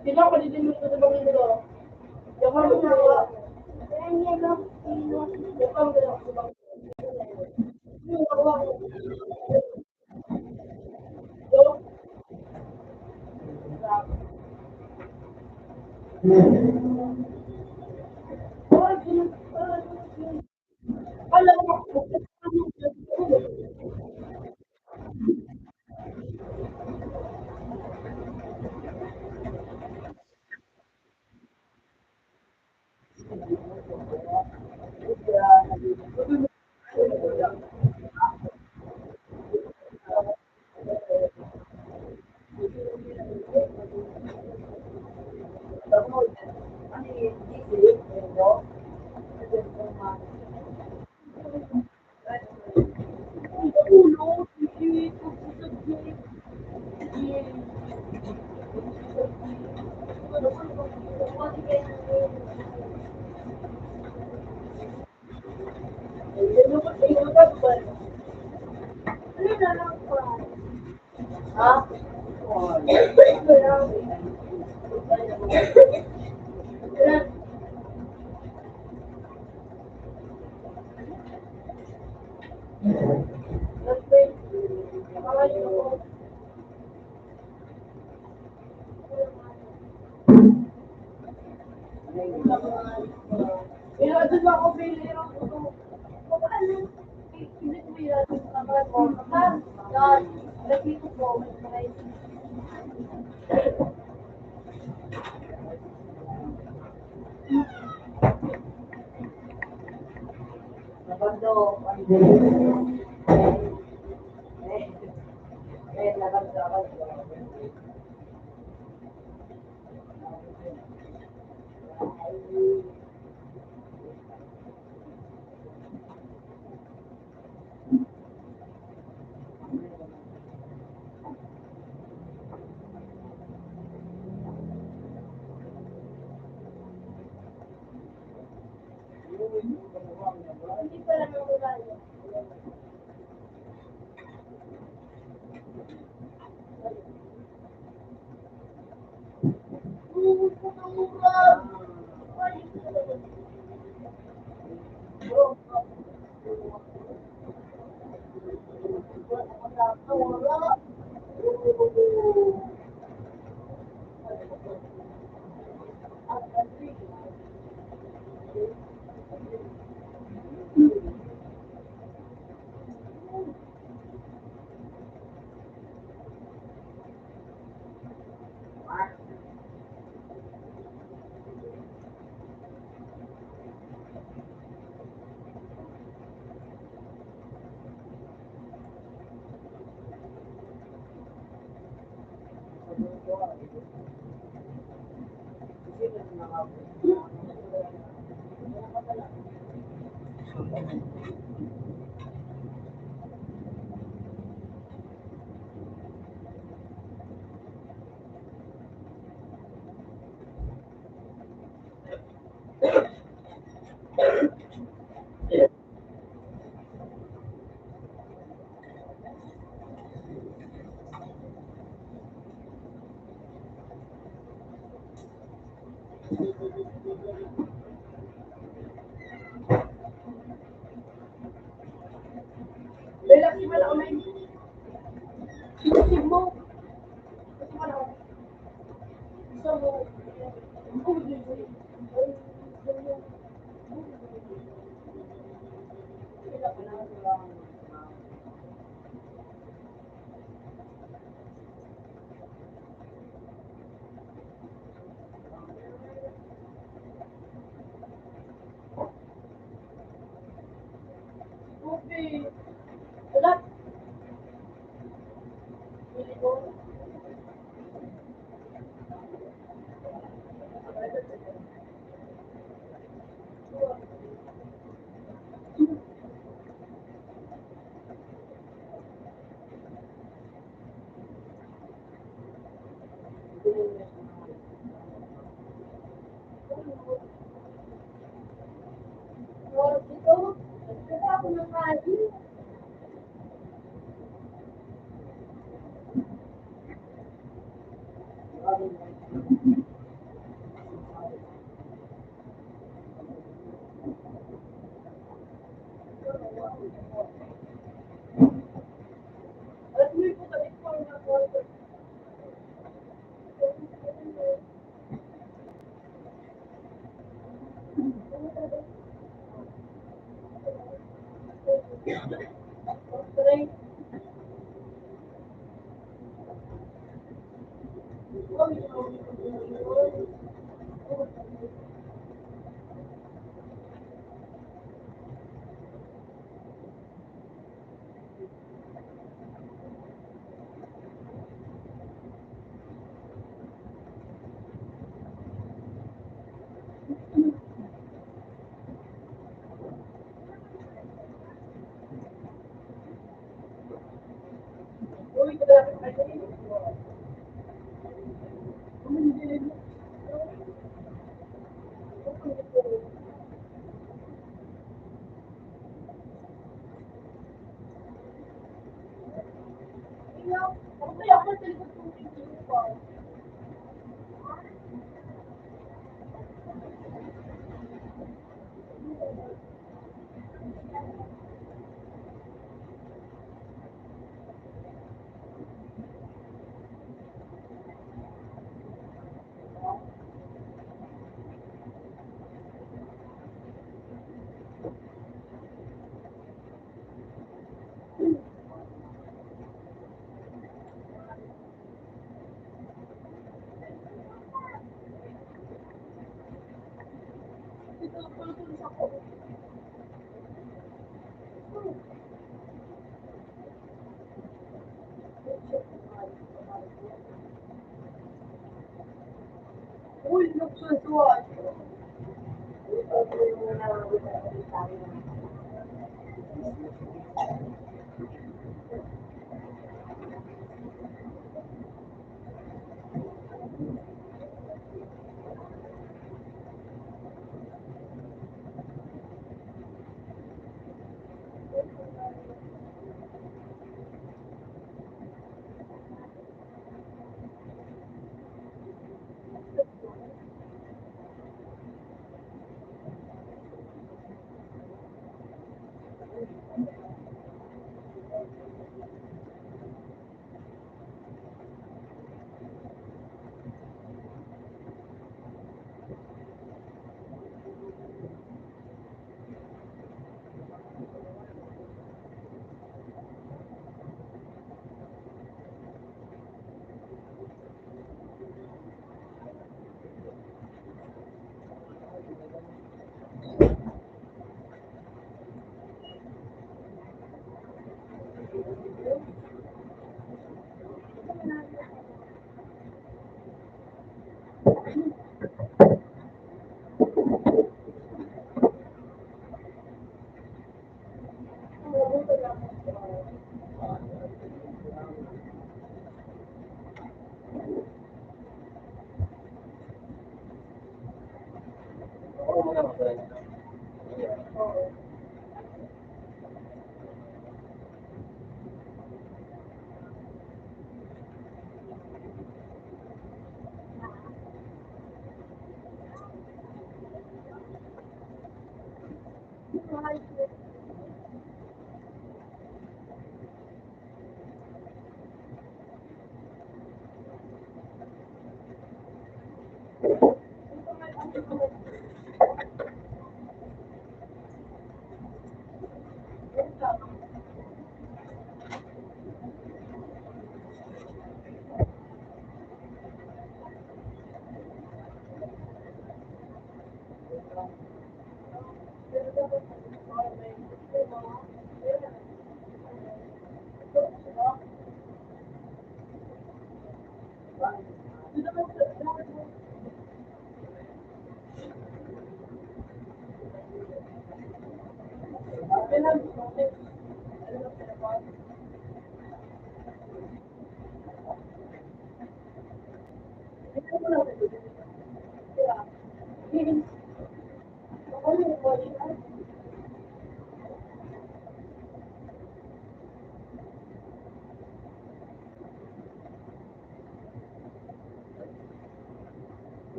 Di ba ako din mo sa bangin ko? Yung mga mga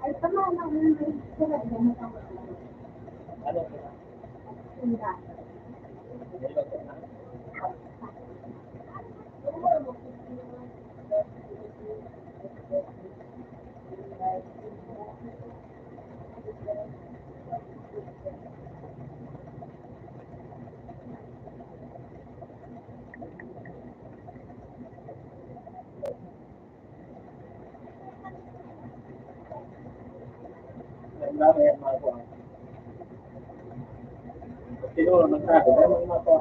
Ay, tama na. Sila, yan na. Hindi. Siguro, nagsabi, may mga po.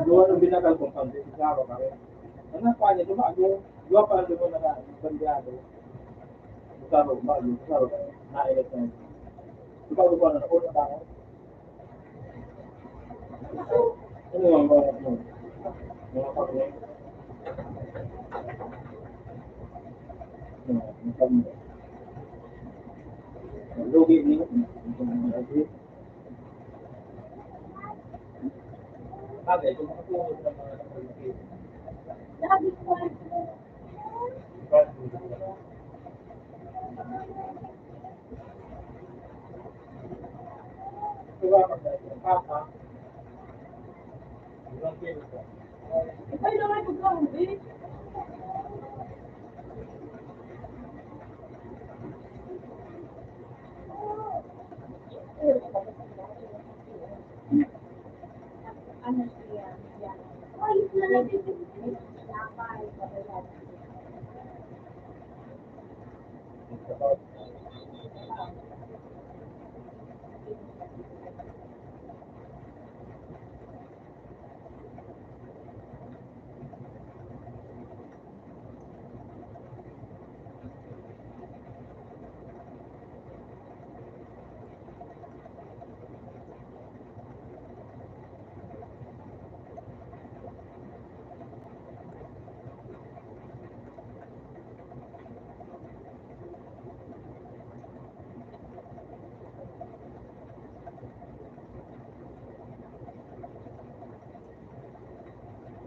Dua nung binakal kong pandi, sigaro kami. Ano pa niya, dua pa lang doon na bandiado. Sigaro, nailit na yun. Ikaw ba na nauna tayo? Ano yung mga mo? Mga pagkain? Lugi niyo. Bagay, kung makapunod ng mga nakalagay. Lagi ko Diba, papa, ilang kilo ka? ay naman ko ka, hindi. Ano siya? Ay, natin.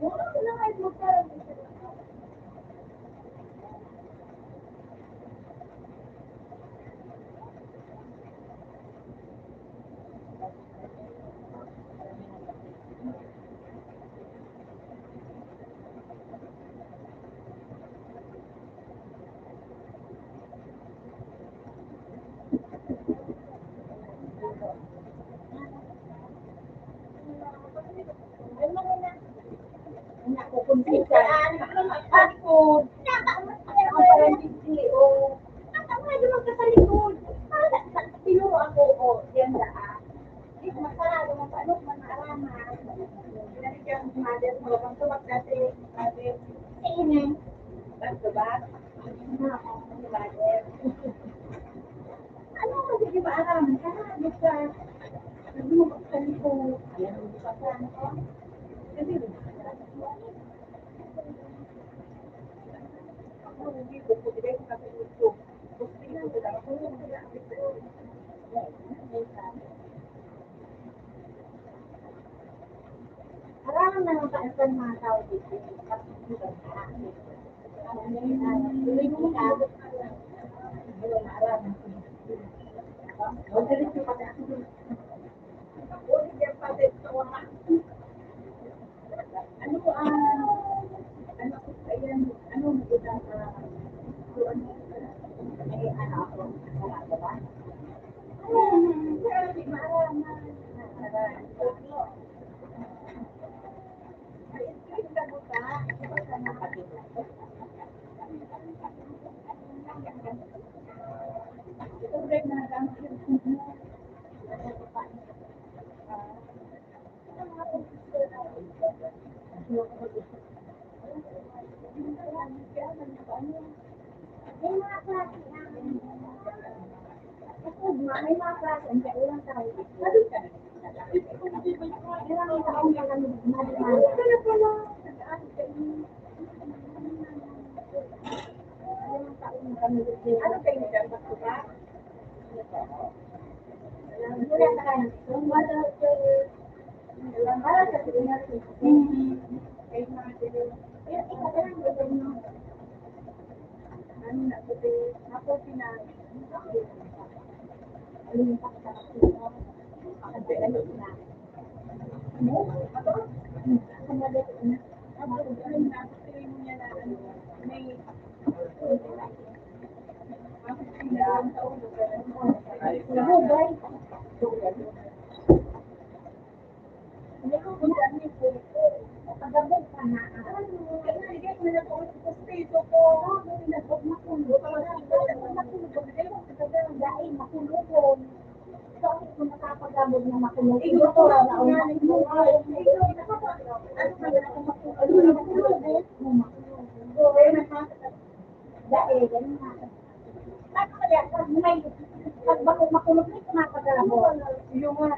Wala ko na kahit magkaroon. Kukumpisa. Ako, ang PCO. Ang medyo magkasalikod. Tinuro ako, yan daan. Ito masarado mo sa ano, manaraman. Pinanigyan ng mother mo, kung tuwag dati, mother, tingin. Back to back. Mother. Ano kasi di ba alam? Sarado ka. Sabi mo magkasalikod. Yan, sa plano ko. Kasi, harapan na lang sa mga tao dito. Ano ko ano ko ayan ano mo da doon may ano ako wala ba? Pero di maalaman. Ay, kita mo ta, iba ka na kapatid. Ito break na lang. Ako, may mga klase, hindi ulang tayo. Sabi ka na. Ilang taon ka kami mali-mali. Kaya pala, nag-ano kayo. Ilang taon kami. Ano kayo nag-abak ko ba? Mula sa kanan. Wala sa pinas. Kayo mga sila. Ikaw ka lang ba mo? Ano na ito? Ako pinag. Alin pa sa ako. Kasi ano na. Ano? Ako? Ako na dito na. Ako na tuloy mo niya na ano. May nahubay. Hindi ko kung niyo po. Pagabog ka na. Sige, kung na po sa spito ko. Nabog na kung dahil makulong ko. So, kung nakapagabog na makulong ko. Ito ko lang na umahin mo. Ano ba na kung makulong ko? Dahil, ganun na. Kaya, pag makulong ko, kumapagabog. Yung nga,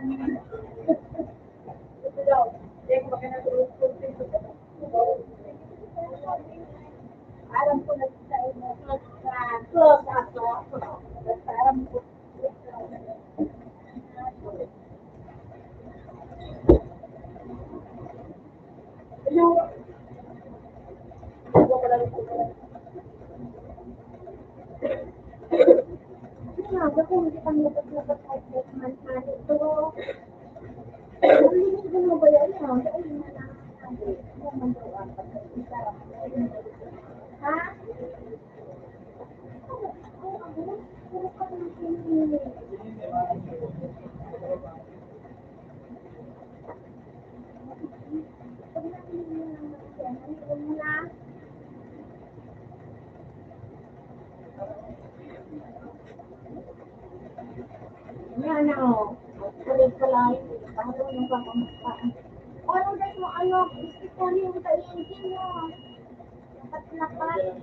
ito daw. Hindi ko ba kinatulog ko dito? Alam ko na sa inyo. Close ako. Basta alam ko. Yung, nga, kung hindi kami nagpapalabas kahit man ito. Hindi mo ba yan? Dahil na lang. Ha? Yan o. Kulit ko lang. Bakit mo yung pagkamastaan? Ano dahil mo ano? Gusto yung ka-engine mo. Lapat-lapat.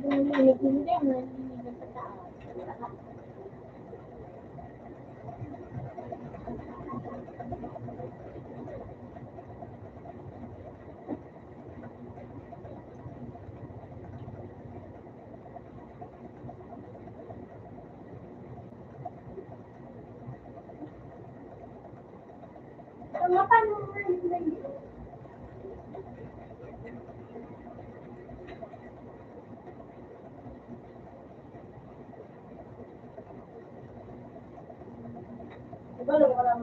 Nilinig hindi. Nilinig sa taas. Ano pa naman? Wala, wala.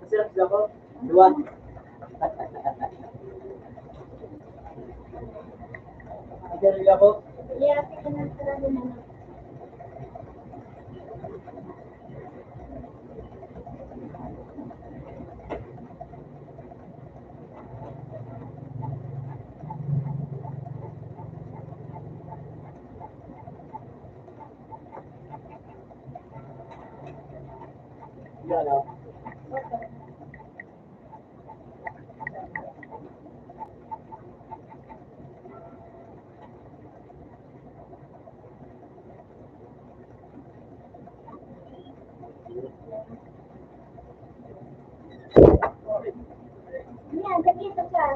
Masarap sila ko. Dua. Masarap sila ko. Iya, kita na talaga na. Yan o. Yan, dito siya.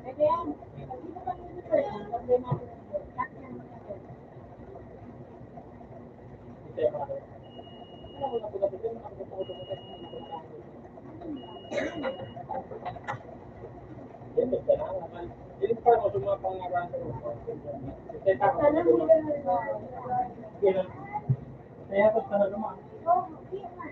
Pwede yan. Pag dito kami dito yan, lagay natin dito. Cut yan natin. Ito yung mga. Ano ko napagapit yun? Nakapagapit ko ito. Yan, ito na naman. Hindi pa ako sumapangaran ko. Ito yung ako. Sana mo yun. Yan. Kaya ako sana naman. Oh, iya nga.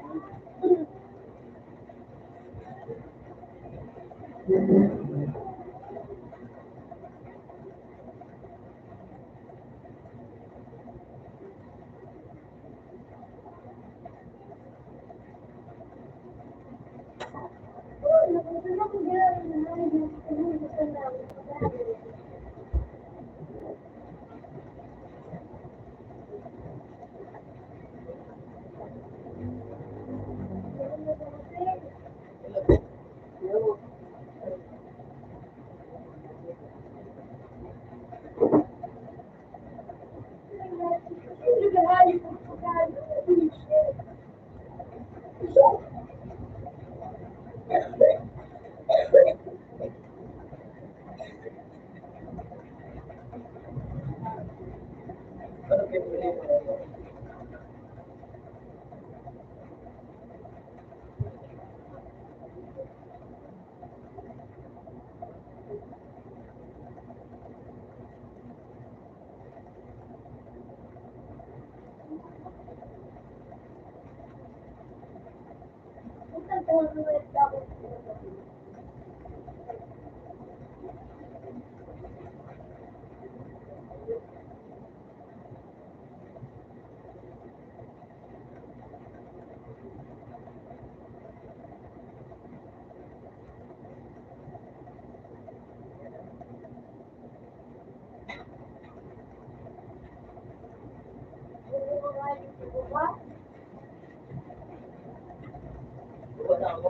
What? Wala ako.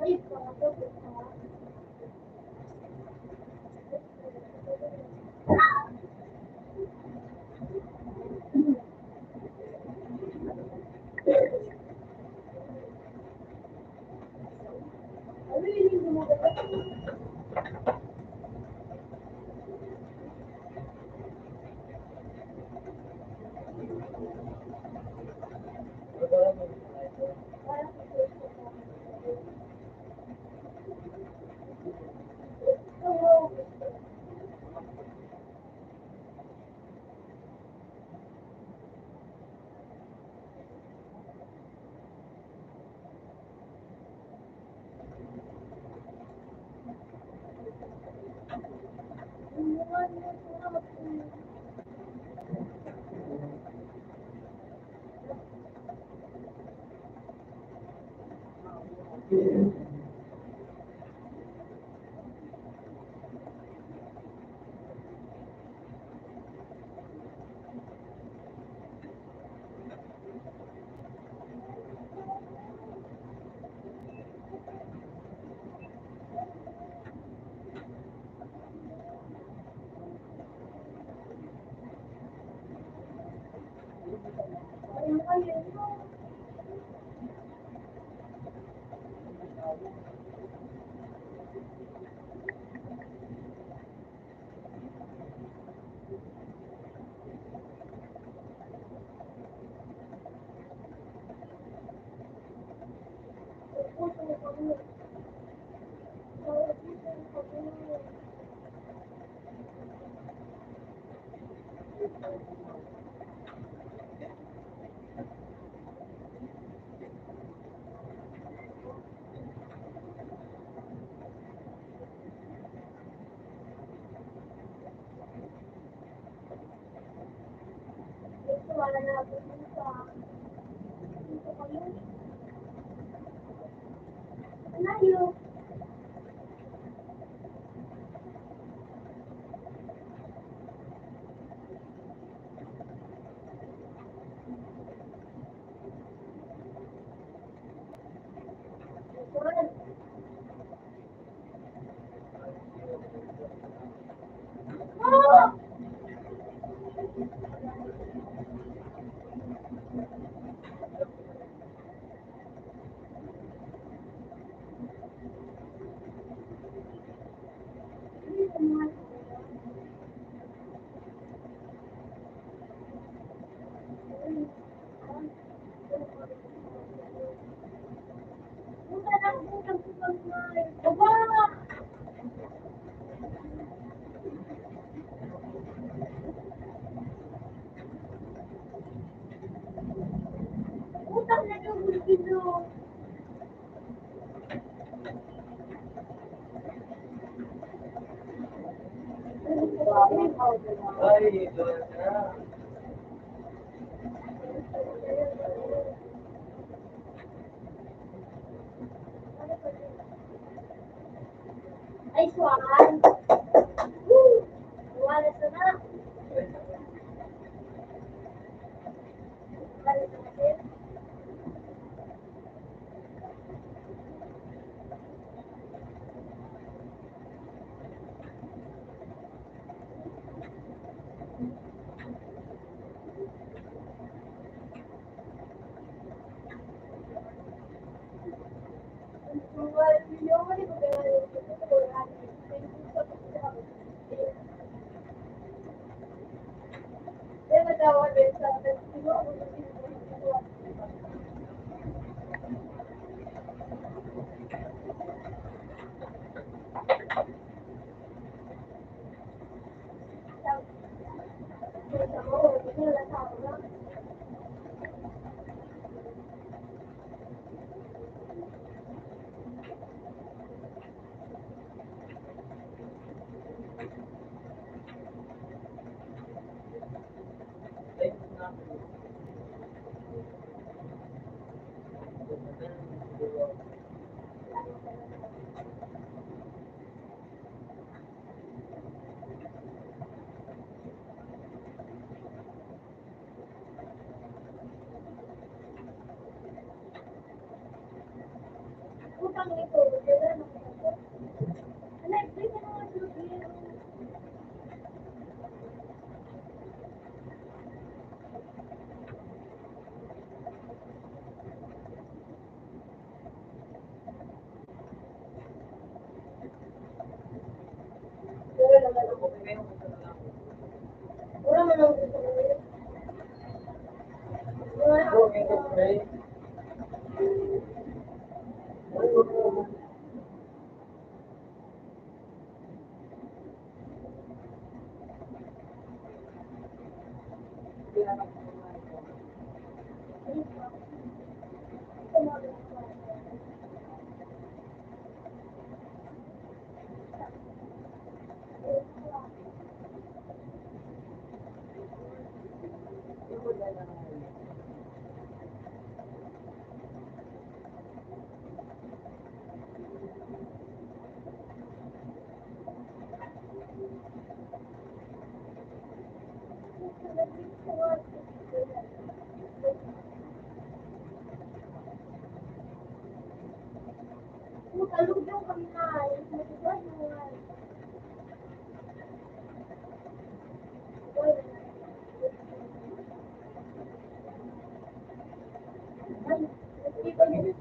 Ay, pangatlo, ano yun yung gumagalaw? Parang oo. Ayun kayo. Puso ko kami. Puso ko kami. Gusto wala na ako sa puso ko yun. Malayo. Ah! Puta na, puta, puta, puta. Aba! Utang na yung bulbino. Ay, ito na. Ay, suwakan. Woo! Wala sa na. Wala sa na. Ay, na. Utang nito. Wala man lang gusto ko yun. Wala. Talog yung kamay. Matibay yung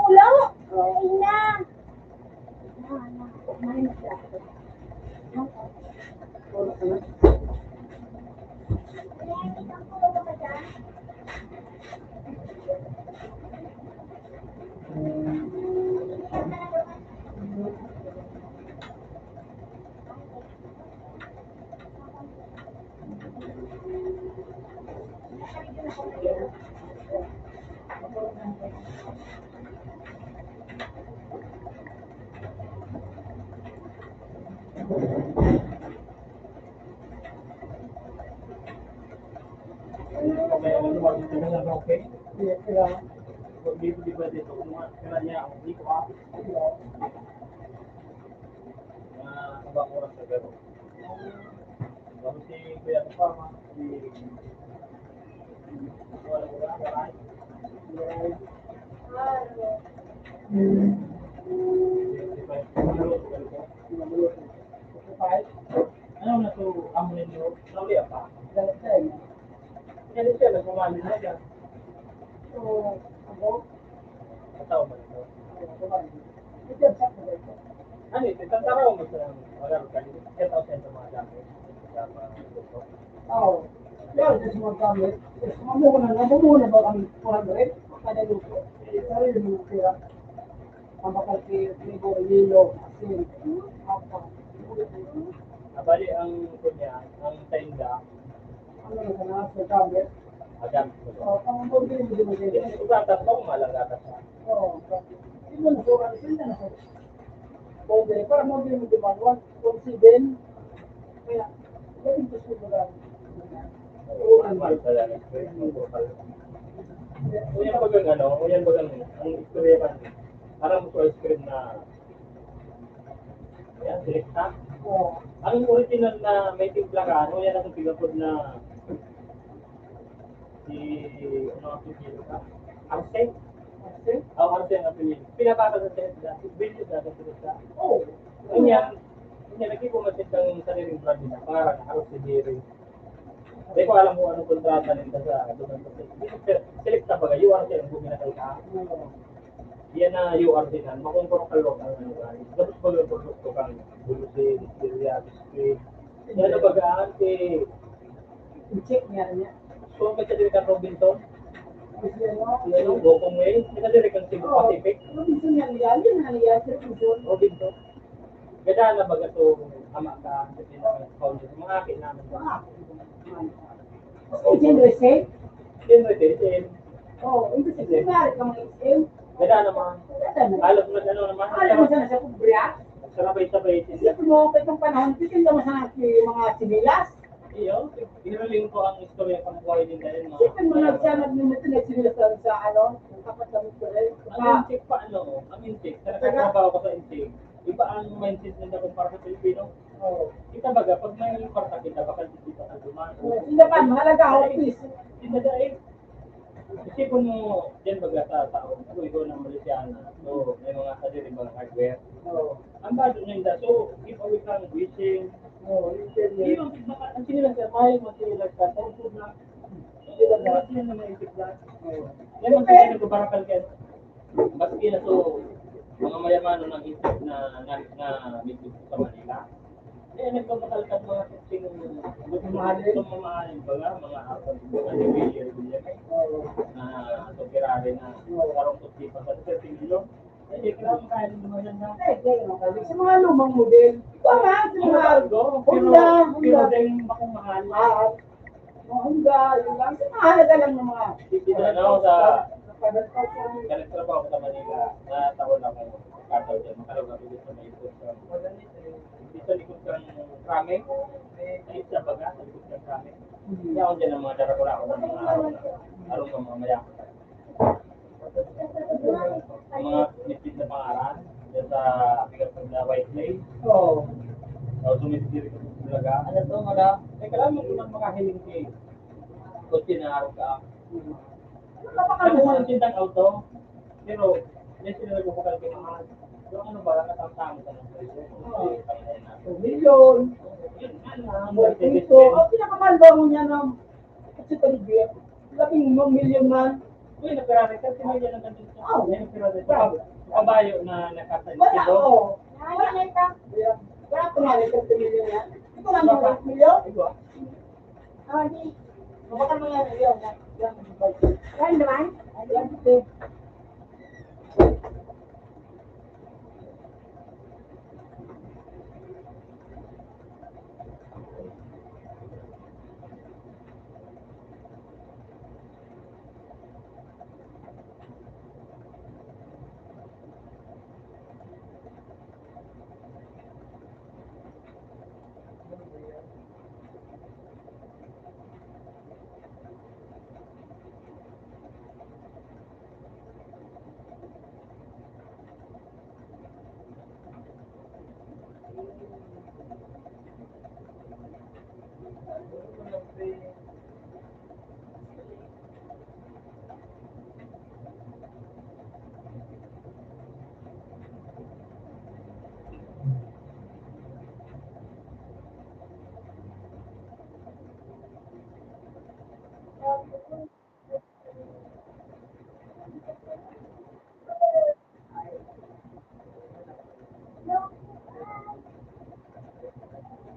Ulo! Ay na! Kumain siya. Kaya ano ba gusto nila ng okay? Kung di ba dito, kung kailan niya ako, hindi ko ako. Habang oras na gano'n. Bago si Kuya Kapama, si wala ko na, maray. Ano na to, amunin nyo, nauli apa? Kaya siya, nagmamali na dyan. Katawa ba ito? Ano ito, isang taraw mo sa wala ko kanina. Kaya tao sa mga dami. Abali ang kunya, ang tainda, agam. Ugatas mo, malagatas na. Mahal talaga. Uyan ba ang ano, uyan ba ang istorya man, parang gusto ice cream na, yan, direkta. Ang original na may timpla ka, ano yan ang pinapod na si, ano ang pinili ka? Arce? Oo, Arce ang pinili. Pinapaka sa Tesla, video sa Tesla. Kanya, nagkipumasit ang sariling brand nila, parang Arce Dairy. Hindi ko alam kung anong kontrata nila sa doon sa select na baga, URC ang buminatay ka. Yan na URC na, makungkurong kalok ang ano ka. Tapos baga yung produkto kang bulusin, distilleria, biscuit. Yan na baga, so may kadiri ka Robinson, yan yung Bokong Way, may kadiri kang Cebu Pacific, Robinson. Ganda na baga to ama ka, kasi na founder, mga akin namin ba? Yan retin. Ganda naman. Halos na ano naman. Sarabay-sabay sila. Iyo, inaling ko ang istorya pang buhay din dahil Amintik pa ano, amintik. Nagtatrabaho ko sa intik. Iba ang mindset nila kumpara sa Pilipino. Kita baga, pag may kwarta kita, baka dito ka dumaan. Hindi dahil. Isipon mo, yan baga sa taon, ako ikaw ng Malaysiana. So, may mga kadiri mga hardware. Ang bado nyo yun, so, give away kang wishing. Ang sinilang siya, mahal mo sinilang ka, sa usod na. Yan na may isip na. Yan ang sinilang nagbabarakal ka. Maski na to, mga mayamano ng isip na medyo sa Manila. Eh, nagbabakalkat mga testing mamahalin ba nga, mga apat, mga nibigyan na topirari na karong tusipan sa testing nilo. Eh, kaya makain naman yan na. Sa mga lumang model. Mga cargo, pero din bakong mahal. Honda, yun lang. Sa mahalaga lang ng mga Ano, sa Nagtrabaho ko sa Manila, na taon ako kataw dyan, makalagabi dito sa may likod sa dito sa likod ng Krame, ay sa baga, sa likod ng Krame. Kaya ako dyan ang mga darakula ako ng mga araw ng mga mayakot. Ang mga mitit na pangaran, dyan sa bigat na White Lake, o sumisiri ko sa Bulaga. Ano to, mga? Eh, kailangan mo naman makahiling kay kotse na araw ka. Kasi sa tindang auto, pero hindi sila nagpapakal kay mahal. So ano ba, nakatama sa ng presyo? Milyon. Yun, Ito, ang pinakamahal ba mo niya ng kasi talibir? Labing milyon man. uy, nagkarari ka, sinagyan ng ganito. Oh. Yan ang pirate. Kabayo na nakasal. Wala, oo. Wala na ito. Wala ko nga, 30 milyon yan. Ito lang yung milyon? Di. Mabakal mo yan, yan. Yan naman. Yan, ito.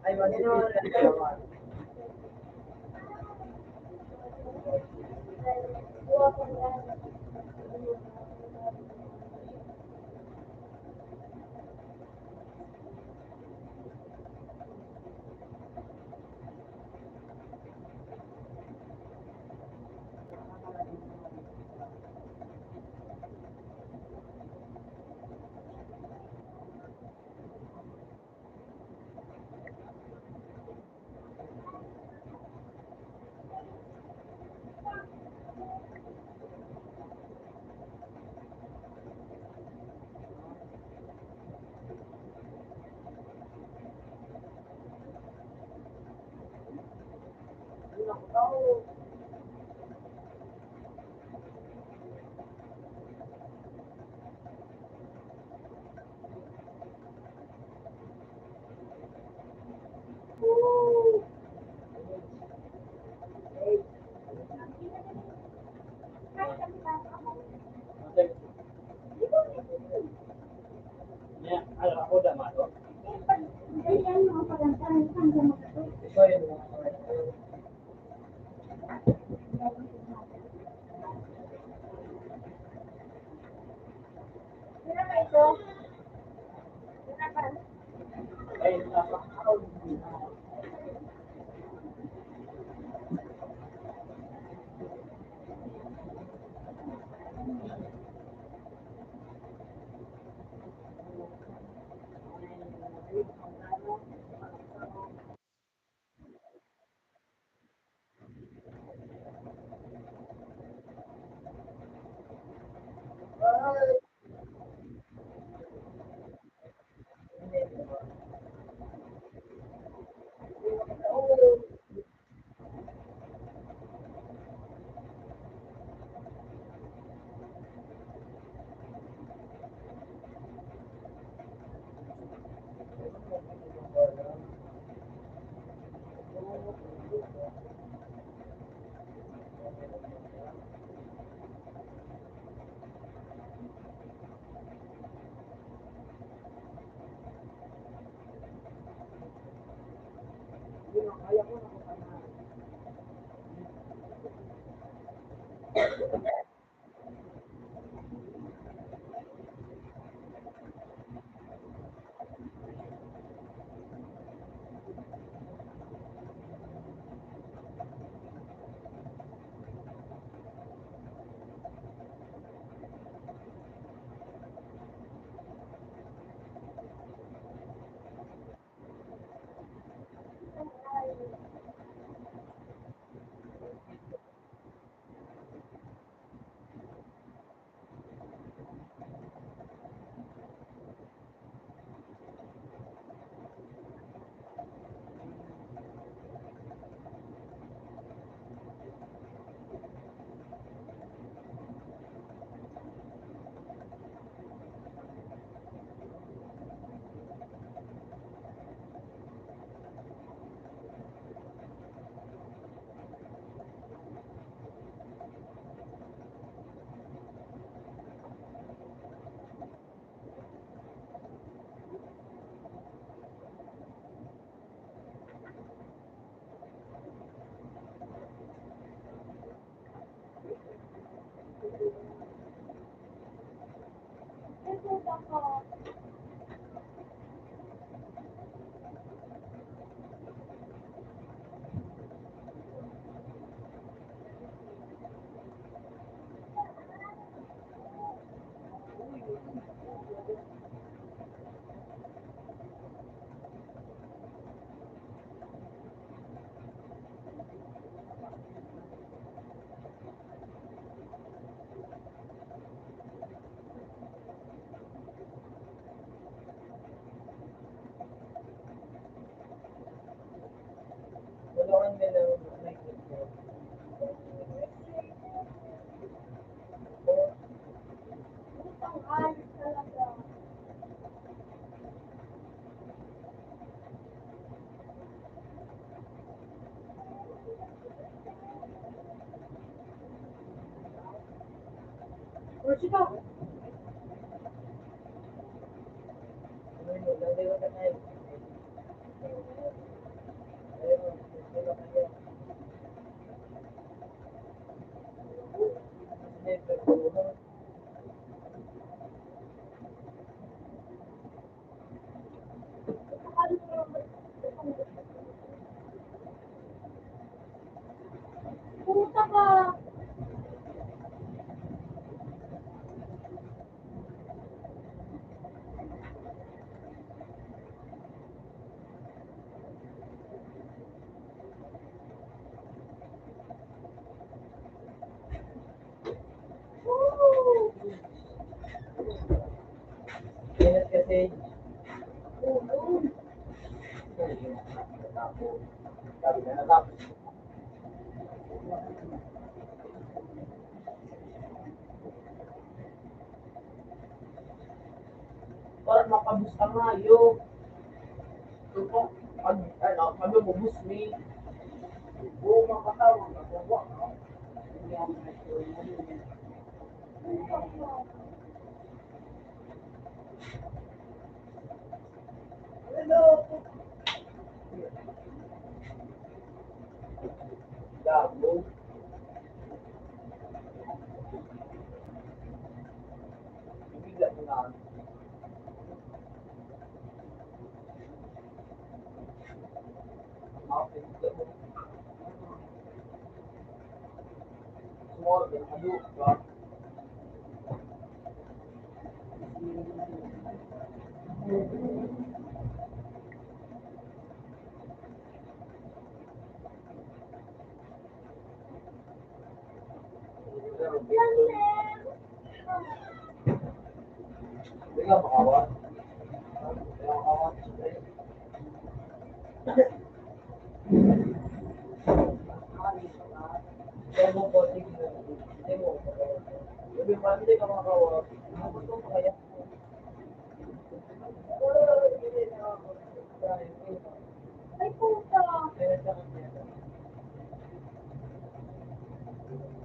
Ay, Yan, ako dama to. Ganyan mga pagantahan. Saan ka magkakaroon? ito yun. Sino ba ito? Sino ba? Ay, napakaw. Kursi ka. Puta ka. Woo! Kaya kasi, Oo. sabi na natapos. Para makabus ka nga yun. Kung pag lumubos ni, buong makatawag na kuwa. Hindi ako Hello. Dabo. Ibigat mo na. Ibigat mo. Small, halo, ba? Yan, Len. Hindi ka makawat. Hindi ka makawat. Kaya mo po, sige mo. Hindi mo. Sabi mo, hindi ka makawat. Gusto mo kaya? Ay, puta. Kaya siya kasi.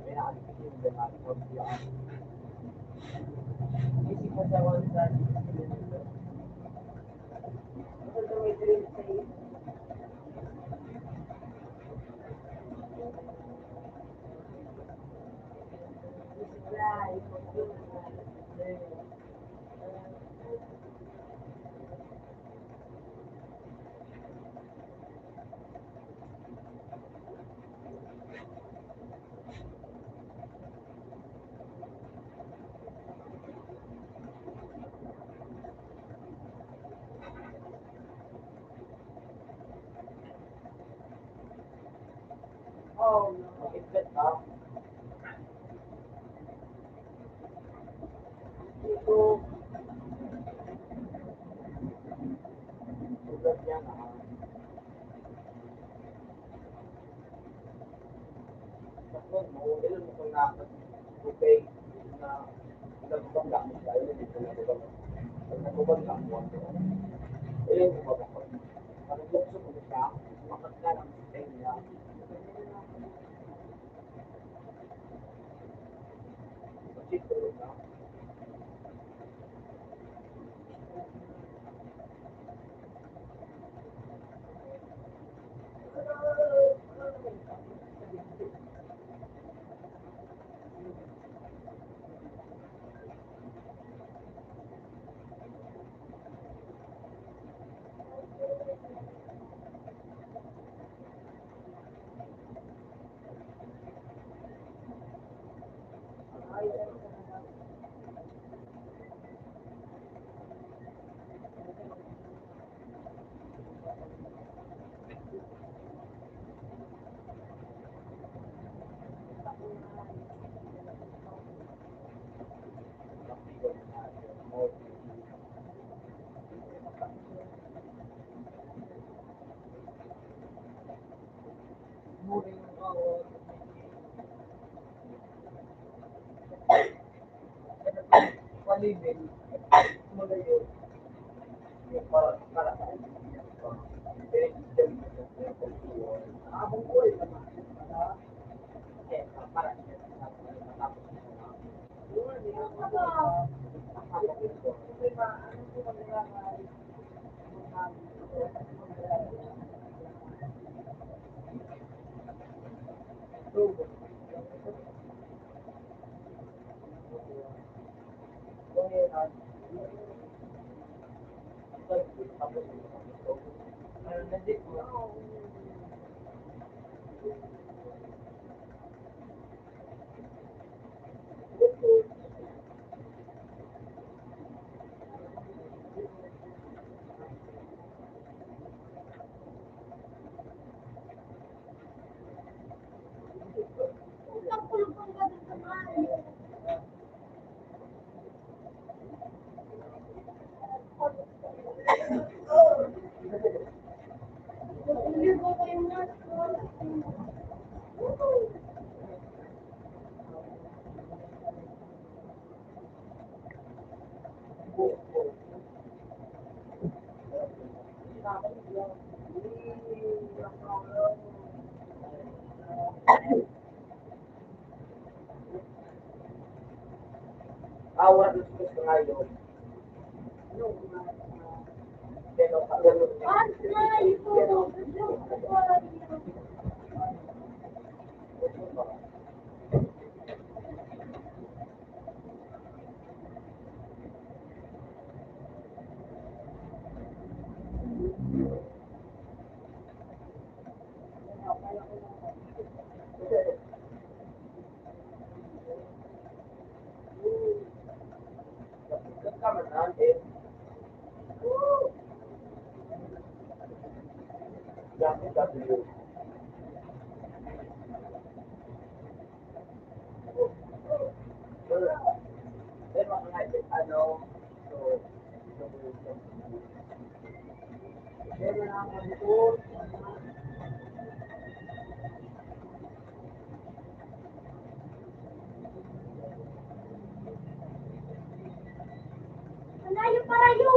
Kaya nakalimutin yung ganun. Isip mo sa one side. Ito daw may dream sa'yo. Right. Oh, no. Mag-infect ka. Dito. Sugat niya na. Tapos mo, ilan mo kung nakakot. Okay. Na nagubang gamit ka. Ilan mo kung nagubang. Pag nagubang gamit mo. Ilan mo mabakot. Pag naglukso mo siya, makat na lang sa niya. Check ko rin na. Palibig, magayon. Para sa abong ko eh. Para Awa ng Diyos ko ngayon. Pero kagano kaman natin. W. Then mga ano, so, then mga po, Malayo parayo!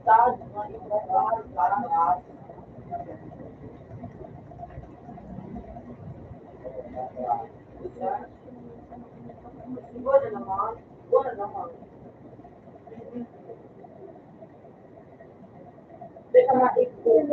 baliktad, mga ibaral, parang wala naman, wala naman. Teka matikot.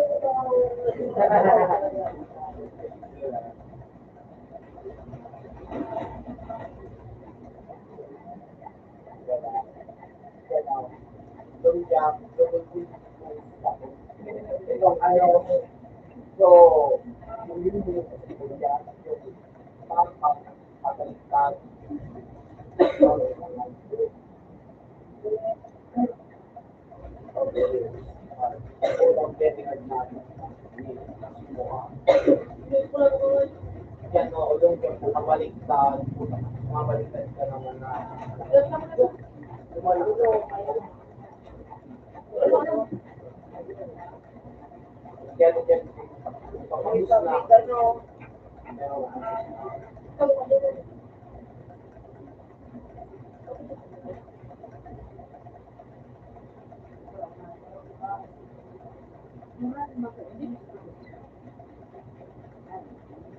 Yan o, yung nakabaliktad, mabaliktad ka naman na. Lumalulo, kaya dyan, papamis na.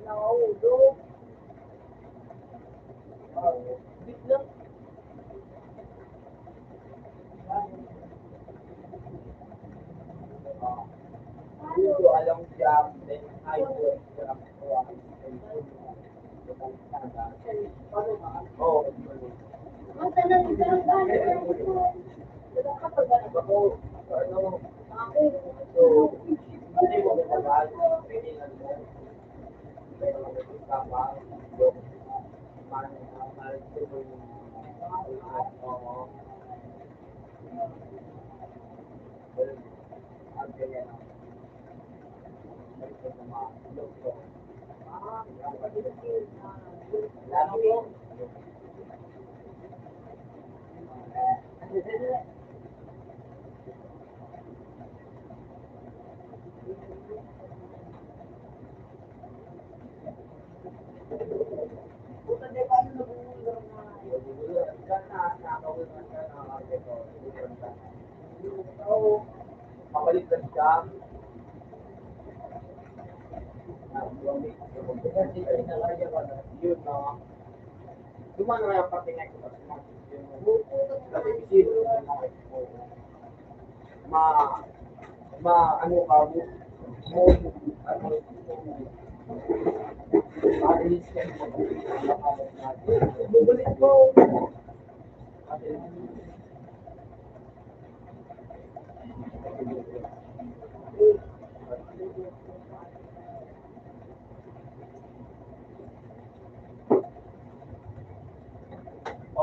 Nahulog. Biglang. Dito alam jam, then idol, jam, oh, Ang tanong ko ang kapag ako, ano, so, hindi mo mabagal, pwede nga mo, pwede mo kapag, yung, Mabalikan siya. Yun na. Dumano na yung patingay ko. Kasi isiro ano ka mo ano maalis ka mo bubulit ko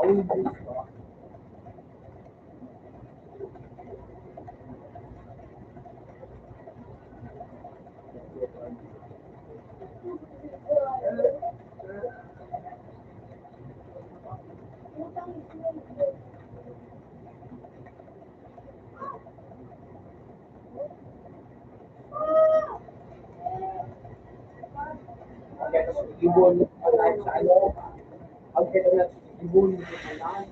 always ka. Kaya sa ibon, pagkain sa ano, ang kaya na ibon, ang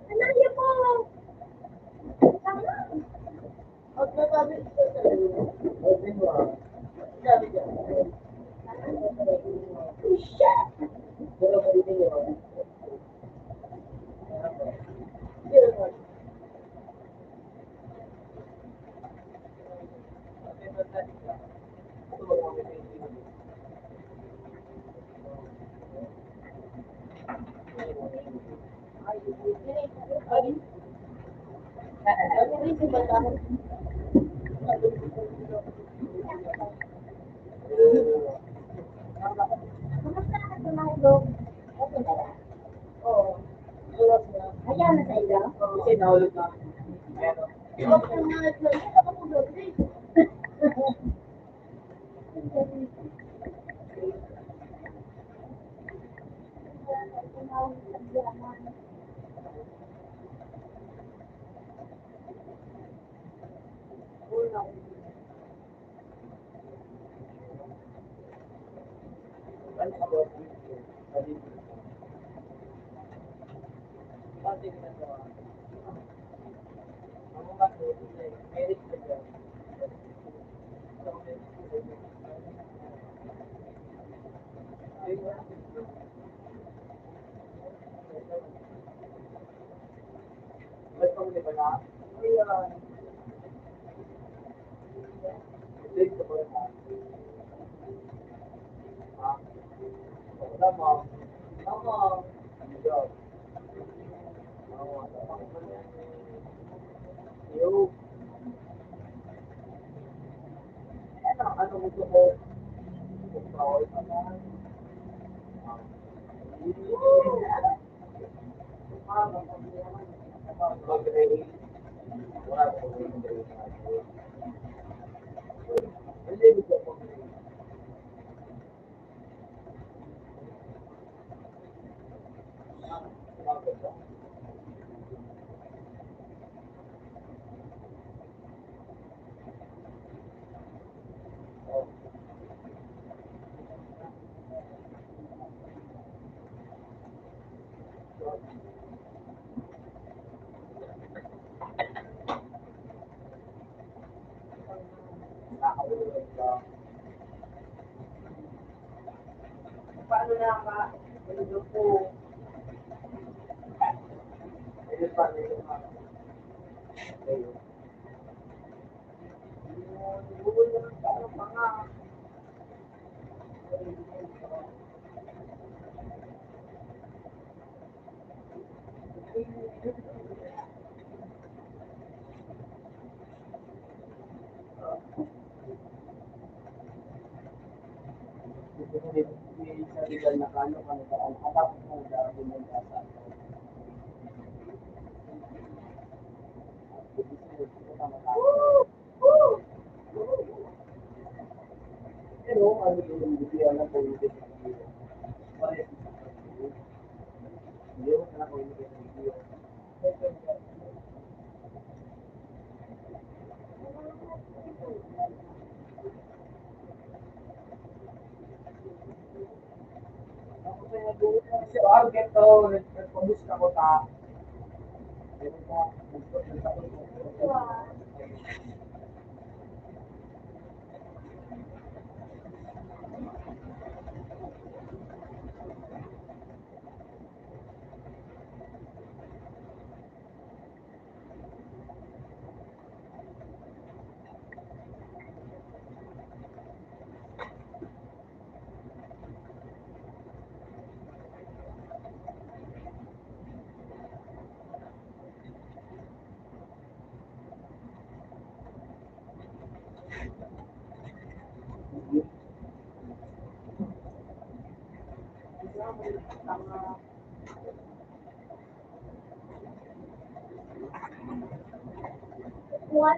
Ananya po! Huwag na sabi ito sa sabi ka. Shit! Kamusta ka sa mahulog? Okay na lang. Oo. Ayan na sa ilo? Kasi nahulog na. Ayan o. Okay na nga ito. Hindi ka mahulog. Ano ka ba? Pati ginagawa. Ang mga merit ka dyan. Ba't ka muli ba na? Ayan. Late ka ba na? Ha? Tama. Tama. Job. Tama. Yo. Ano gusto mo? Bawal ka na. Mag-ready. Wala ko mag-ready. Hindi gusto mo. ano na ka, ano po. Ayun pa rin yung mga. Ayun. Sa legal na kano ka nagaan, katapos mo dahil ng kasa. Pero ano yung bibigyan na po yung video? Parehas sa video. Hindi mo na po yung video. Kasi arget to, nagpabusta ko ta. Meron ka, Kuhan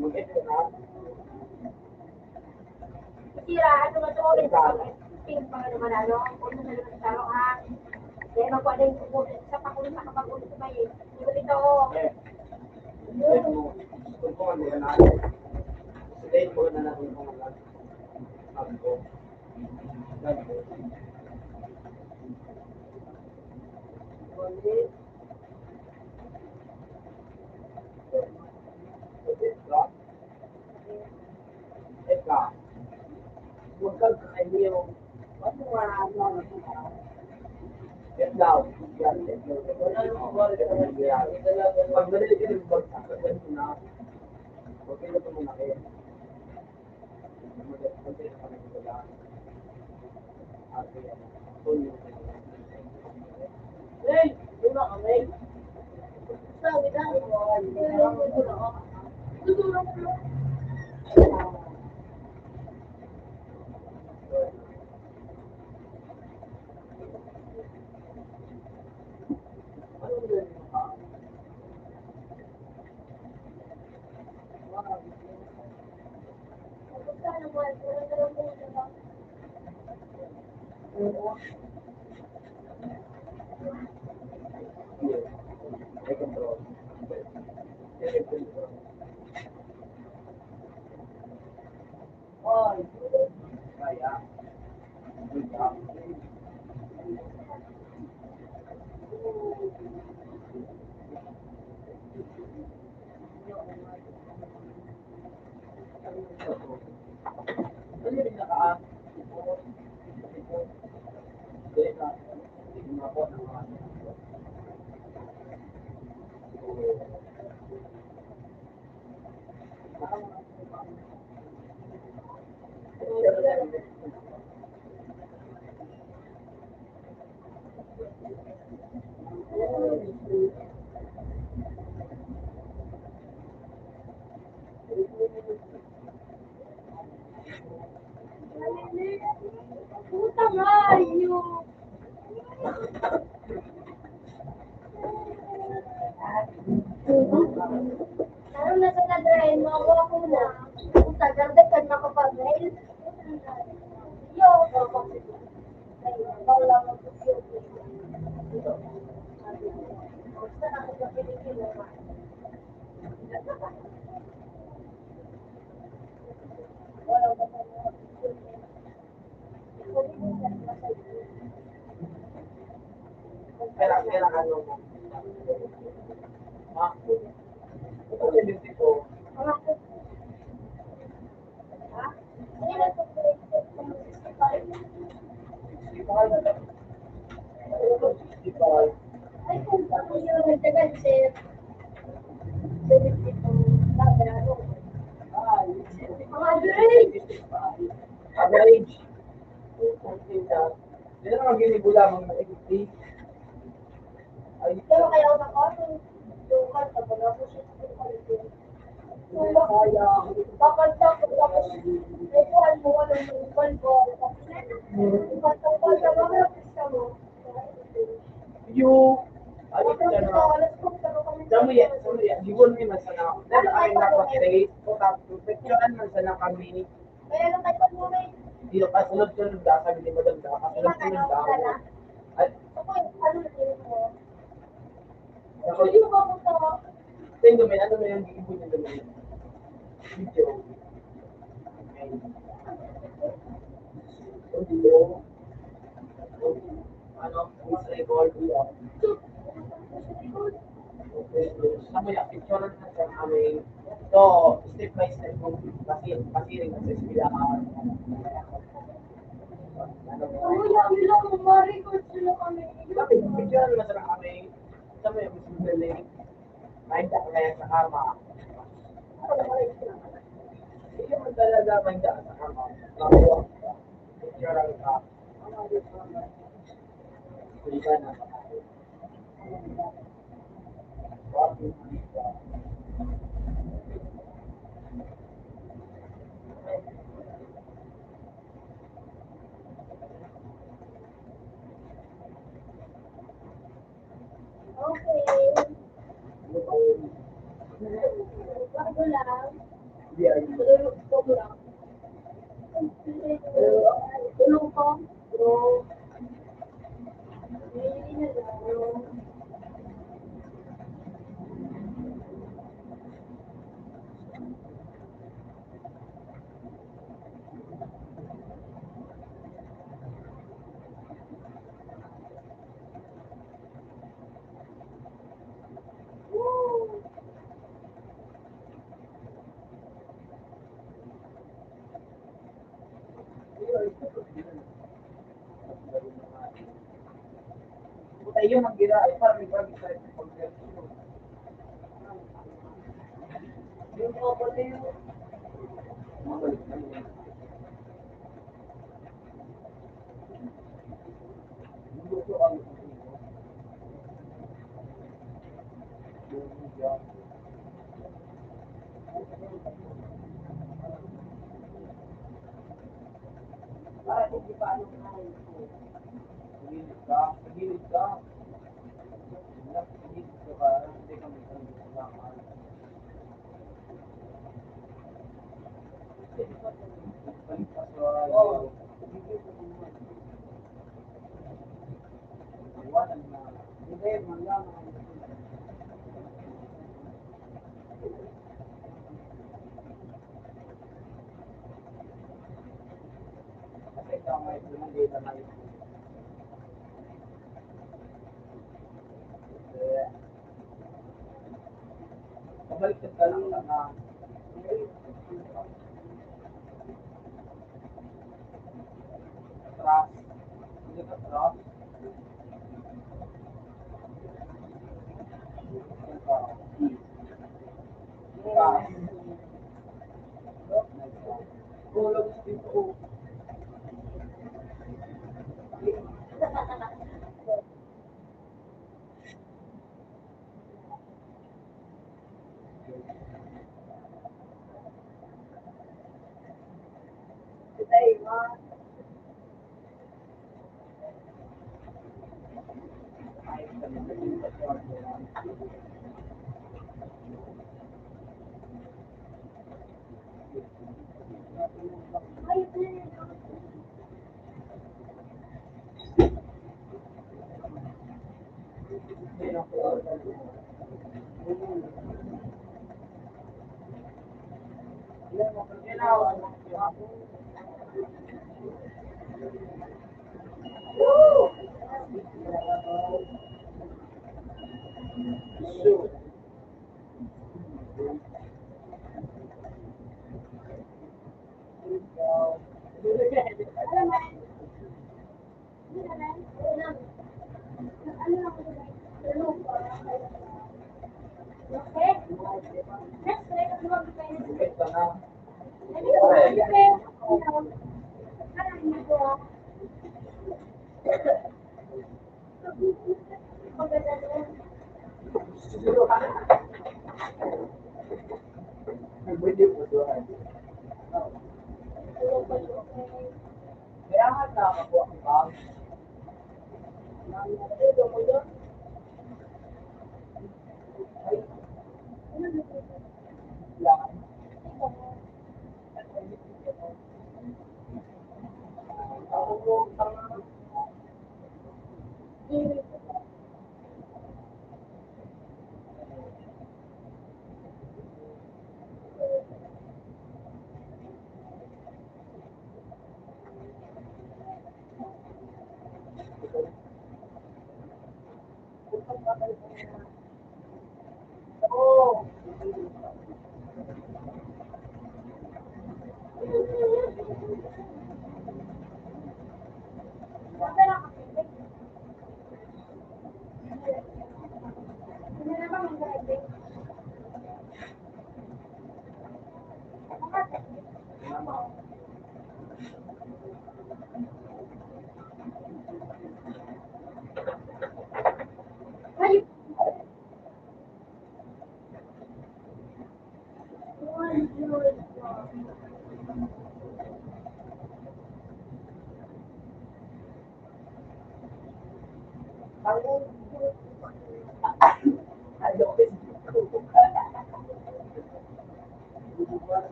mo, gusto na. Sira, ano ba ito? Pink pa nga naman ano. Kung ano naman sa talo ha. Dahil magkuha na yung kukulit sa pakulit sa kapakulit sa may. Ito dito ako. kung kung ano yan natin. Today, ko na natin kung ano. Ako. Ganito. Eka. Huwag kang kakailiw. Ano nga ano? Yan daw. Yan. Pag nalili ka ng bagsak, ganito na. Huwag kayo ito muna kayo. Magkakasal ka ng ibalaan. Ate yan. Hey! Doon na kami. Sabi na. Tutulong ko. Puta Mario! Ano na sa nadrahin mo ako na? Puta, ganda ka na kapag-mail. Yo! Wala mo. Sa nakikapilitin naman. Wala ba sa mga Kailangan ano mo. Ha? Ito 74. mga ha? Hindi na ito grade 65. 65. 65. Ay, kung ako yung nagtagal, sir. 72. Sabi na, ano? Ang average. Average. Hindi na naman ginigula mga 80. Ay, Pero kaya ako nakasing yung kanta ko, ako siya sa kanya. Kung kaya. kakanta ko, tapos may kuhan mo ka ng mga ko, tapos kanta ko sa mga artista mo. You. Ay, Tapos ito ito, na. alas ko, pero kami Damo yan. Gigon mi man sana. Dahil kami nakapirate. O tapos, picturean man sana kami. kaya lang kayo mo may Di ka sunod-sunod da. Sabi ni Madam da. Kasunod-sunod da. At, ako yung ano din mo. ako, Hindi mo ba mo sa tingnan mo, ano na yung gigon niya naman. Video. Video. Ano, voice record. Sama yung picture na sa amin. So, step by step kung pasiring sa eskwelahan. ano yan, yun lang, ma-record sila kami. Sabi, picture na sa amin. Sama yung posibleng. Mind ka kaya sa kama. Hindi mo talaga mind ka sa kama. Makuha ka. Picture ka. Iba na sa amin. Okay. Bago lang. Tulog ko lang. Tulog ko. Hindi na lang. Woo! Tayo ang gira ay parang may bagay sa pag-version. Yung mga pati yung mabalik na yun. Yung ang hindi pa ano na Pagilid ka, pagilid ka. Pagilid ka ba? Hindi ka may kalaman. Balik ka sa iwanan na. Hindi, man lang. Kasi ikaw may pinagdita na ito. Pabalik ka lang na atras. Hindi ka atras. Tulog dito. Today, ma. Ay,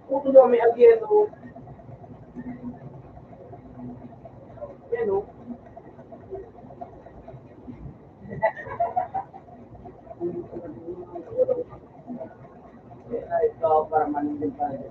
Puto daw may agyeno. Yeno. Ito para manindin pa rin.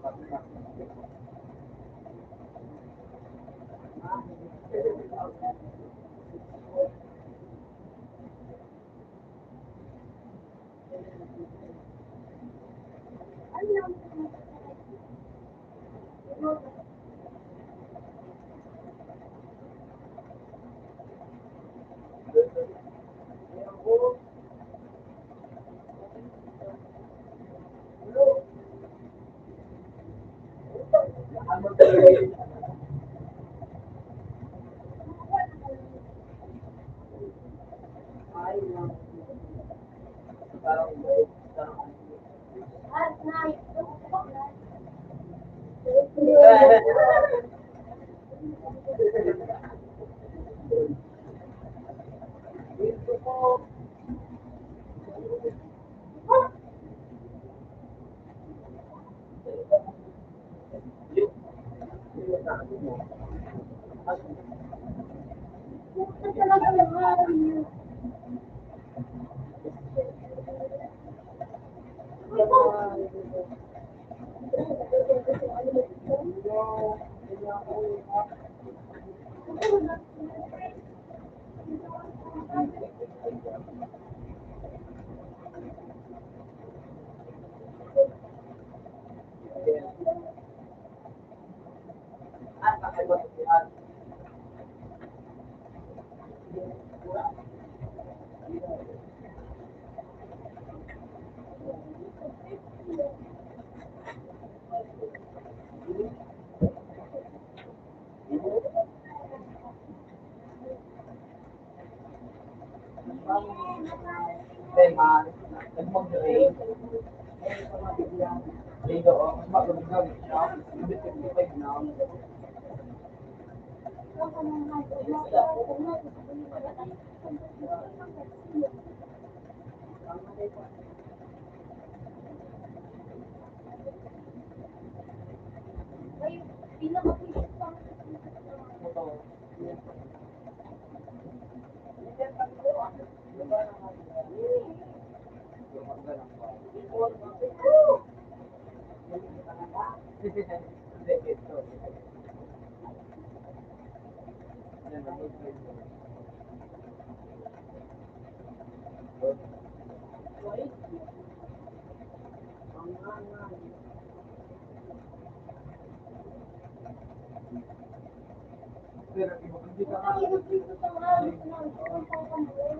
Tema, nagmag-rate. Dito, mas mag-rate siya. 55 na. Ang hirap dito sa alis na ang pangkambuhin.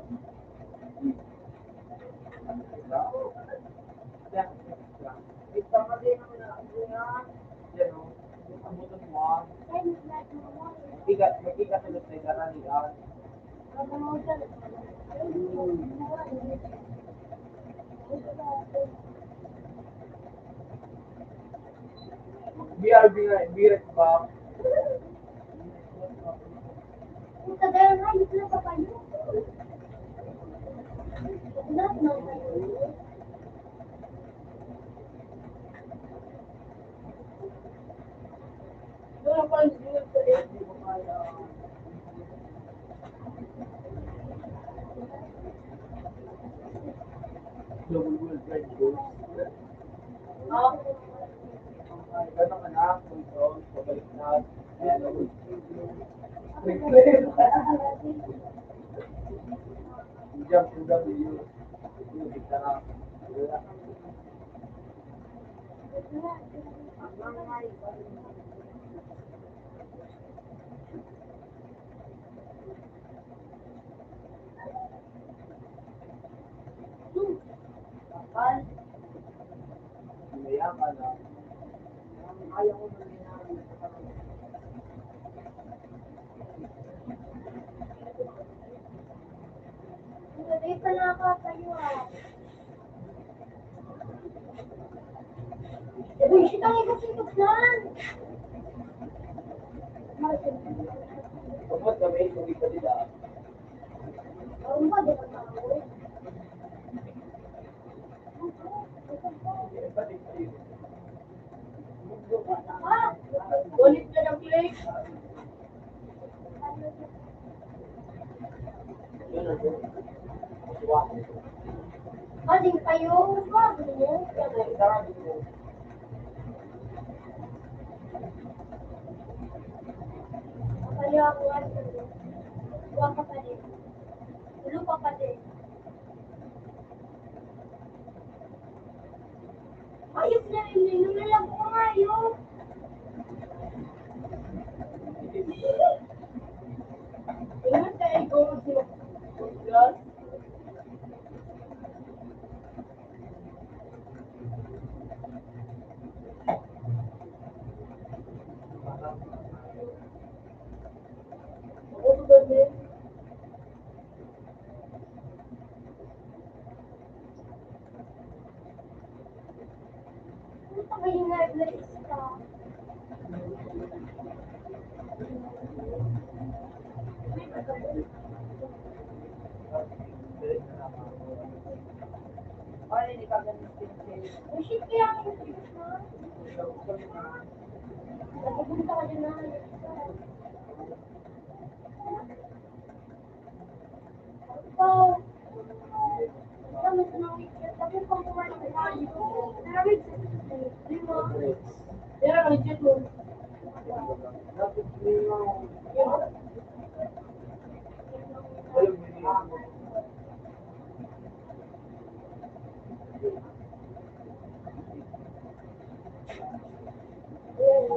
BRB nga, BRB ba? Puta dahil nga, dito na pa kayo. Lahat na kayo. Doon ako ang dito sa hindi mo kaya. Double world right goals. Ah, Ganang anak, control, pabalik na. Jump to W. Kita na. Sumaya ka na. Ayaw ko na hindi pa nakakayo ah. Uy, shit ang ikot-ikot lang. Pagod kami, hindi pa nila. Ano ba, di ba nakakayo? Ah, ulit ka ng play. Yun ang yun. Masuwak. Kasing kayo, ba? Ganyan. Dami ko. Kaya ako nga. Huwag ka pa din. Ulo ka pa din. Ayos na rin. Nilalang ko nga yun. Ingat kayo ko. Yes. Ako ba din? Ano pa kayo na-bless ka? Ay, hindi ka ganun pinag-save. Oh shit, kaya ako yung na. Nagpupunta ka dyan na. Oh. Kami sa mga weekend. Tapos kung kumain ka tayo. Maraming di mo. Pero legit mo. Dapat mo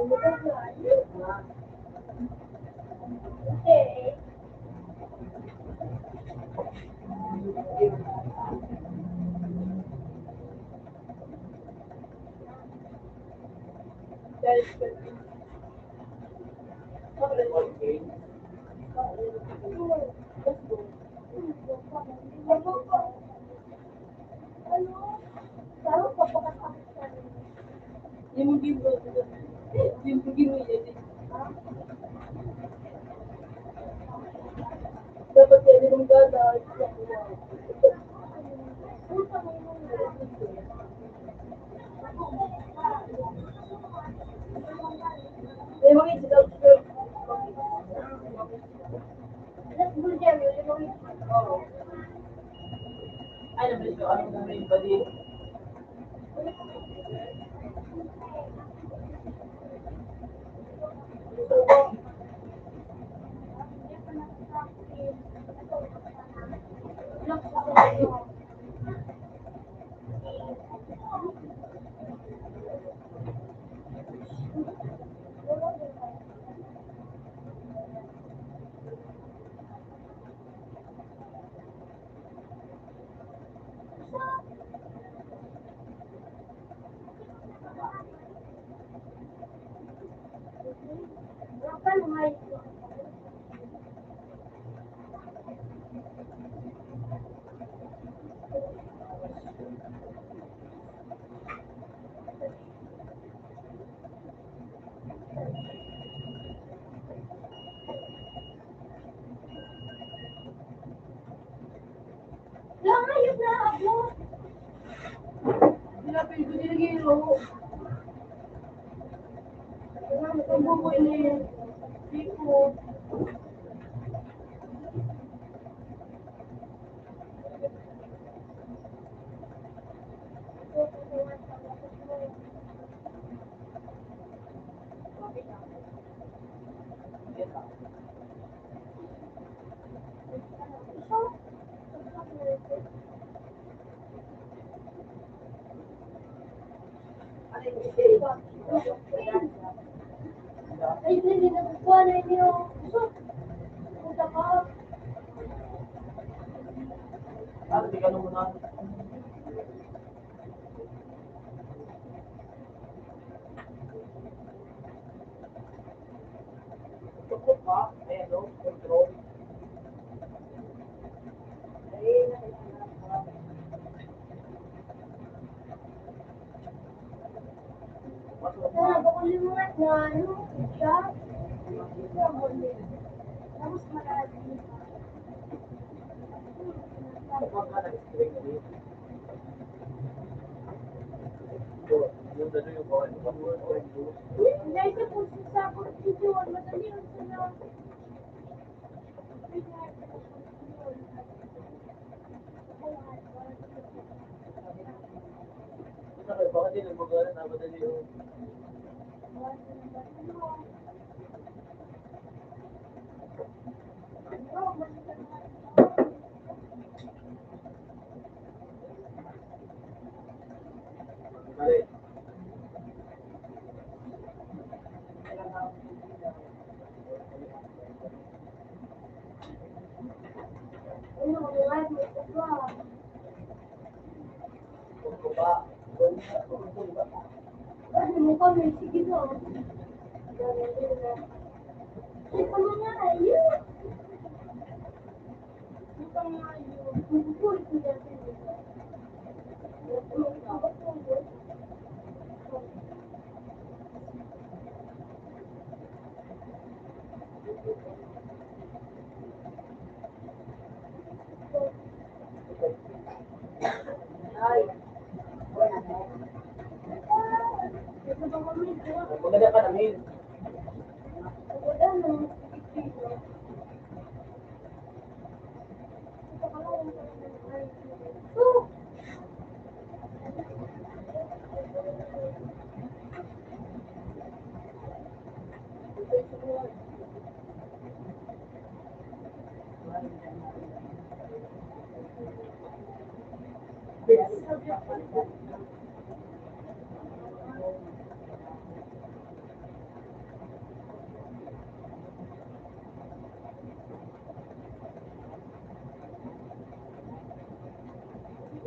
walang minimum. Okay. Dapat yan yung gala. May mga Let's go, Jerry. Oo. Ay, nabis ko, ano na rin ba din? Ayos na ako. Nilapit ko dinigiro. Ang buboy ni Rico. Ay, hindi na po na niyo. Punta ka. Ano, di ka nung muna. Tukot pa, ayan no, control. Kaya ako limuat na ano, siya. Tapos marami. Kapag ka nag-string na dito. Yung dalo yung bawal, Hindi po sa ako dito, madali ang sana. baka din nagmagalan, namadali yung mali. Kung ba, kung ba, Kasi mukha may sige no. Ay, ano nga, ayun. Mukha nga yun. Kukulit ko dati. ay, Ito ba kami dito? maganda ka namin. Wala na. Oh!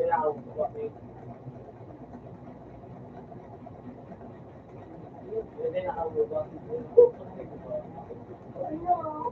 Kailangan ko ba, may pwede nakaubo ba? Ano?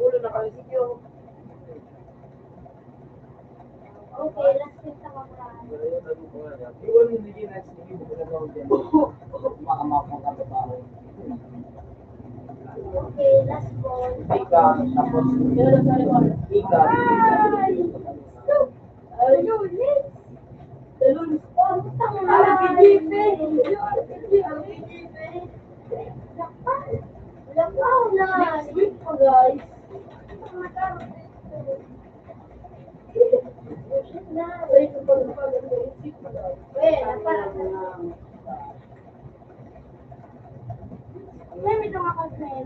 Ulo na kami si Kyo. Okay, last week na kamaraan. Pero yun, sabi ko nga niya, iwan yung hindi na sige mo na gawin dyan. Makamapang ka ba ako? Okay, last ball. Ika, tapos, ika. Ayun, yes. Talon. Putang ina. Alam kay JP. Lakaw na. Sweet po guys. Ay, ito pa rin pala. Sweet po guys. Weh, naparang. May may tumakasal.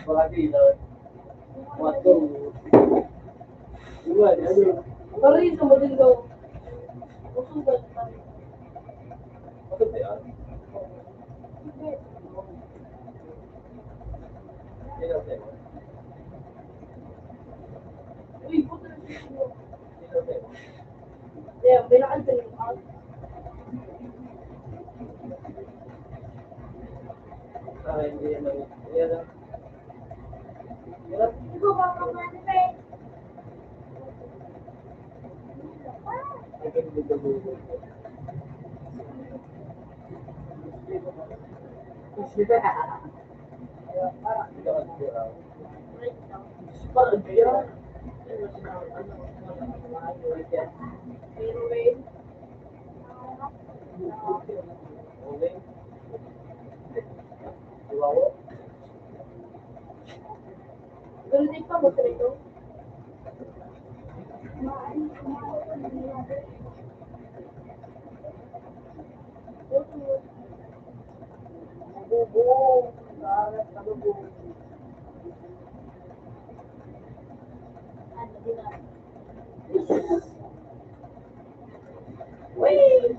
Palagi na, wato. Iwan, ano? Parang ito mo din daw. Usugan pa rin. Ano ba yan? Yan ang tema. Uy, puto na siya. Yan ang tema. Yeah, bilakan sa yung out. Hindi yan ang, yan ang, Ikaw ba ka manifest? ang hindi ka buhay. Hindi ka magkira. Parang kaya, Pero wait. okay. Iwawo. Pero di pa mo ito. Bubo. Lahat ka bubo. Ano din na? Wait!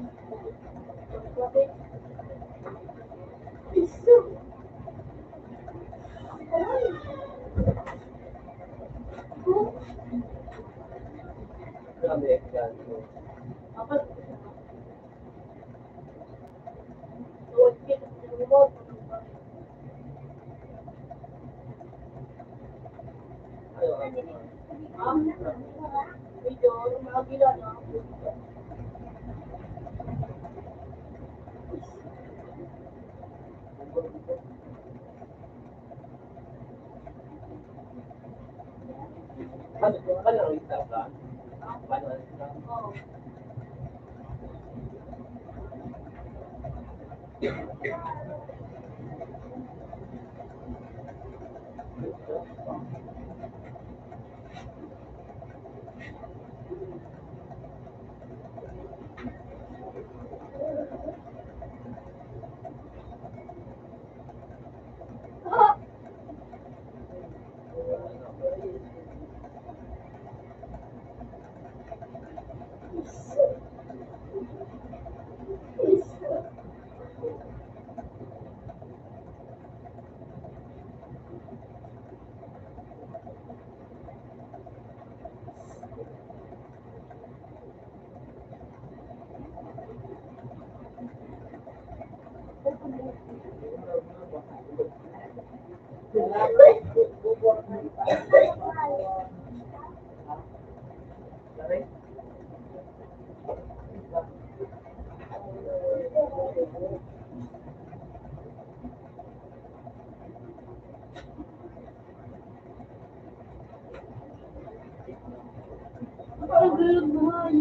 Grabe yan. Apat. Tuwag kita sa remote. Ano? Medyo, mga gila na. Ano ang isa ka? Ano ang isa? Oo. Parang gano'n buhay.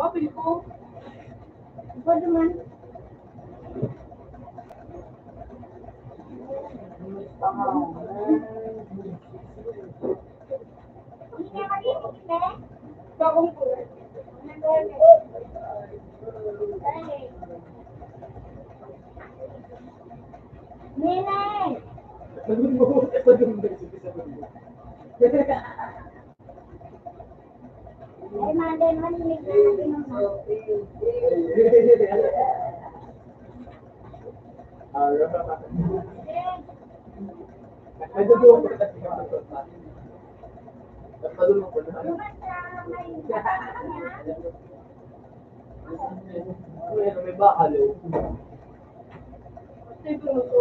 Papi ko. Ikaw naman. Hindi niya malinis na. Bagong ko. Neneng! Ay, Manden, maninig na natin ang May bakalo. Sige mo to.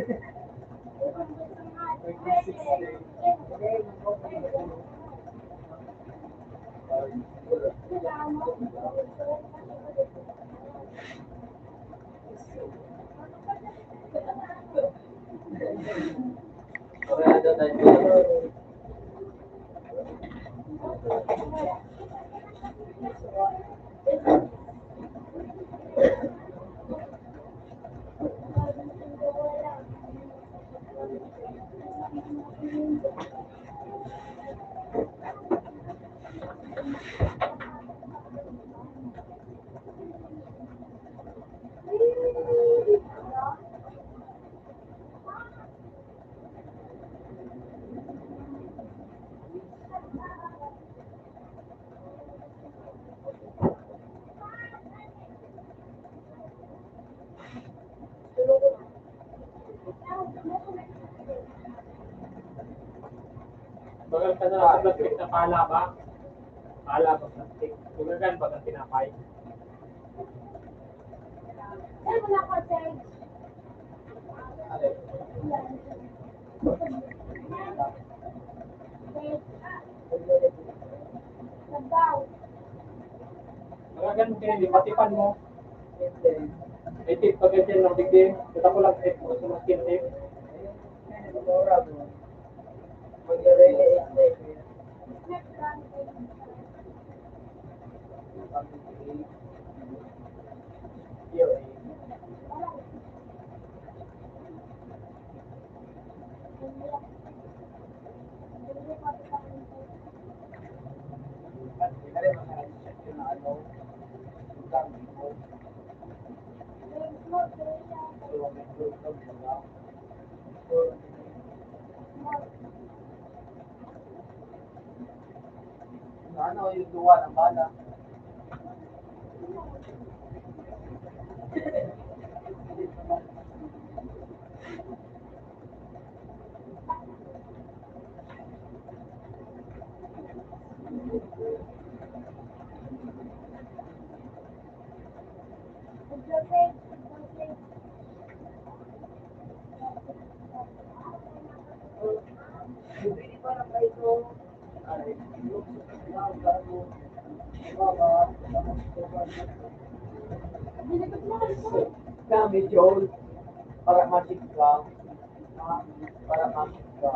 Kaya ada tayo. Bagal ka na sa plastic na pala ba? Pala ba plastic? Tugagan ba ang tinapay? Ay, wala ka, Ted. Nagdaw. Tugagan mo kayo, patipan mo. May tip pag ganyan ng bigay. Kita ko lang tip mo sa maskin tip. Ano yung duwa ng bala? Kami, Joel, para masik ka. Para masik ka.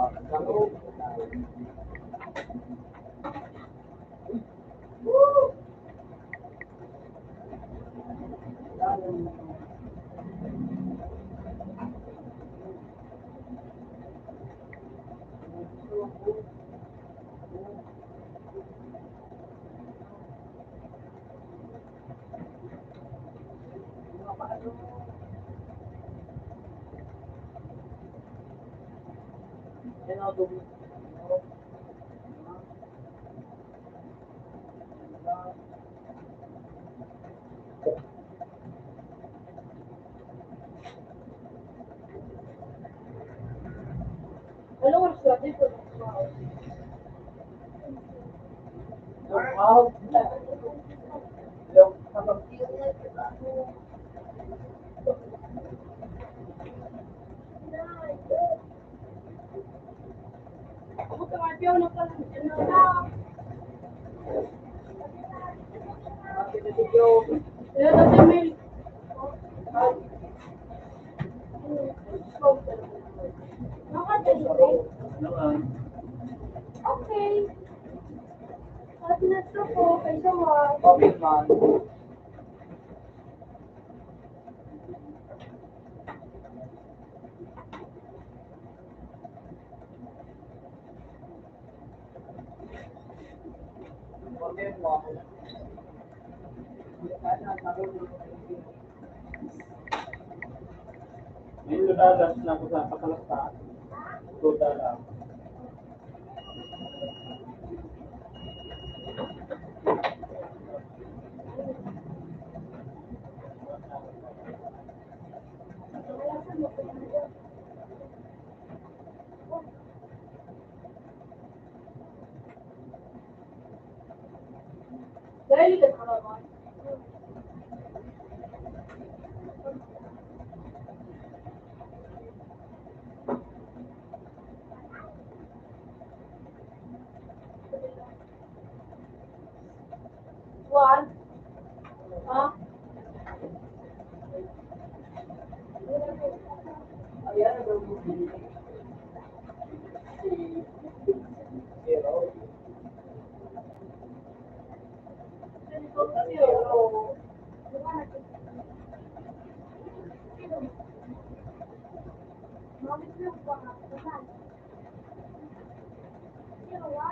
Yan ako dubi. Alam mo, sabi ko. Wow. Yung kapag-tiyo na Ako ka mapiyaw na pala. Ano na? Kaya dati may... Okay. At neto po, kay Jawan. Coffee man. Coffee mo. May ludadas na ako sa pakalasta. Luda lang. Dahil ka naman.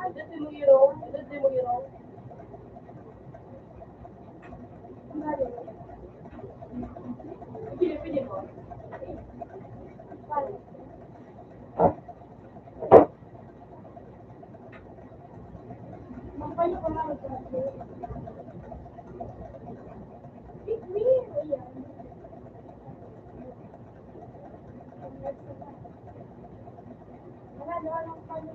Idadin mo irong. Idadin mo irong. Pili mo. Magpayo ko lang ito. Wala lang payo.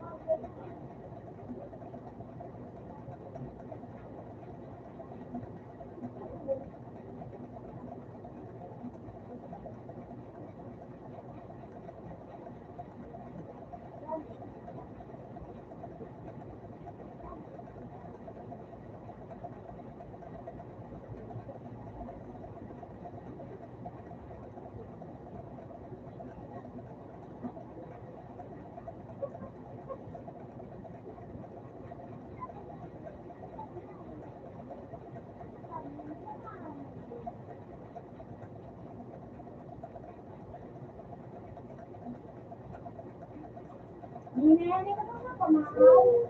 Hindi ka naman pamahal.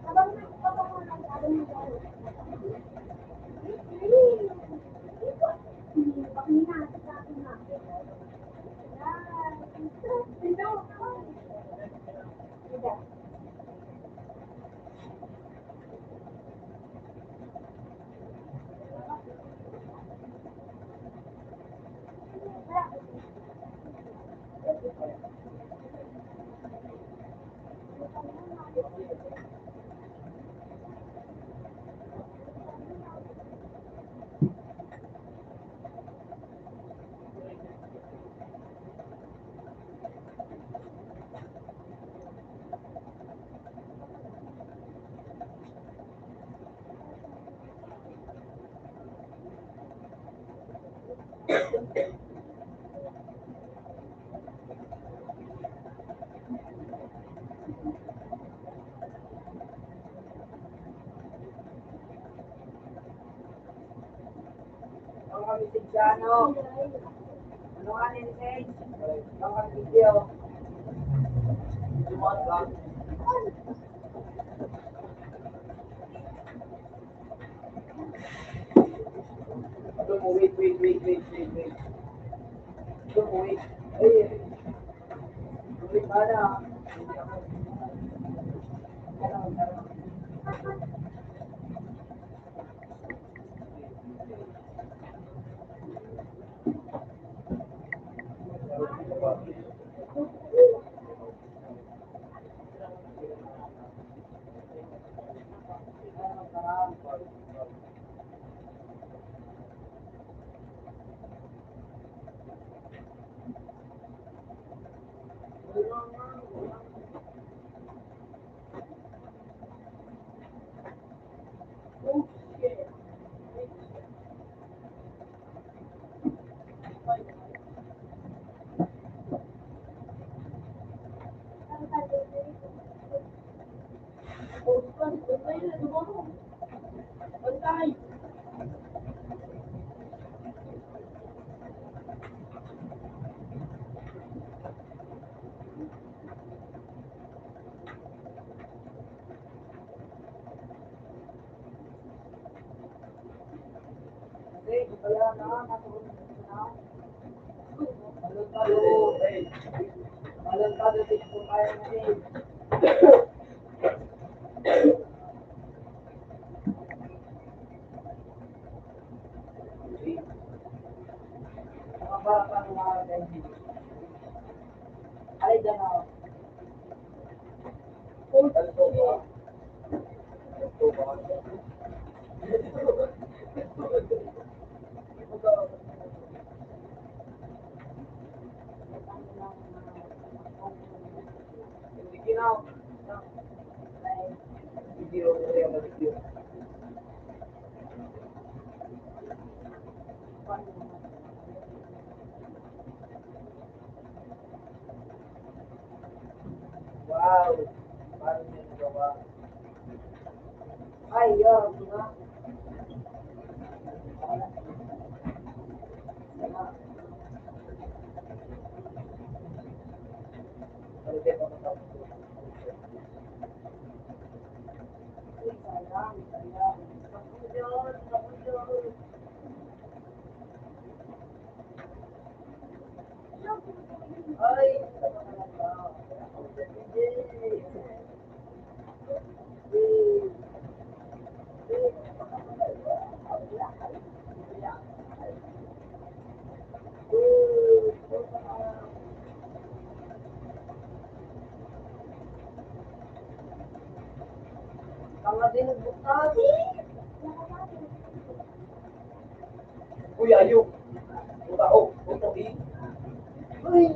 Habang nagpapahal ang sabi mo dahil. Hindi pa kinasa sa akin na. Ang kami Tigsano. Ano nga ni Sage? Ang kami video. Sumaga. Ito mo, wait. Ito mo, wait. Ay, wait ka na. Bantay. Hey, kaya na, natulog na. Malantado, hey. Malantado, dito tayo ngayon. Mga bata ng mga ganyan. Ay, dyan ako. Ganito ba? Ganito ba? Sige na. Video, video. Wow! Paano niya nagawa? Ay, yun, diba? Ano din ako tapos? Uy, ayok. Utao. Utao. Uy.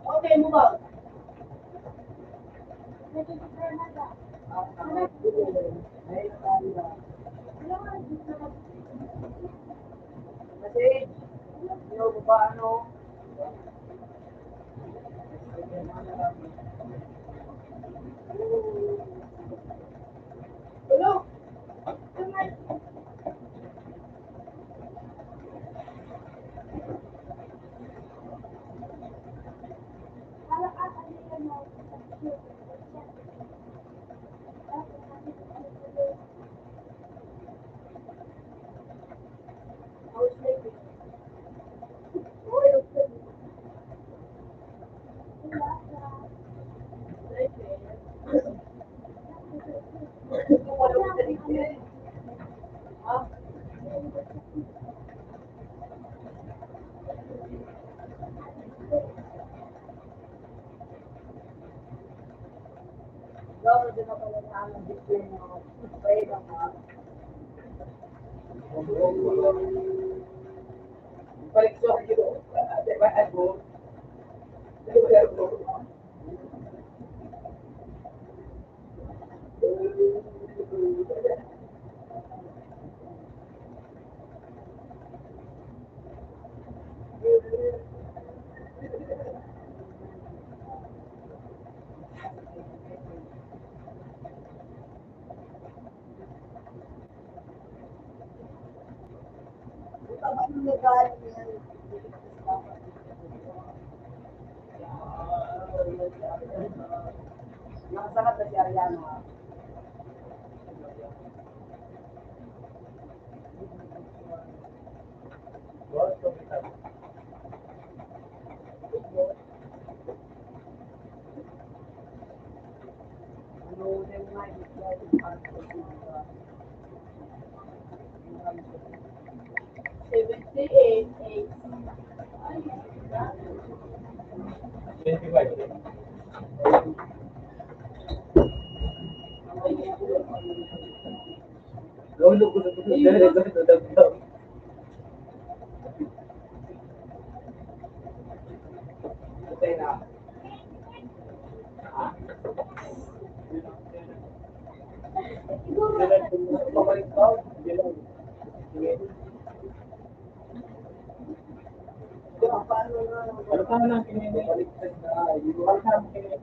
Okay mo ba? Message. Yung ba ano? Hello? Balik sa akin. Diba ako? Nakasakat na si Ariana. Lolo ko na ito. Dahil ito dagdag. Okay na. Pabalik daw. Ano ka na kinini? Baliktad na. Ano ka na kinini?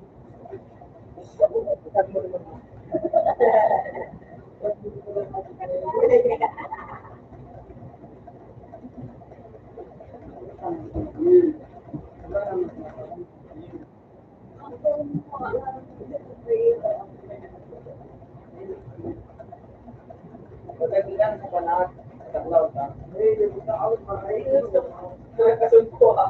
Baliktad mo naman. Pagkagilan sa panahon, sa cloud ha. Kasunto ha.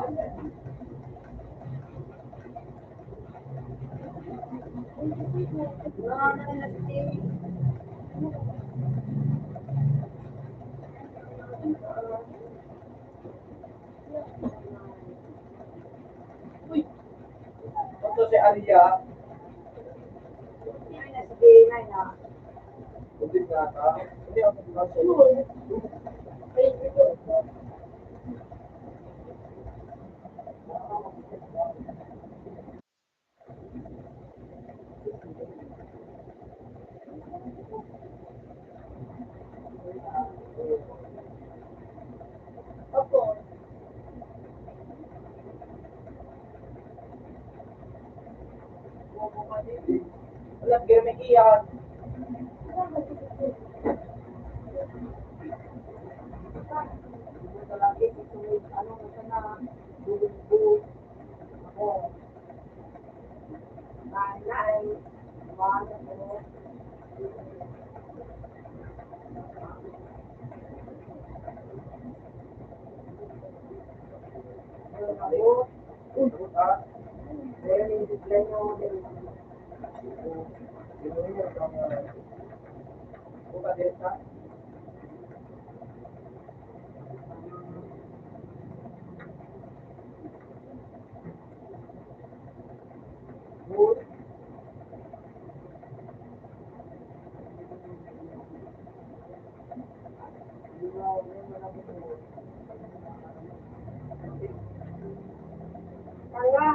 Ito si Alia, Ay, nasa Dina na. hindi nga ka. Hindi ako kasi. Opo. Alam ka may iyan. Kaya,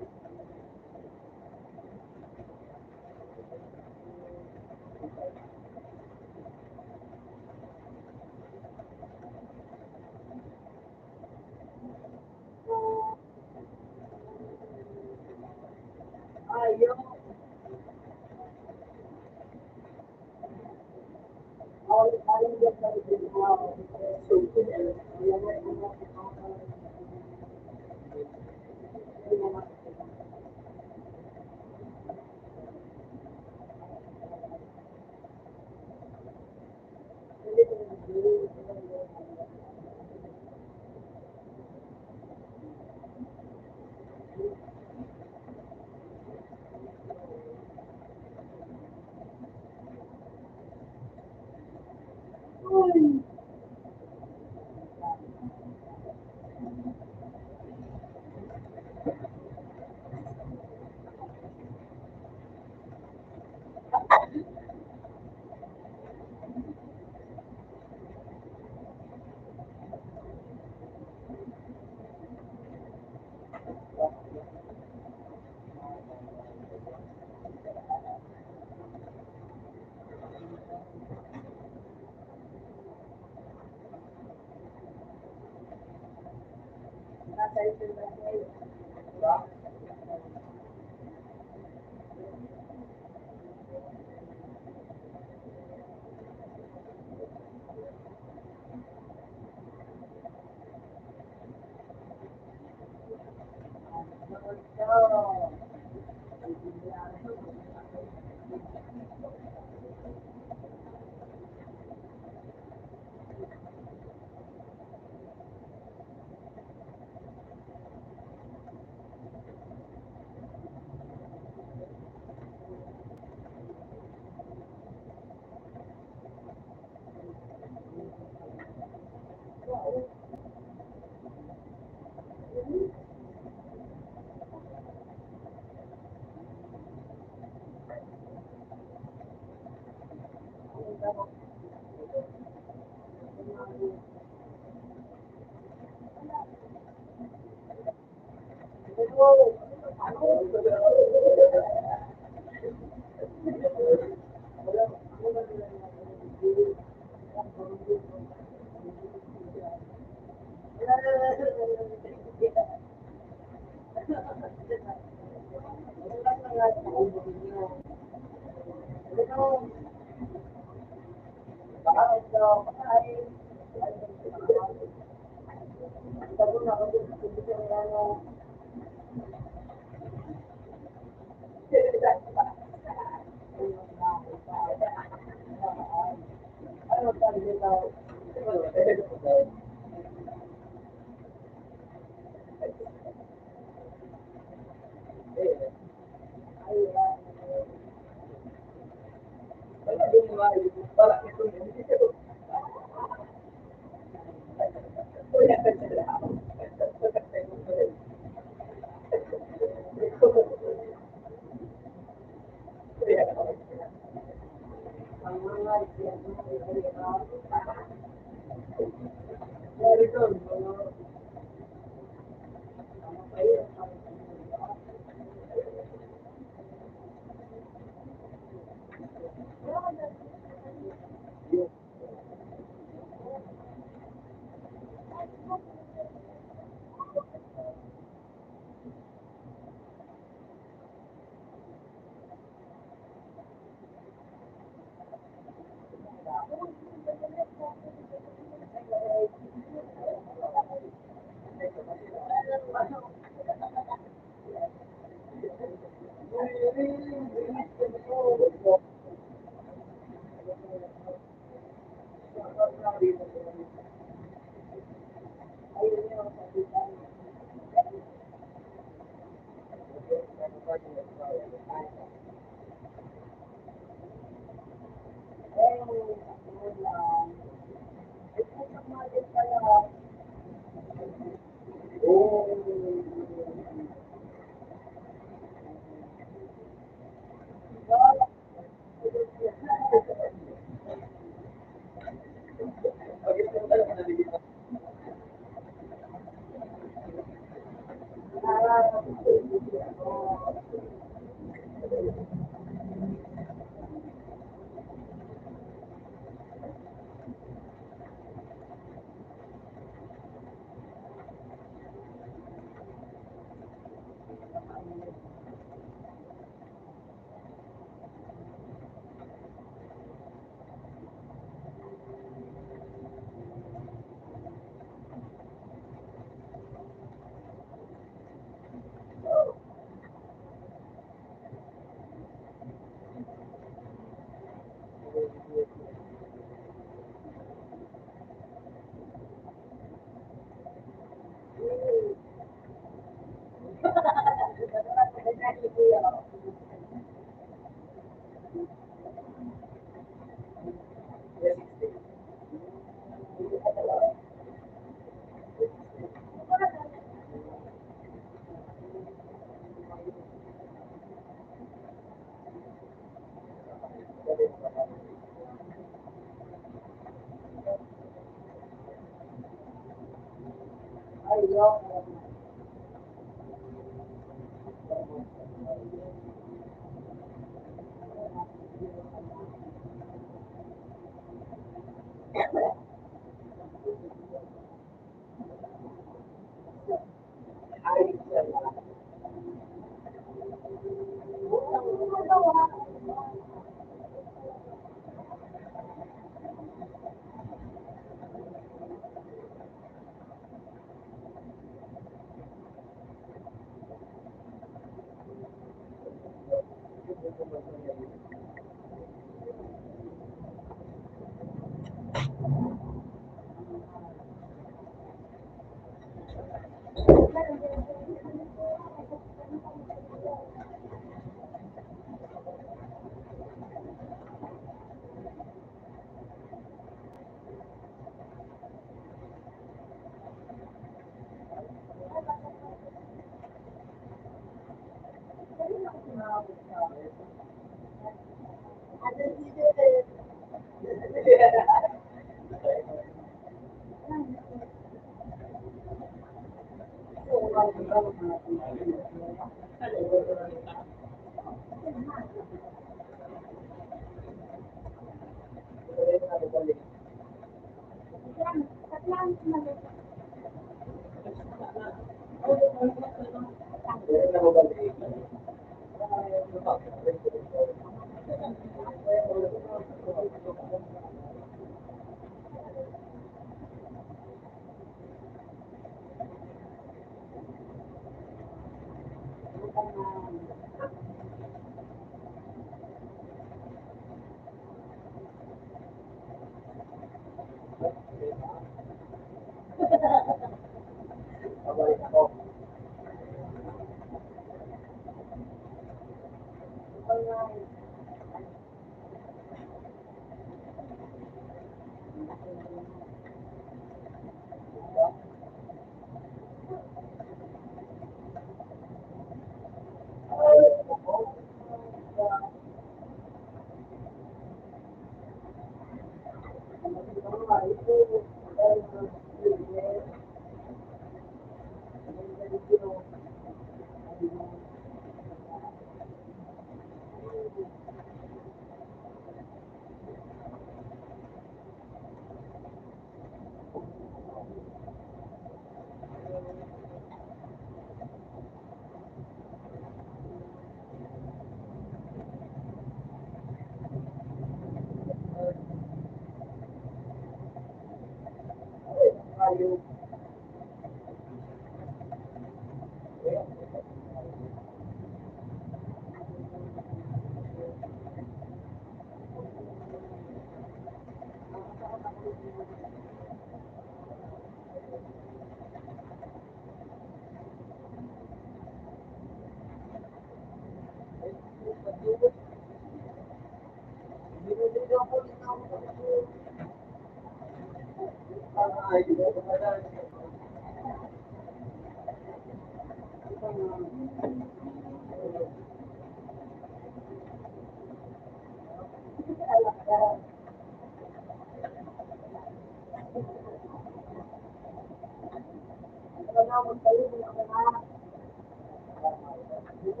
Bakit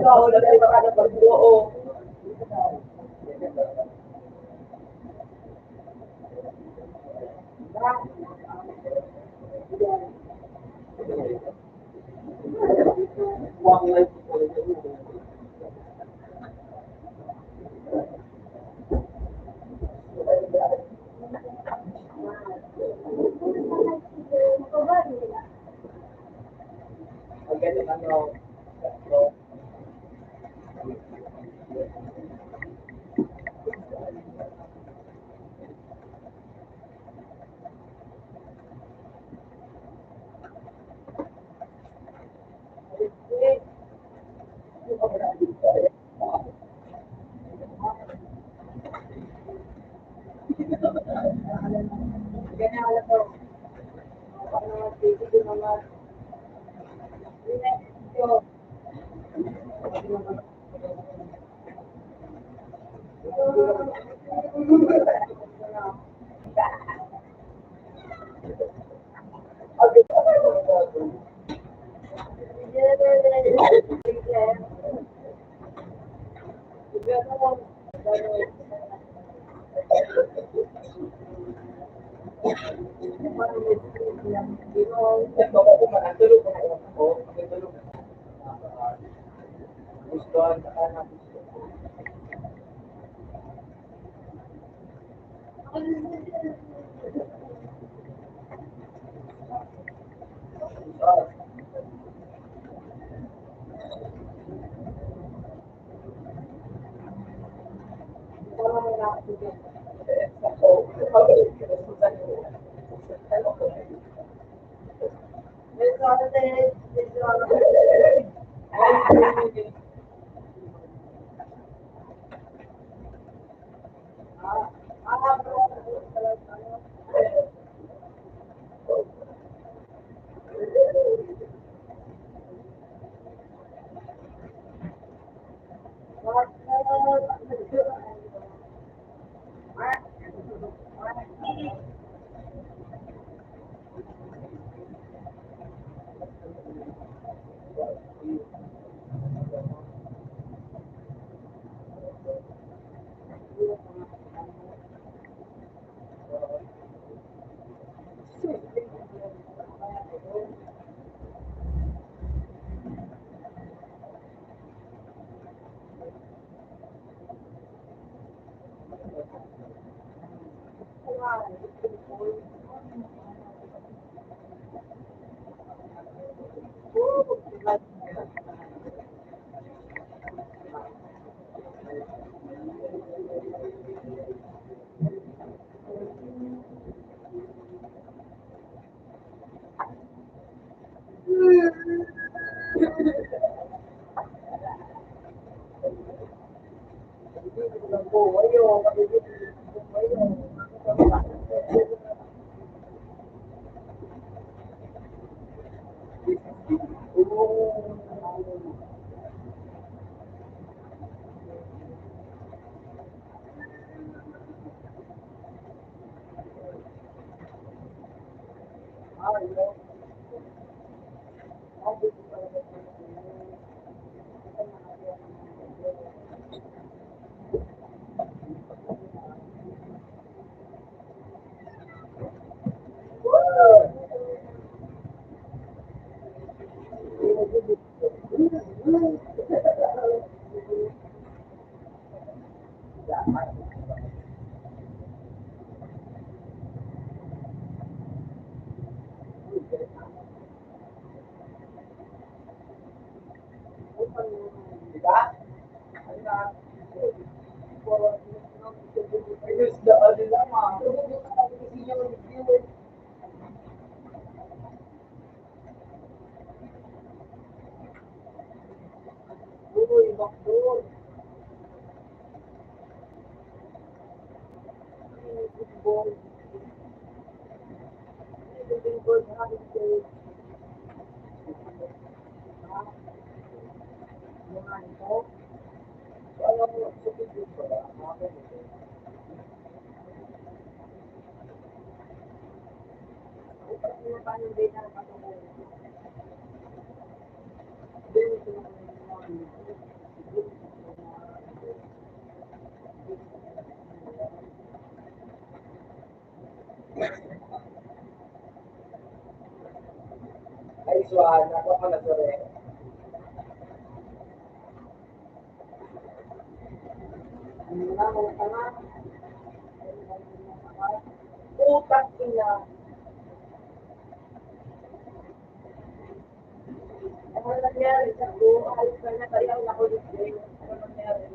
ako na tayo makakapagbuo? paano din na matulungan. Ay, Suhan, ako pala sa rin. Utak sila. Ano nangyari sa buhay? Kaya kaya ako dito. Ano nangyari?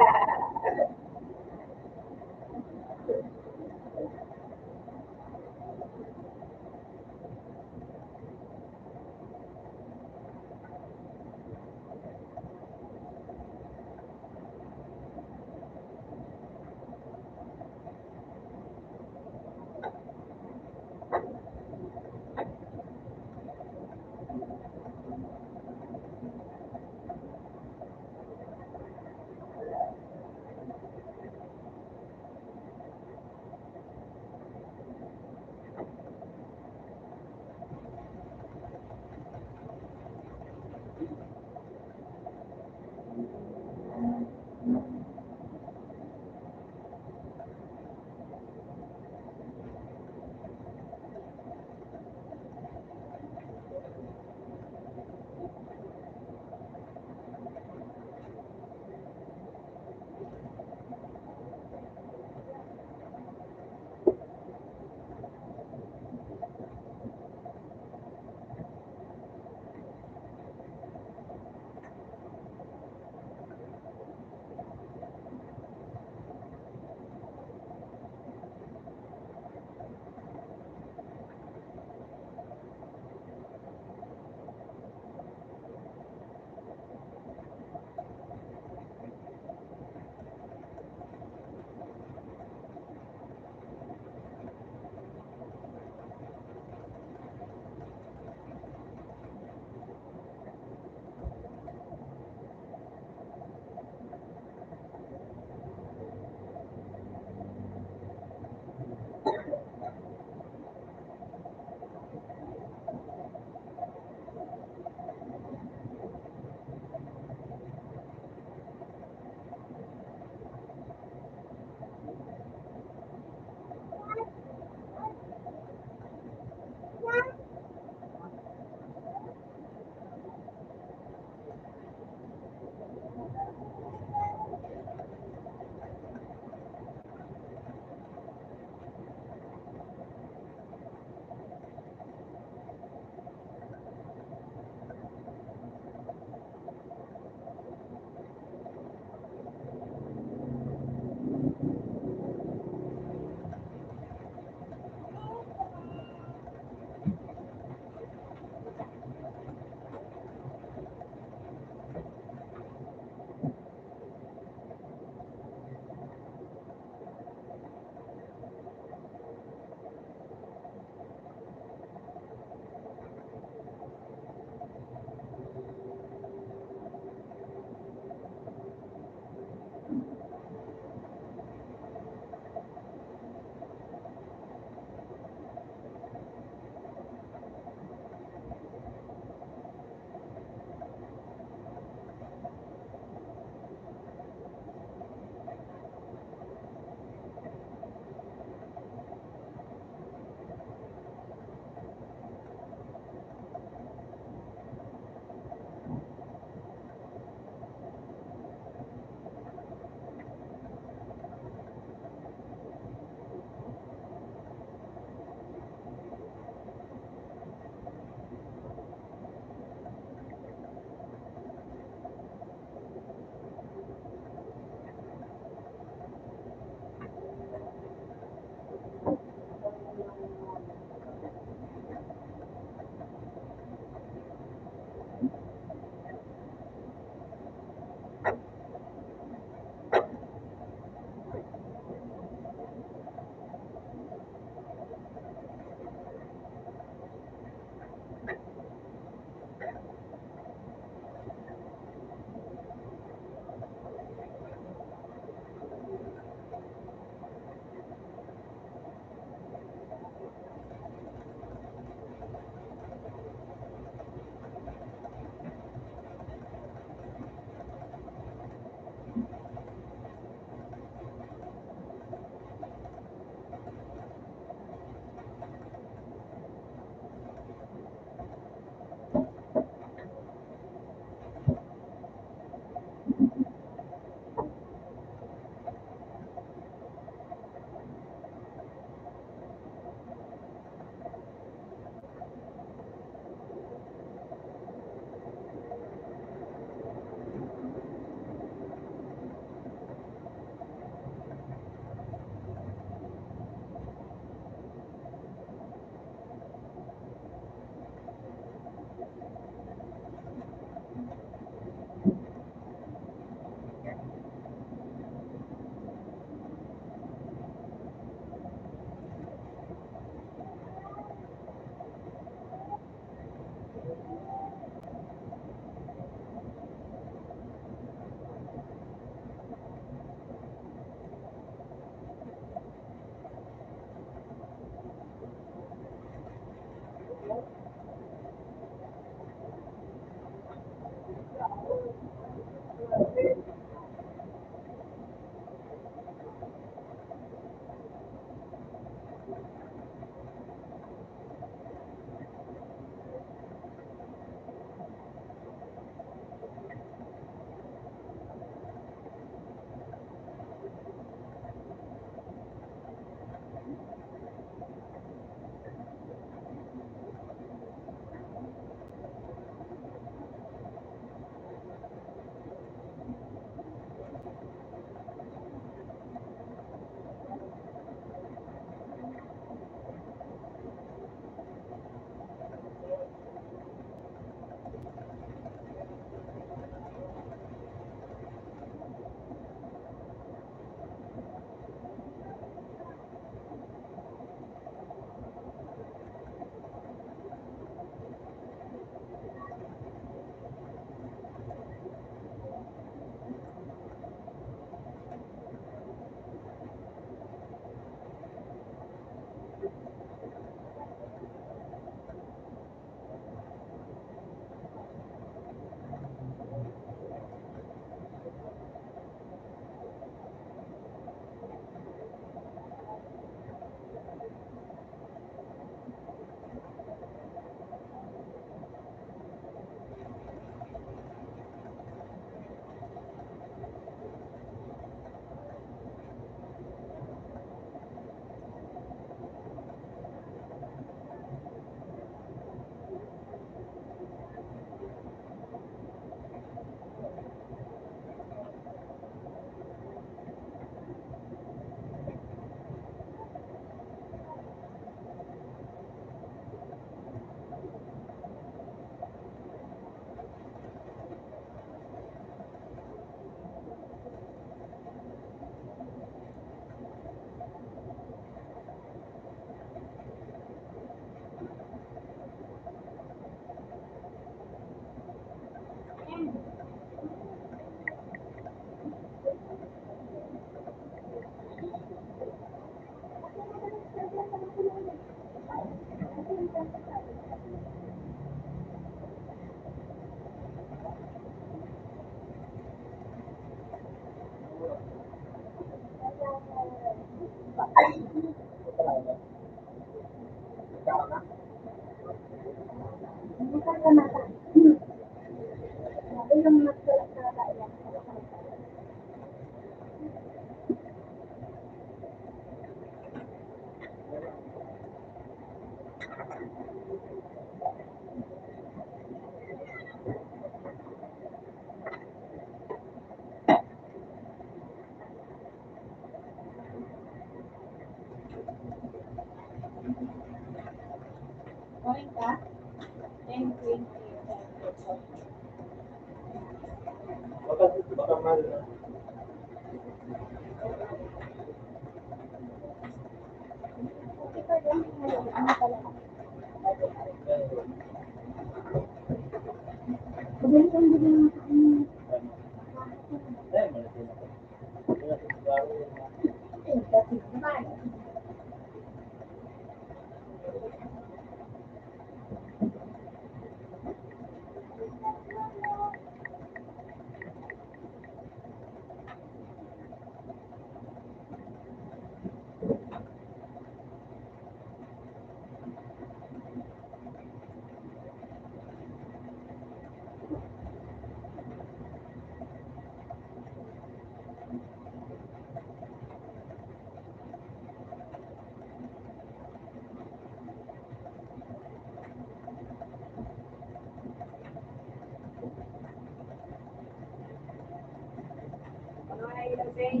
X.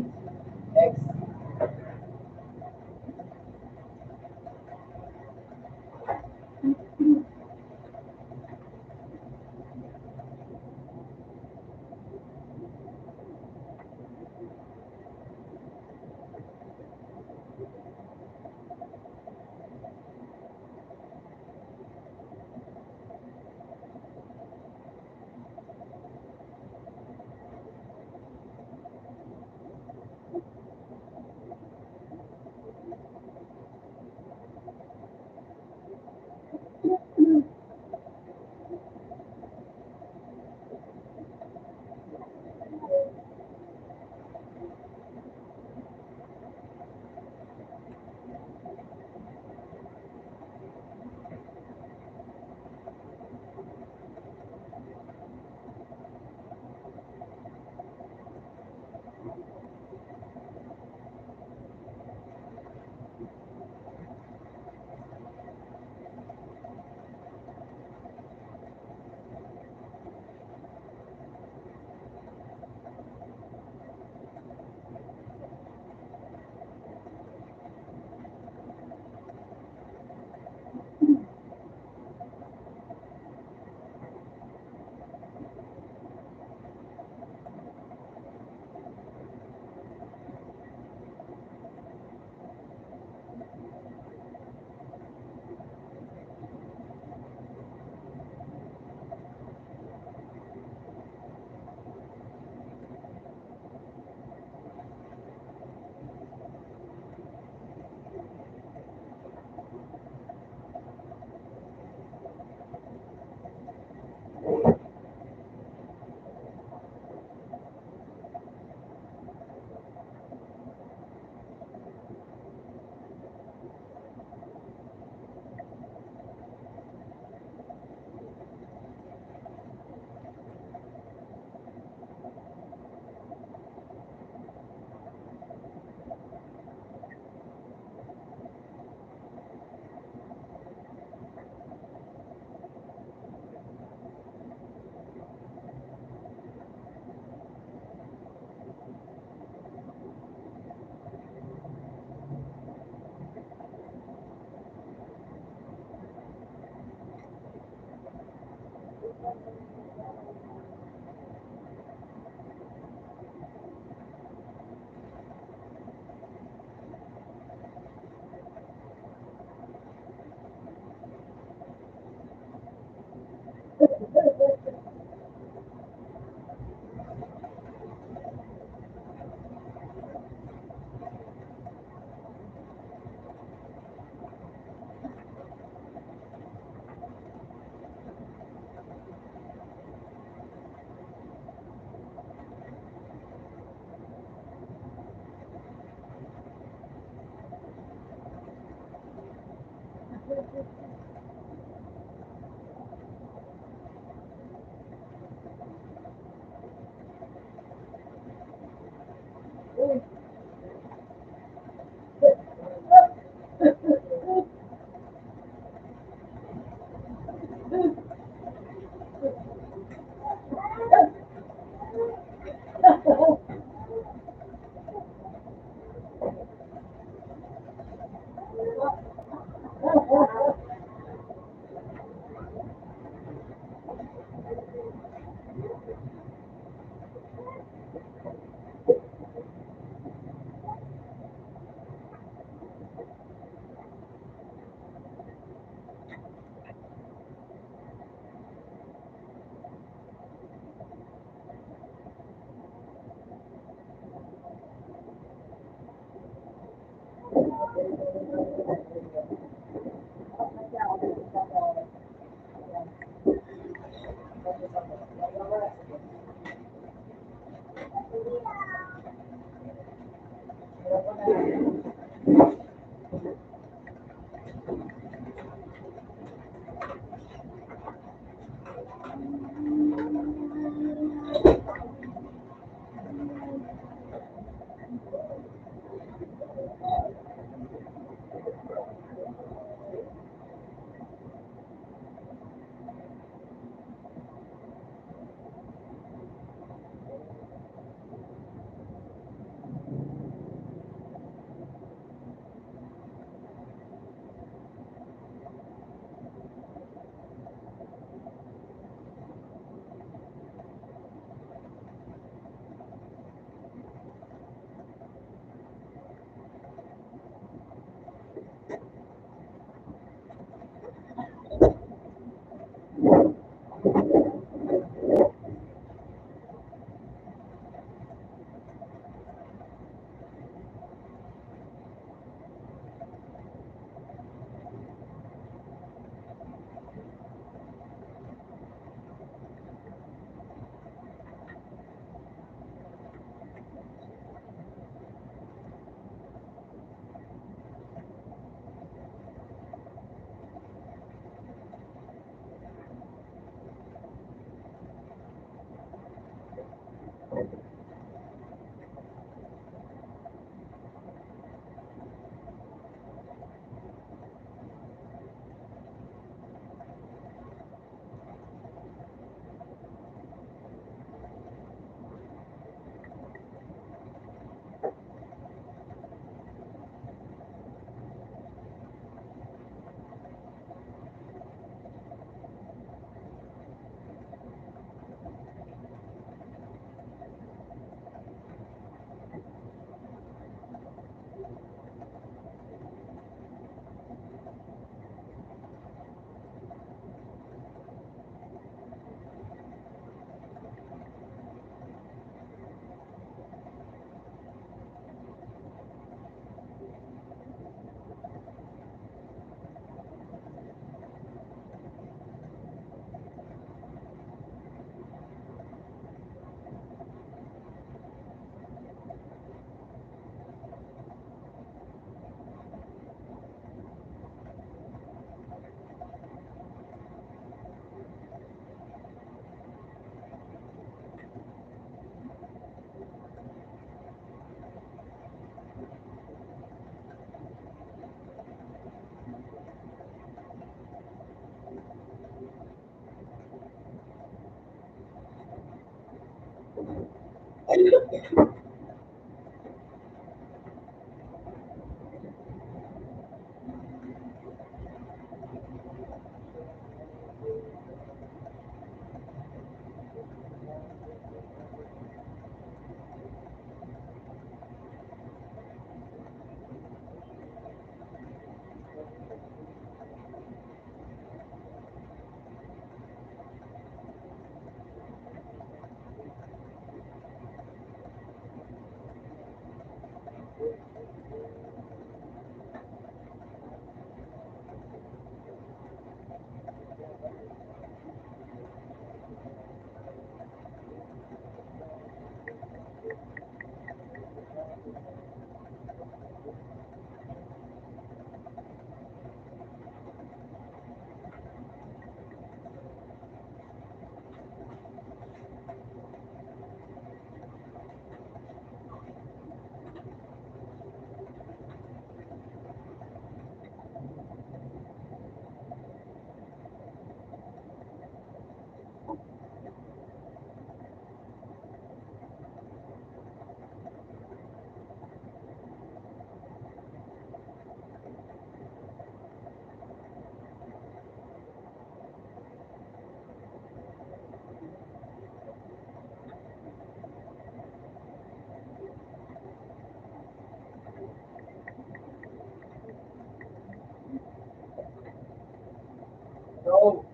Go.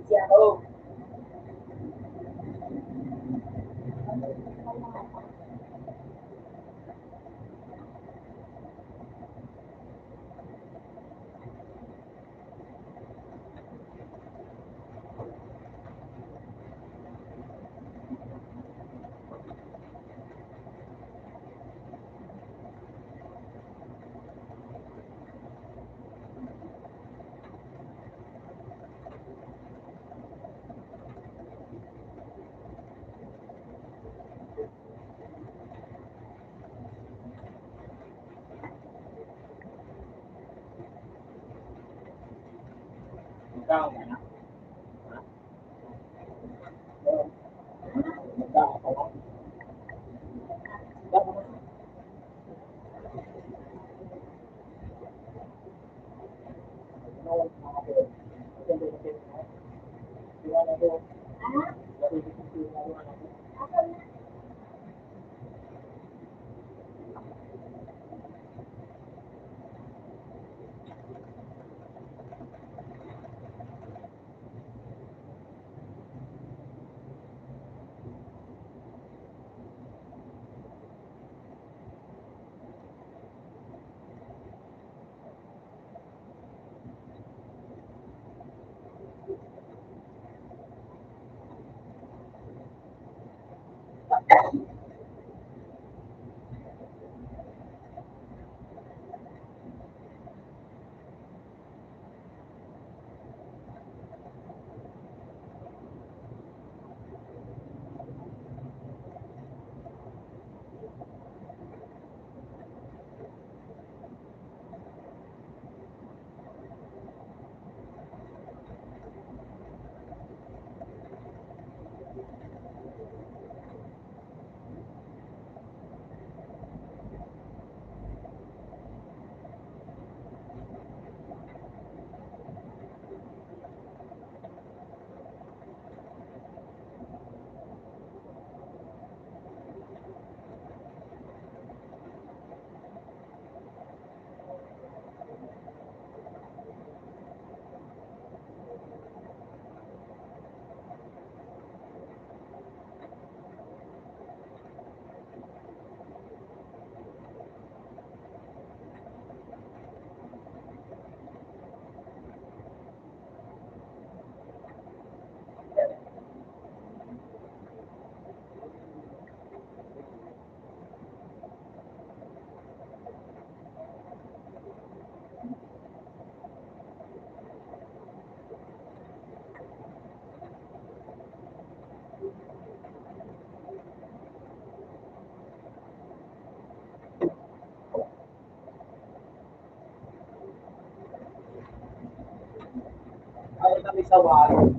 Yeah, go. Ikaw, Ay, kami sa walo.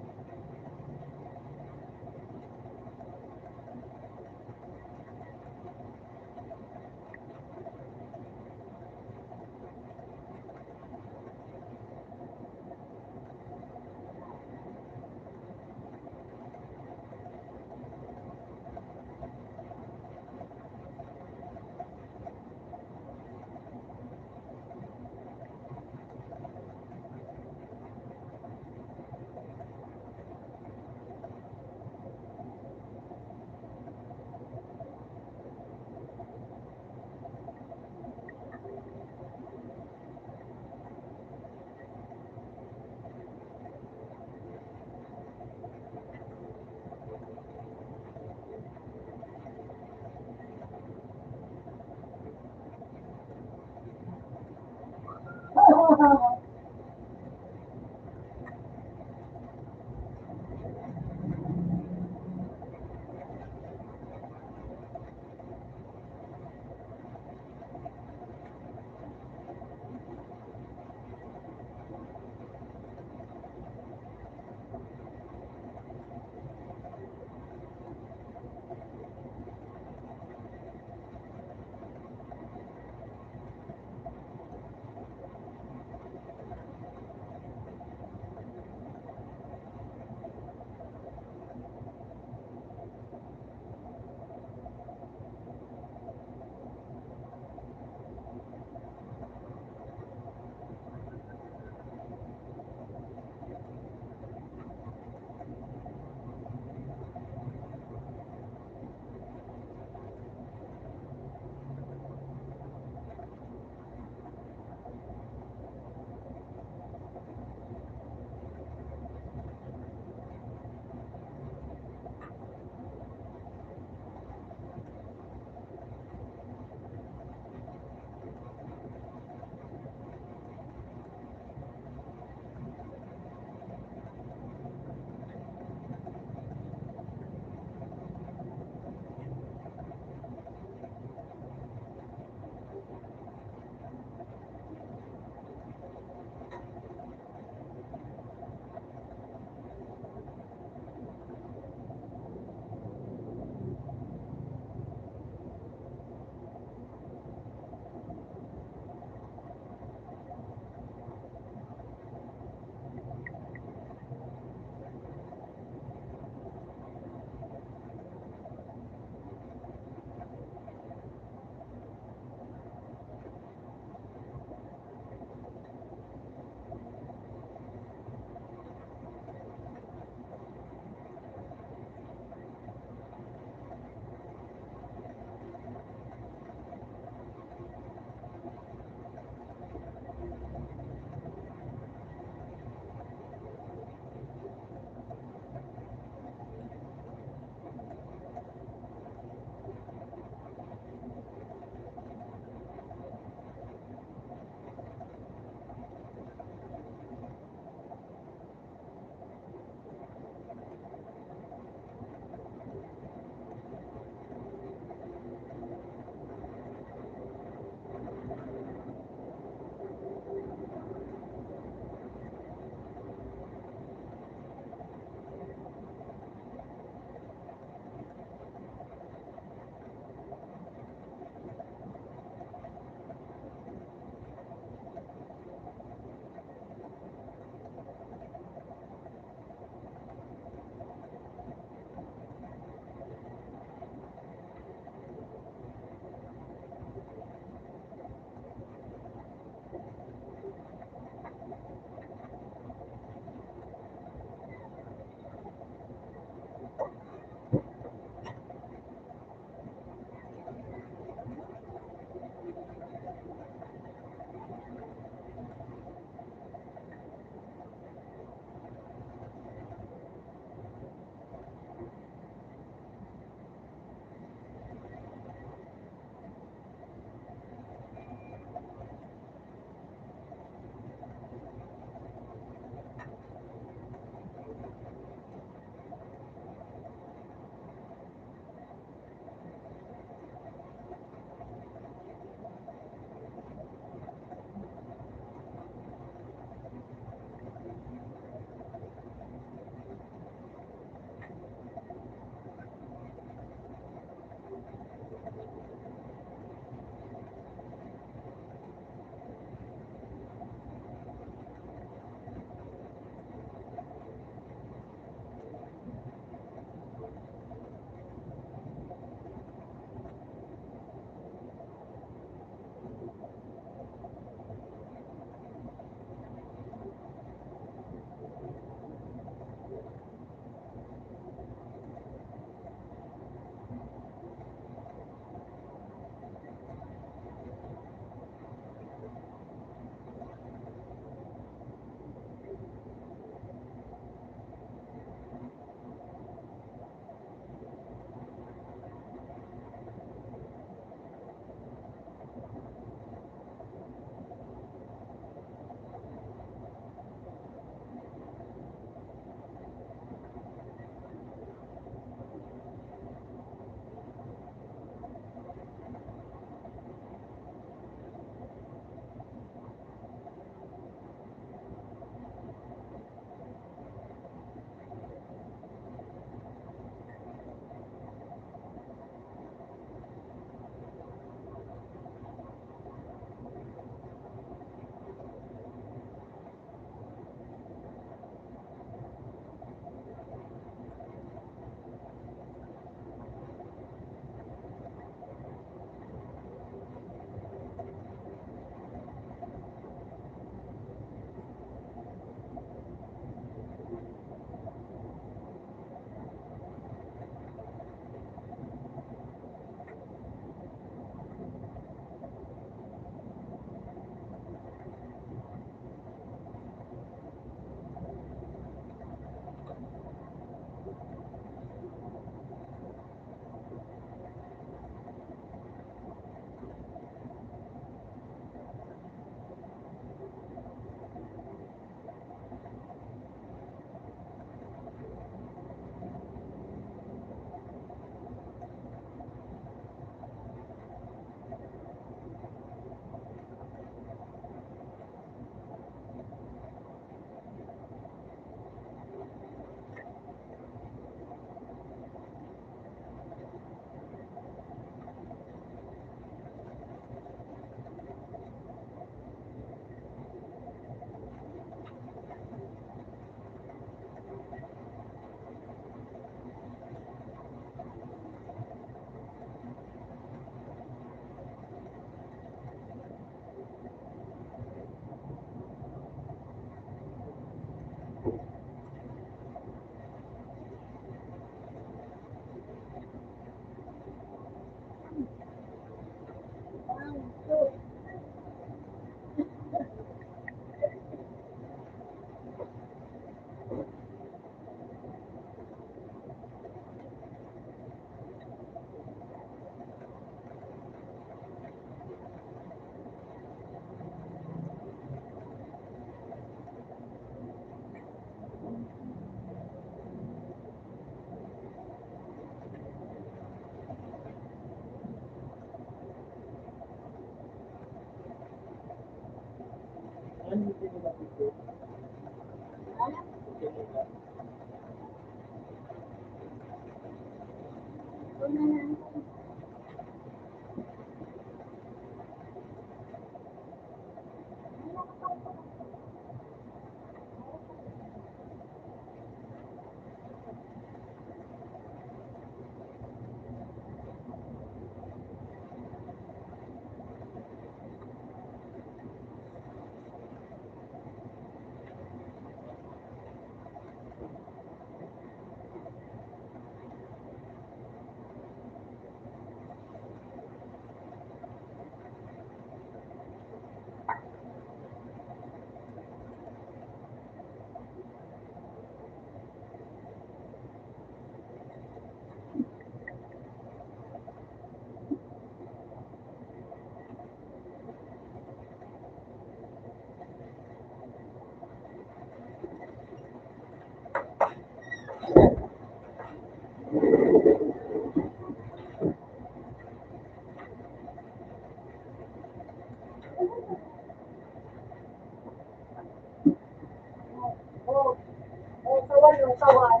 Sawan.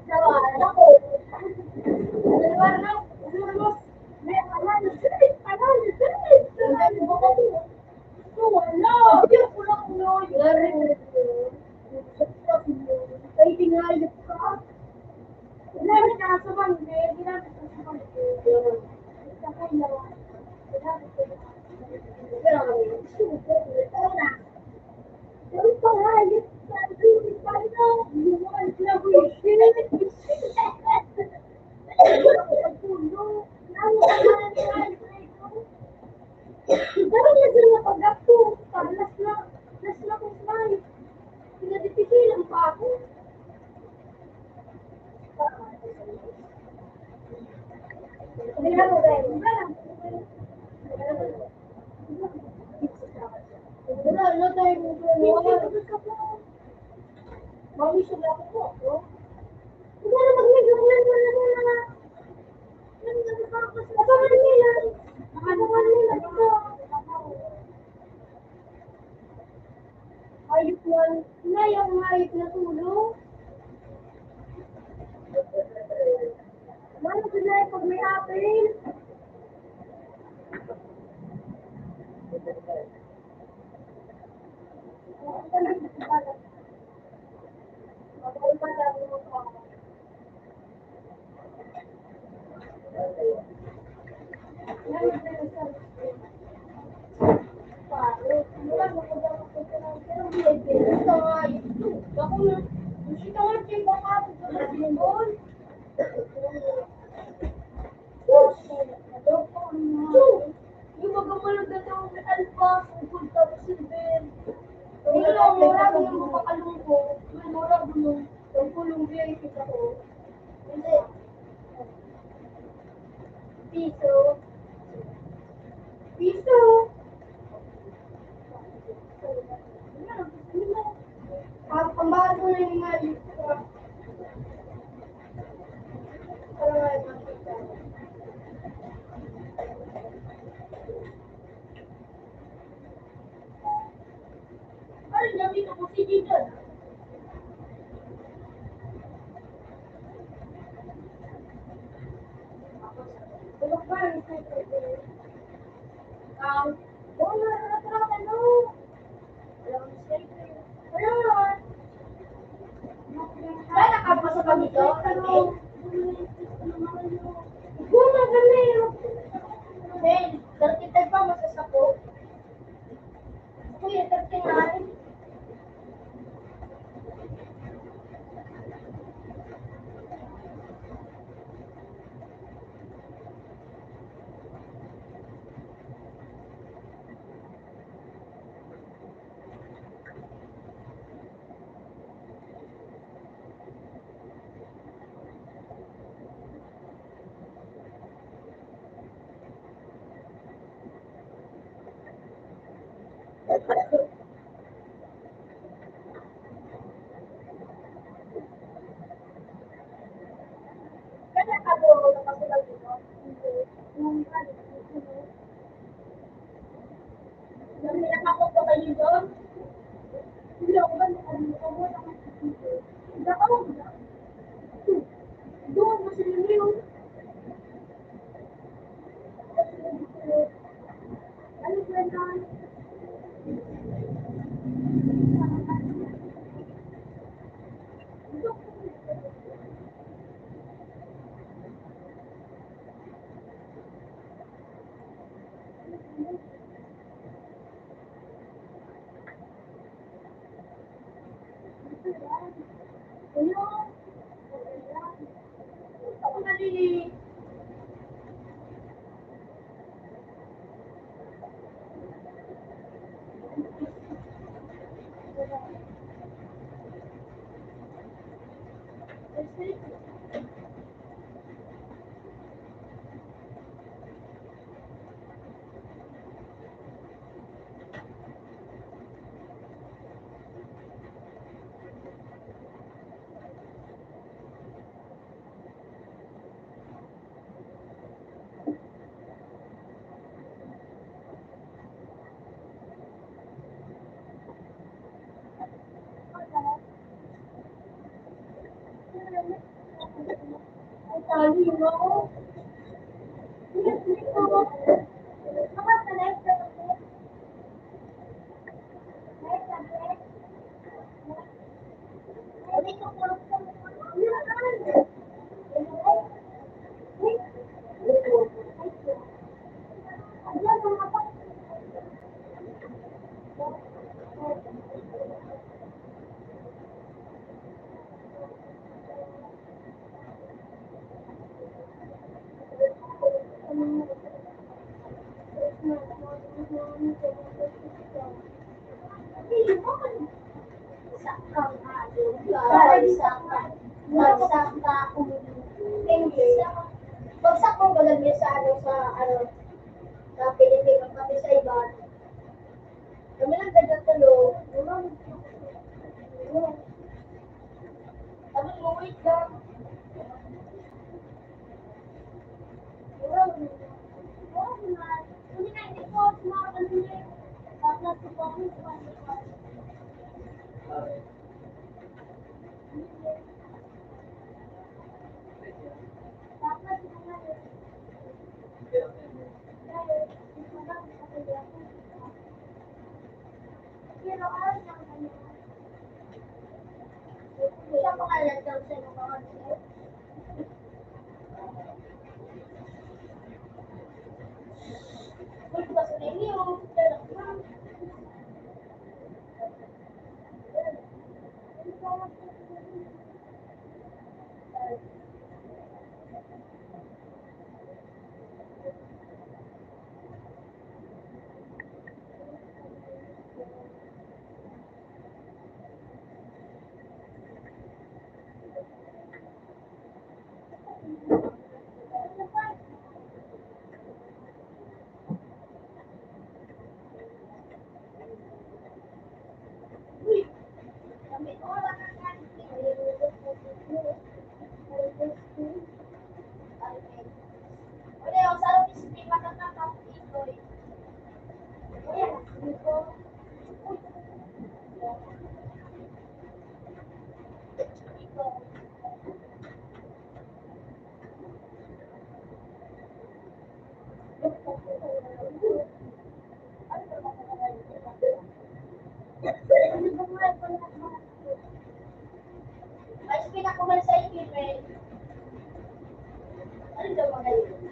Sawan, ako. Dalawa na. May halal. Halal. Wala. Yung kulang-kulo. Ay, tingalit ka. Ginamit ka sa mandi. Ginamit ka sa mandi. Ako lang. Ginamit ka sa mandi. Yung pangalit sa dulo pa na. Yung na wisin. Pero medyo napagap ko. Last na kong smile. Pinadipitilan pa ako. Tingnan mo ba yun? Wala tayo mo ba? Mami, sulat ko. Wala na mag-medyo. Wala. Nakaman nila. Nakaman nila. Ayup yan. Yung ayup na tulong. Ano sila pag may apel? Yung magamalog na daw may alpha, sugod tapos silver. Hindi ko lang mura ko yung makakalong ko. May mura ko nung pagpulong VIP ako. Hindi. Piso. Piso. Pambahan ko na yung mga dito. Para nga yung makita. Ay, dami ko si dito. Tulog pa rin sa ito. Wala na natrakan, no? Wala kang mistake. Wala. Wala nakapasa pa dito? Ano? Gumagami. Ben, 35 pa masasapo. Kuya, 39. Kaya ako, nakasulat dito. Yung Talino. Yes, ito. Nakaselect ka kasi. Next subject. Pwede ko po. Yan. Bagsak mo ba lang sa sa Pilipinas pati sa iba? Kami lang ganyan tulo. Tapos mo wait lang. Siya pangalan daw sa mga Bukas na yun. Mas pinakuman sa equipment. Ano daw mga yun?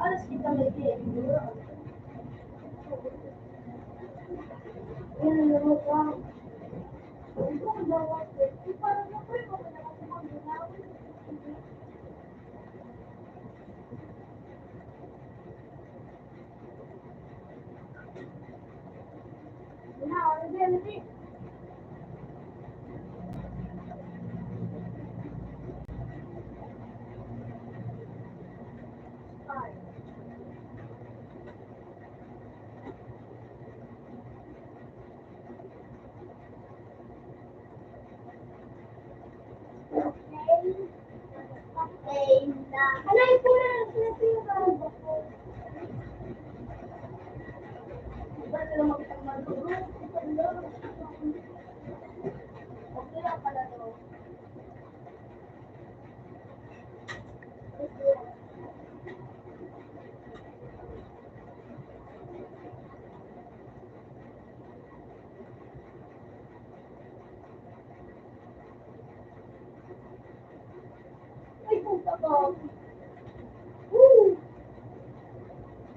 Alas kita may kaya. Yan ang laro ka. Ito ang bawat. Parang nakoy ko na ako mag-ginawa. Ready? Alay po na! Ba't sila makitang magduro? Okay lang pala to. Ay, puta ko. Woo!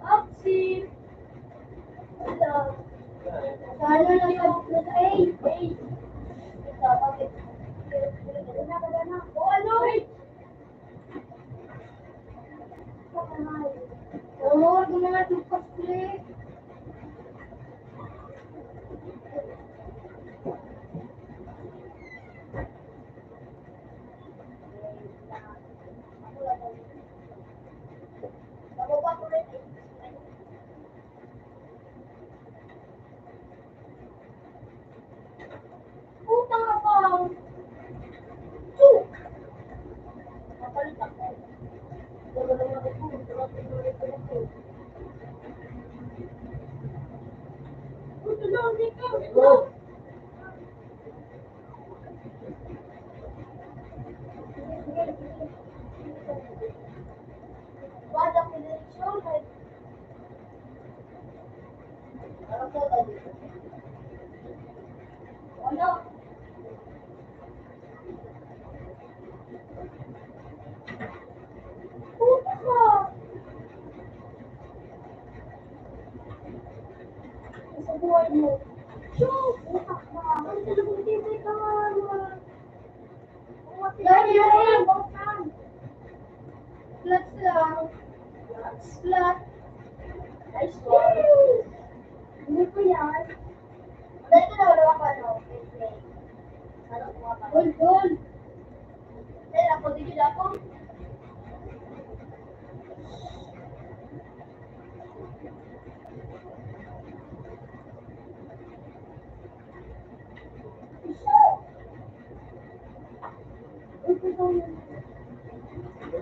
Upsi! Hello. Sana na yung ito, bakit? O ano? Oo, gumawa ng cosplay. Bababa ko rin eh. Puta ka pa! Kapalit ako. Puta na, hindi ka! Wala ko direksyon. Ano ko ba dito? Ano? Puta ka! Sa buhay mo. Shoot! Puta ka! Ang talagang tibay ka nga naman. Yan! Bangkan! Flat lang. Flat. Nice one. Hindi ko yan. Dahil ko na wala ka ano. Ano ko nga pa? Gold! Dahil ako, di ko ako.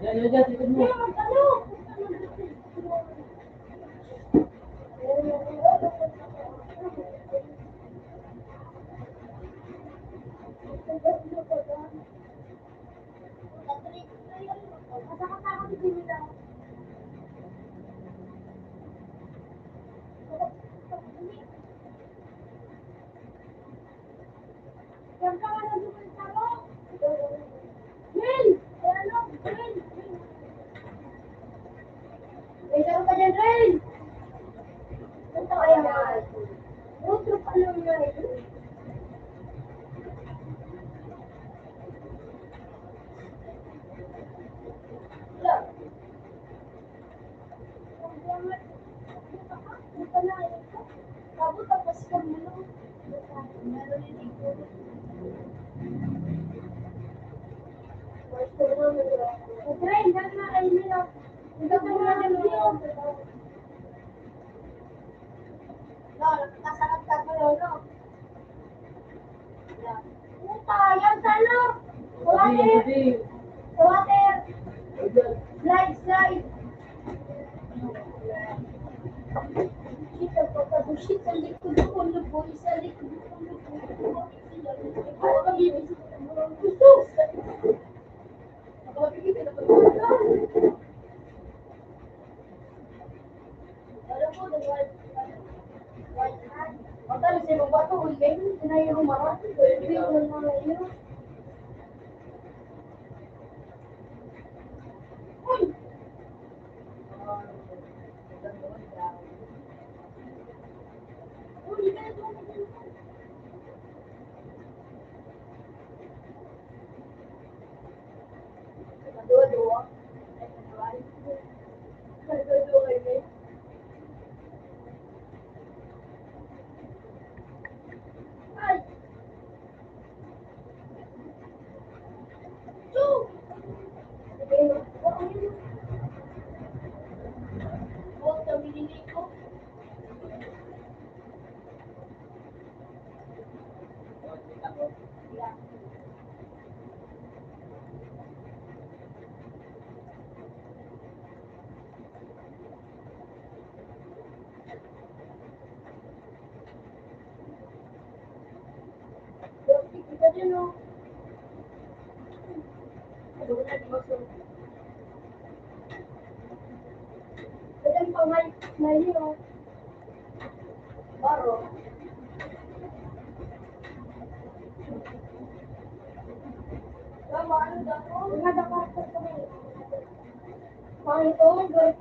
Yan, ikot mo. Slide. Shit, sa likod ko, luboy, sa likod ko, luboy. Ano ba yun? Gusto! Nakapagigit na pagkakita. Alam ko, the white hand. Matalo sa ibang bato, ulgay, sinayo ng mga. Hindi ko na yun. jowa. Nagduduwa kayo. Ay! Chu! Huwag na binili ko. Yeah. Kita din, no? Ano na di maso? Kadang pa may no? Baro. Tama, ano daw? Mga dapat sa kami. Mga ito, gawin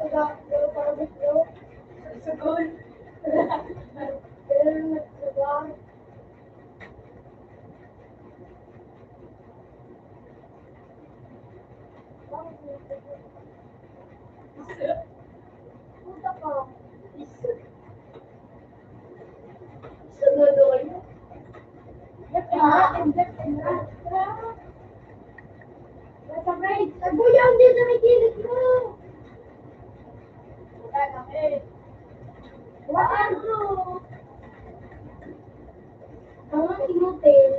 para gusto. Sa goal. Pero nagsagang. Puta ka. Sunod kayo. Nasa break. Nagbuyaw din sa may kilid mo. Wala kami. Wala ko. Ang inutil.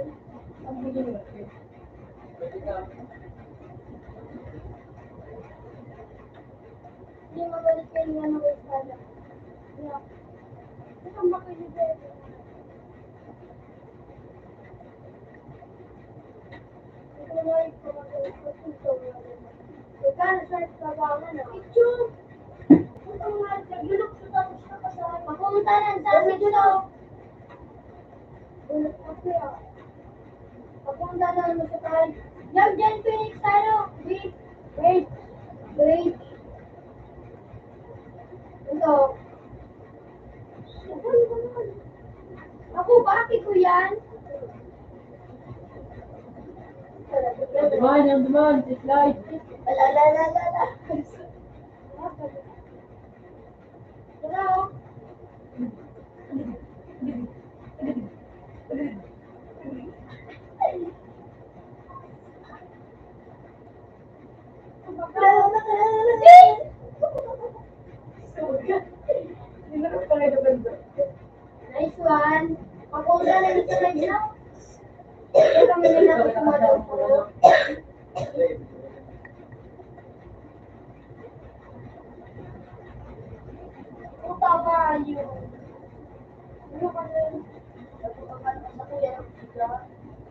Ang inutil. Hindi mabalik kayo nga ng espada. Yeah. Kasama kayo dito. Ito na yung pamagalit ko dito. Ika na sa trabaho na. Ichoo! Ito nga, naglulok sa tapos na kasama. Mapunta na sa amin dito. Bulot na siya. Papunta na ano sa tayo. Diyan, Phoenix tayo. Wait. Ito. Ako, bakit ko yan? Duman, slide. Lalalala. Hello? Nice one. Papunta na ito na dyan. Ito kami nila sa tumadong po. Puta ba yun? Ano ka rin? Sa kuya.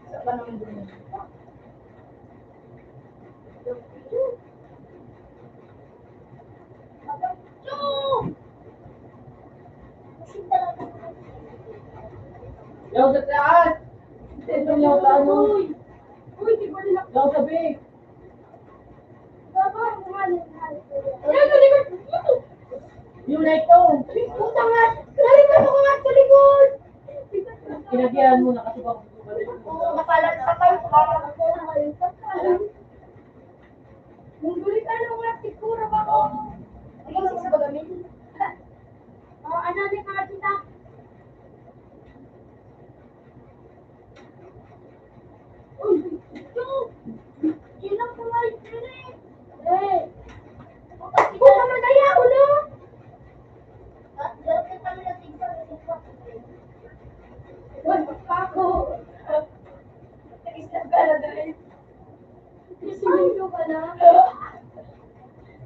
Sa banang dun. Yaw sa taas! Ito yaw sa ano? Uy, di ba nila? Yaw sa big! Baba, kumalit. Yung na ito! Puta nga! Nalimutan ko nga sa likod! Kinagyan mo na kasi baka Oo, nakalat sa kayo. Parang ako nakalit sa kayo. Nung gulit ano nga, siguro ba ako? Ayun, sa bagamit. Ano ni kakita? Uy, ito! Ilang kumalit din eh! Puta madaya, ulo! Dati kami natigpa. Uy, pako! Nag-islam ka na dahil. Sinilo ka na?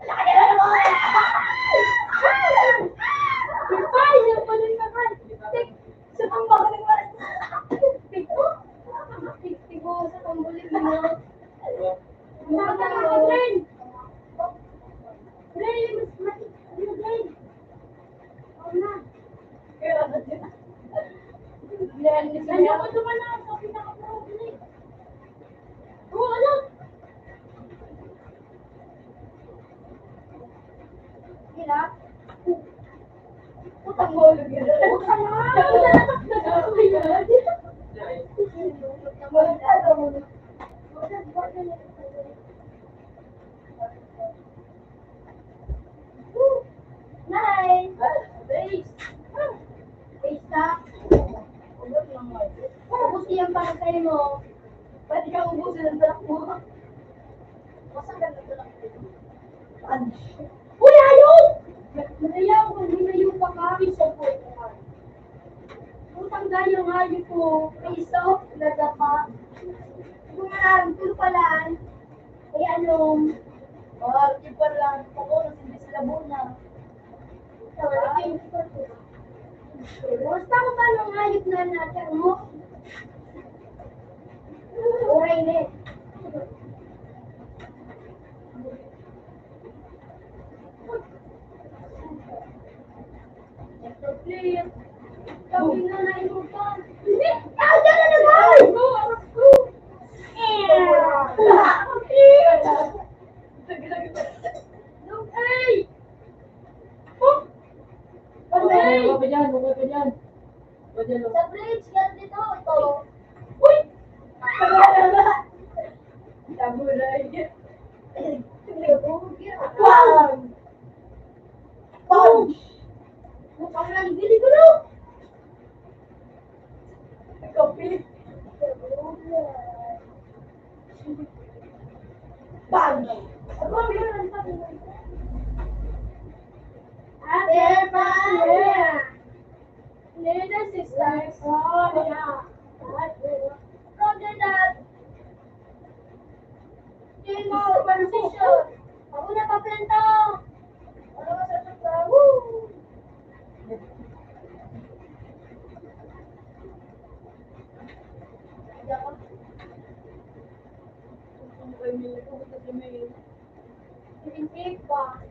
Wala ka nila naman! Ay! Yung pala yung naman! Sa pangbakan ng maras! Tigo sa pangbulim mo! Mga Glenn! Glenn! Glenn! Oo na! Glenn! Nandiyan ko naman na sa pinaka-problem! Oo, ano? Gila? Putang mo, gila. Putang mo! Uy, ayaw! Ayaw ko, minayo pa kami sa buwan. Utang gayong ayaw ko, may isa, nadapa. Kung marami, pero pala, ay anong, di pa lang, ako, hindi sila muna. Basta ko ba nung hayop na natin mo? Uray na eh. Please. Sabi na na inutan. Hindi! Kaya na naman! Look, hey! Huwag ka dyan, huwag ka dyan. Sa bridge, yan dito, ito. Uy! Samurai. Bang! Bang! Mukhang lang, bili ko na! Kopi. Bang! Ako ang gano'n sa akin. Ate, yeah! Little sisters. Oh, yeah. Roger that. Team mo, supervision. Ako na pa-planta. Ano ba sa sutra? Woo! Pinipig ba?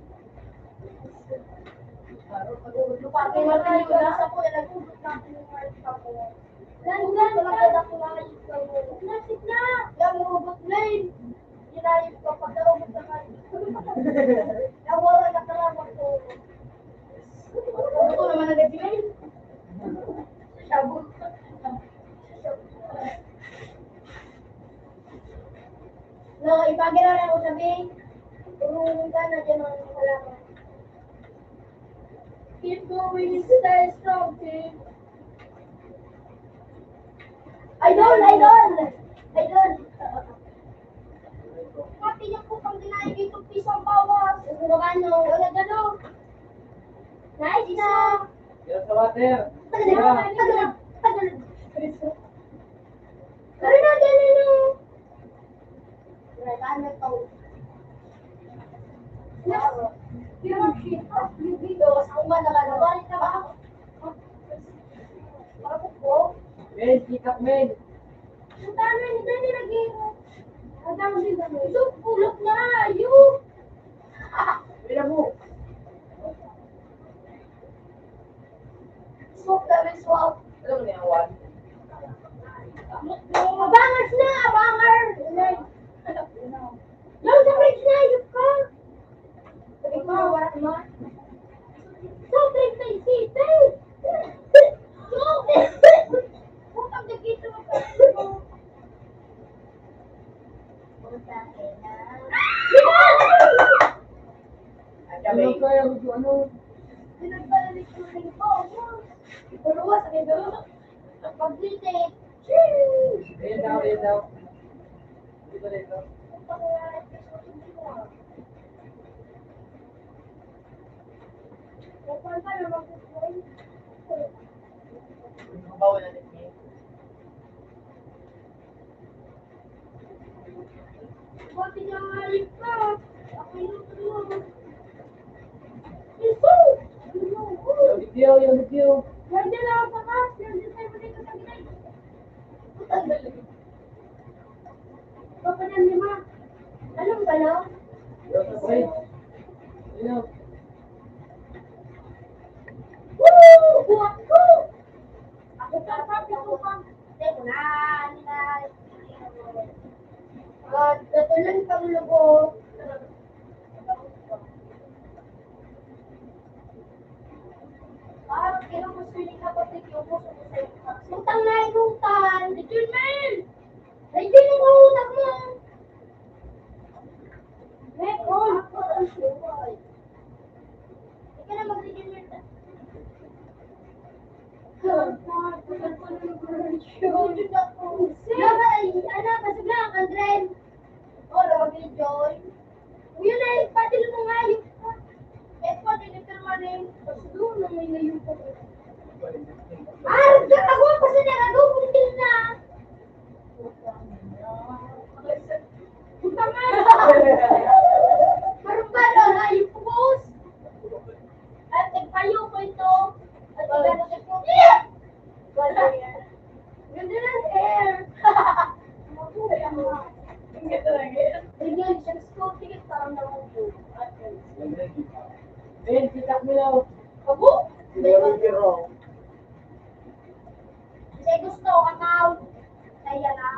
Lupati na tayo nasa po, nagugod natin yung mga ikapo. Landan ka! Nasip na! Yung robot lane! Ginayip ko pag narobot na kayo. Nawala na kalamang ko. Ito naman nag-gain. Sabot. No, ipagilala ko sabi. Turungan ka na dyan ang halaman. Keep going, stay strong, team. Idol! Idol! Pati niya po pang dinahin dito pisang bawas. Siguro ka no, wala gano'n. Nice na! Yan sa water. Tagal. Kari na, dyan na. Wala na ito. Yung video, sa umana ka na, balik ka ba? Para po. Men, sikap men. Ang tanay, hindi nilagay mo. Ang dami din kami. So, pulot na, yun. Pila mo. Swap na, may swap. Alam mo na yung one? Abangers na, abangers! Yung sa bridge na, yung ka. Sabi ko, wala naman. So, bridge na, isipin. Putang na dito. Ano kaya gusto ano? Pinagpalalit ko rin ko. Ipuluwa sa kendo. Pag-visit. Ayan daw. Dito dito. Bawal na din niya. Bakit niya ngayon ka? Ako yung tulong. Ito! Yung video. Yan din lang sa kas. Yan din tayo dito sa ginay. Papa niyan lima. Anong galaw? Yung sa bridge. Ayun. Woo! Buwak ko! Ako pa, papi ko pa. Teko na, natulan kang lubog. Kailan mo swimming ka pati yung puso mo sa'yo. Utang na inutan! Return man! Return mo utang mo! ngayon po. Ah, ako kasi nakadubulin na. Punta nga! Marupalo na yung post. At nagpayo ko ito. At ilalagay ko. Wala yan. Ganda ng hair. Ang ganda lang yan. Ganyan, siya school ticket parang nakupo. Ben, kita mo daw. Abo? Pero, Kasi gusto, akaw. Kaya na.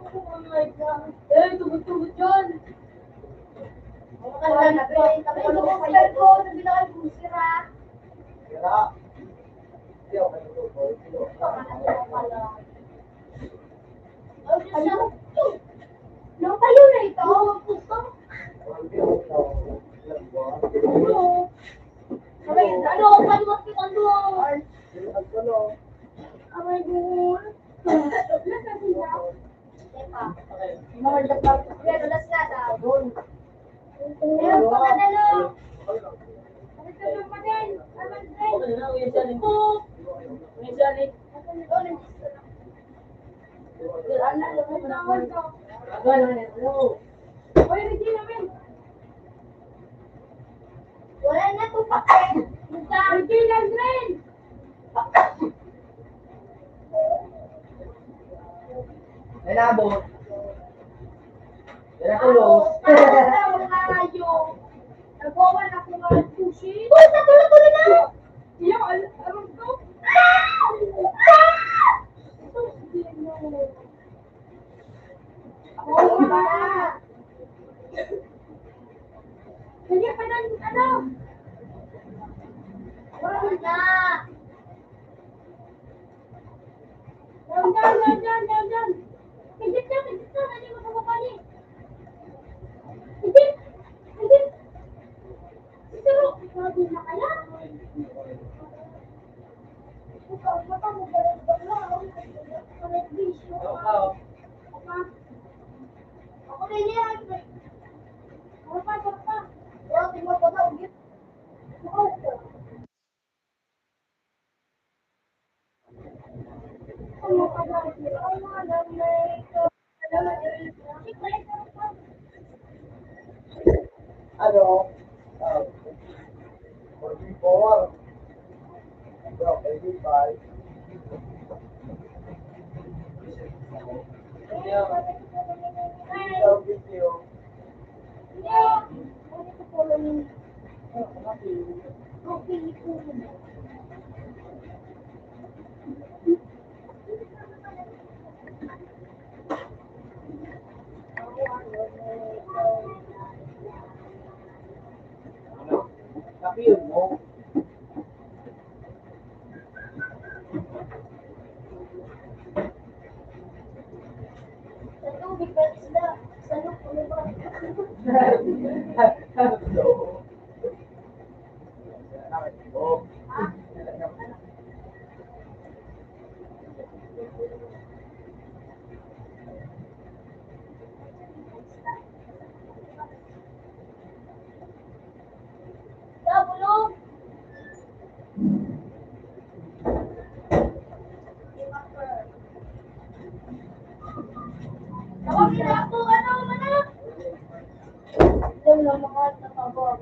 Oh my God. Eh, tugod-tugod dyan. Wala na, pero yung kapag ko, nabilakay kong sira. Kira. Hindi ako kayo. Ano? Nung kayo na ito? Ano? Panuwag kita doon. Amay doon. Nasaan na? Tepa. Mahal na pa. Pero last na daw. Meron pa ka na no? Ano ka naman pa din? Ano din? Oy, Regina, men. Wala na to papel. Regina, Ren. Nalabot. Yan ako, Los. Nagawan ako nga ng sushi. Uy, natuloy-tuloy na! Iyo, alam ko. Oo na! Sige, pa ng ano? Wala na! Yan. Higit na, hindi mo kumapani. Higit. Pero, Sabi na kaya? Ikaw, mata mo ba rin ba lang? Bisyo ka. Ako rin yan. ano pa? Wala, tingnan ko daw. Ano ka ba? Ano na may Ano? 44. Bro, 85. Ikaw, video. Kapil mo. Sa tubig ka isda. Sa loob ko ba? Dabulong! Tawagin na ako, ano, manak? Ito lang mahal na tawag.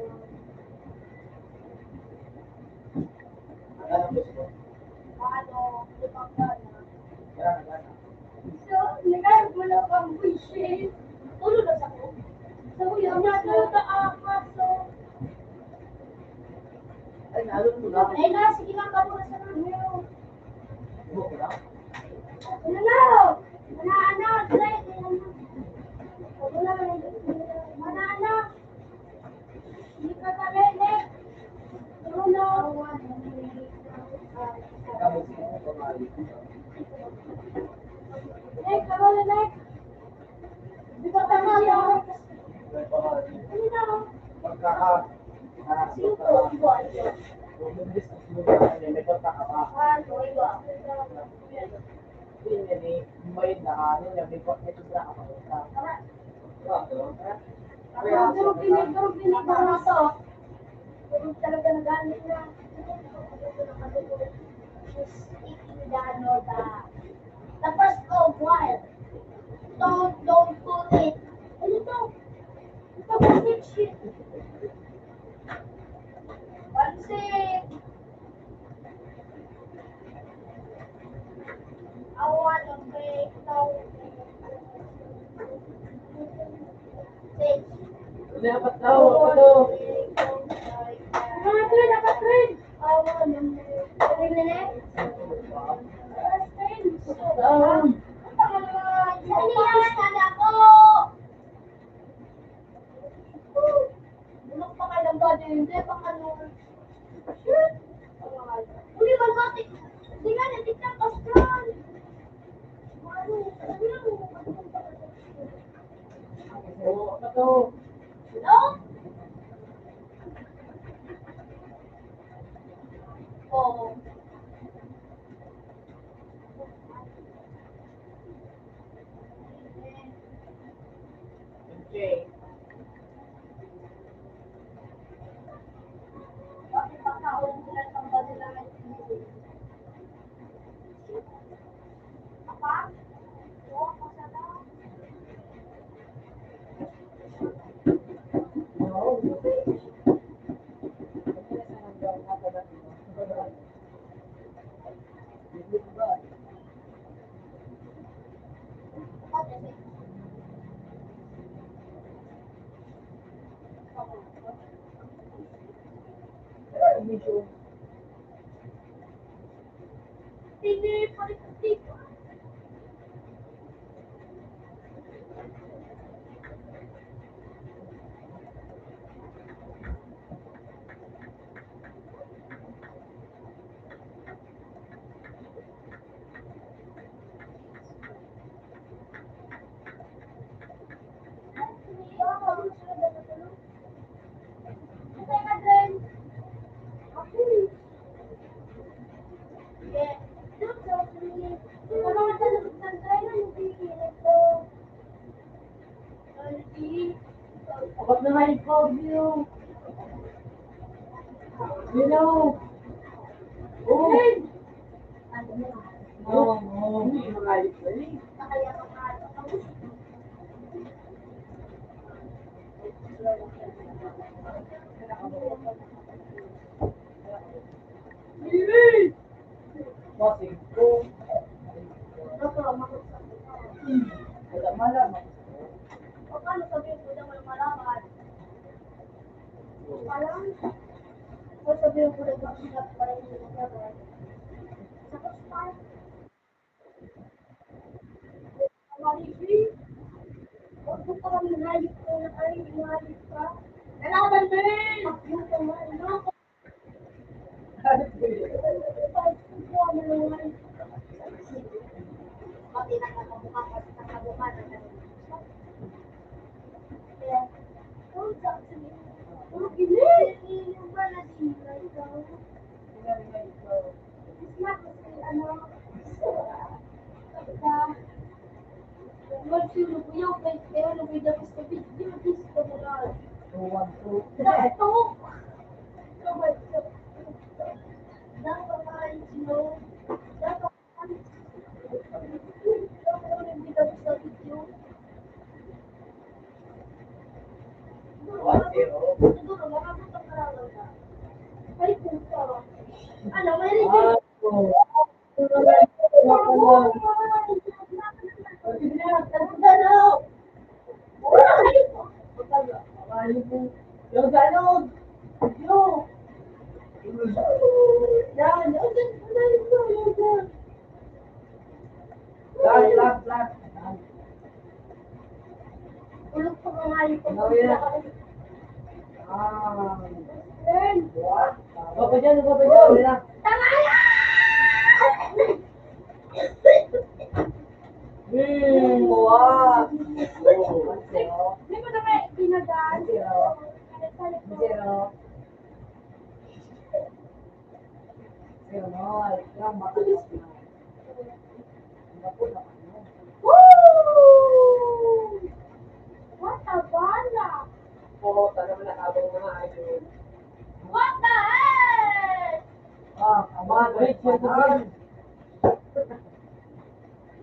Ano, limang gana. So, nagayag mo lang ang wishes. Ulo na sa ko. So, yung nasa taamas, so. Ay, nalun mo na. Ay na, sige lang ka muna sa nanyo. Ibo ko na. Ano na? Ano, try. Wala na lang. Ano? Hindi ka tarele. Ano? Kapag sino ko mali. Next, ano na next? Di ba tama yun? Ano na? Pagkaka. Sino ko? Iba. Kung yung business mo na, may pagkakapa. Ano, iba. Hindi niya ni, may na ano niya, may sobra ka pa. Pero pinig ba na to? Pero talaga nagalit na. She's eating the ano, the first of wild. Don't put it. Ano to? Ito ba shit? Pansit! I want to make no fish. Dapat daw, ano? Dapat rin. I want to make... Sabi na na? Siniyasan ako! Bulok pa kayo ng body, hindi pa ano. Hindi ba bati? Hindi nga, natikang kasyan. Ano, sabi na mo. Oo, ano? Hello? Oo. Okay. Bakit pa kaon sila ng body lang ay apa? Oo, masala. Hindi, palitik. Bakit na nga ikaw, you? You know? Oh, hindi mo nga ito eh. Bossing ko. Wala malaman. Paano sabihin ko na walang malaman? Alam? O sabihin ko na bakit para hindi ko gagawin. Sa start. Malibi. Huwag ko parang nahayip ko na ay nahayip ka. Nalaman mo rin! Yung kumain ako. Pati nakakabuka na gano'n. Kaya, sabi yung ba na sila ikaw? It's not kasi ano, once you look yung pero lumida ko sa video, this ko na lang. Ito! Dapat, you know, dapat, lumida ko sa video. Siguro, makabot ang karalaw na. Ay, puto. Ano, may review. Yung ganon! Yung! Yan! Last. Ulog pa nga yung What? Baba dyan. Wala. Tama na! What? Hindi mo na may pinagaan. Zero. Yung matalis na. Woo! What? sana manakabang mga ayun. What the heck? Great shot again.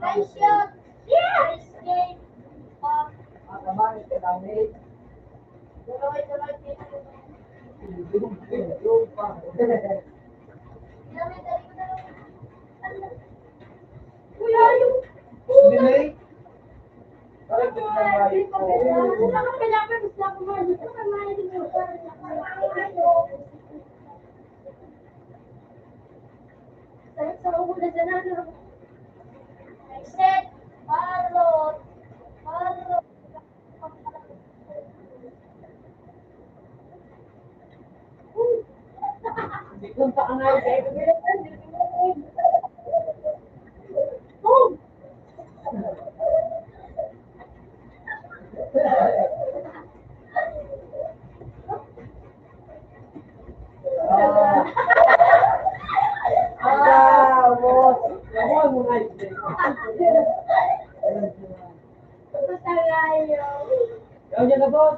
Nice shot. Nice game. Tuloy, tuloy. Tuloy-tuloy dito. Yung pa. Dami, dali ko na lang. Kuya, yung... Delay. Parang pinamay ko. Set, Parrot, Parrot. Hindi kong paangay. Boss. Nakuha mo nga yun. Yaw dyan na, boss.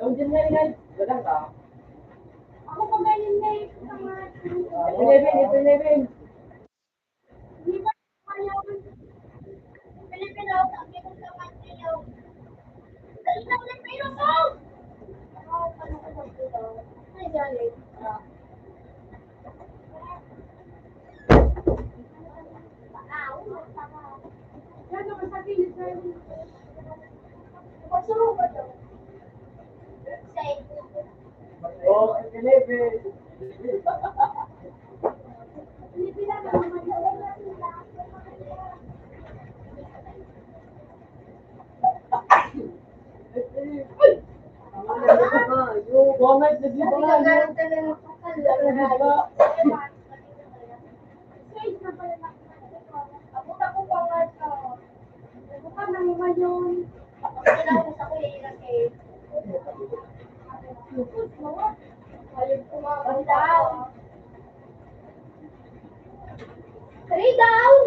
Yaw dyan na, inay. Gadang ka. Ako pa ganyan na eh. Ito 11. Hindi ba kaya Pilipino, ang ginong naman niyo. Dali na Pilipino ko! Ano ko sa dito? Ay, galing. Yan naman sa pilit na yun. Pagsulo ba daw? Say. Oh, 11. Pilipino na naman yun. Yung comment na di ba? Three down!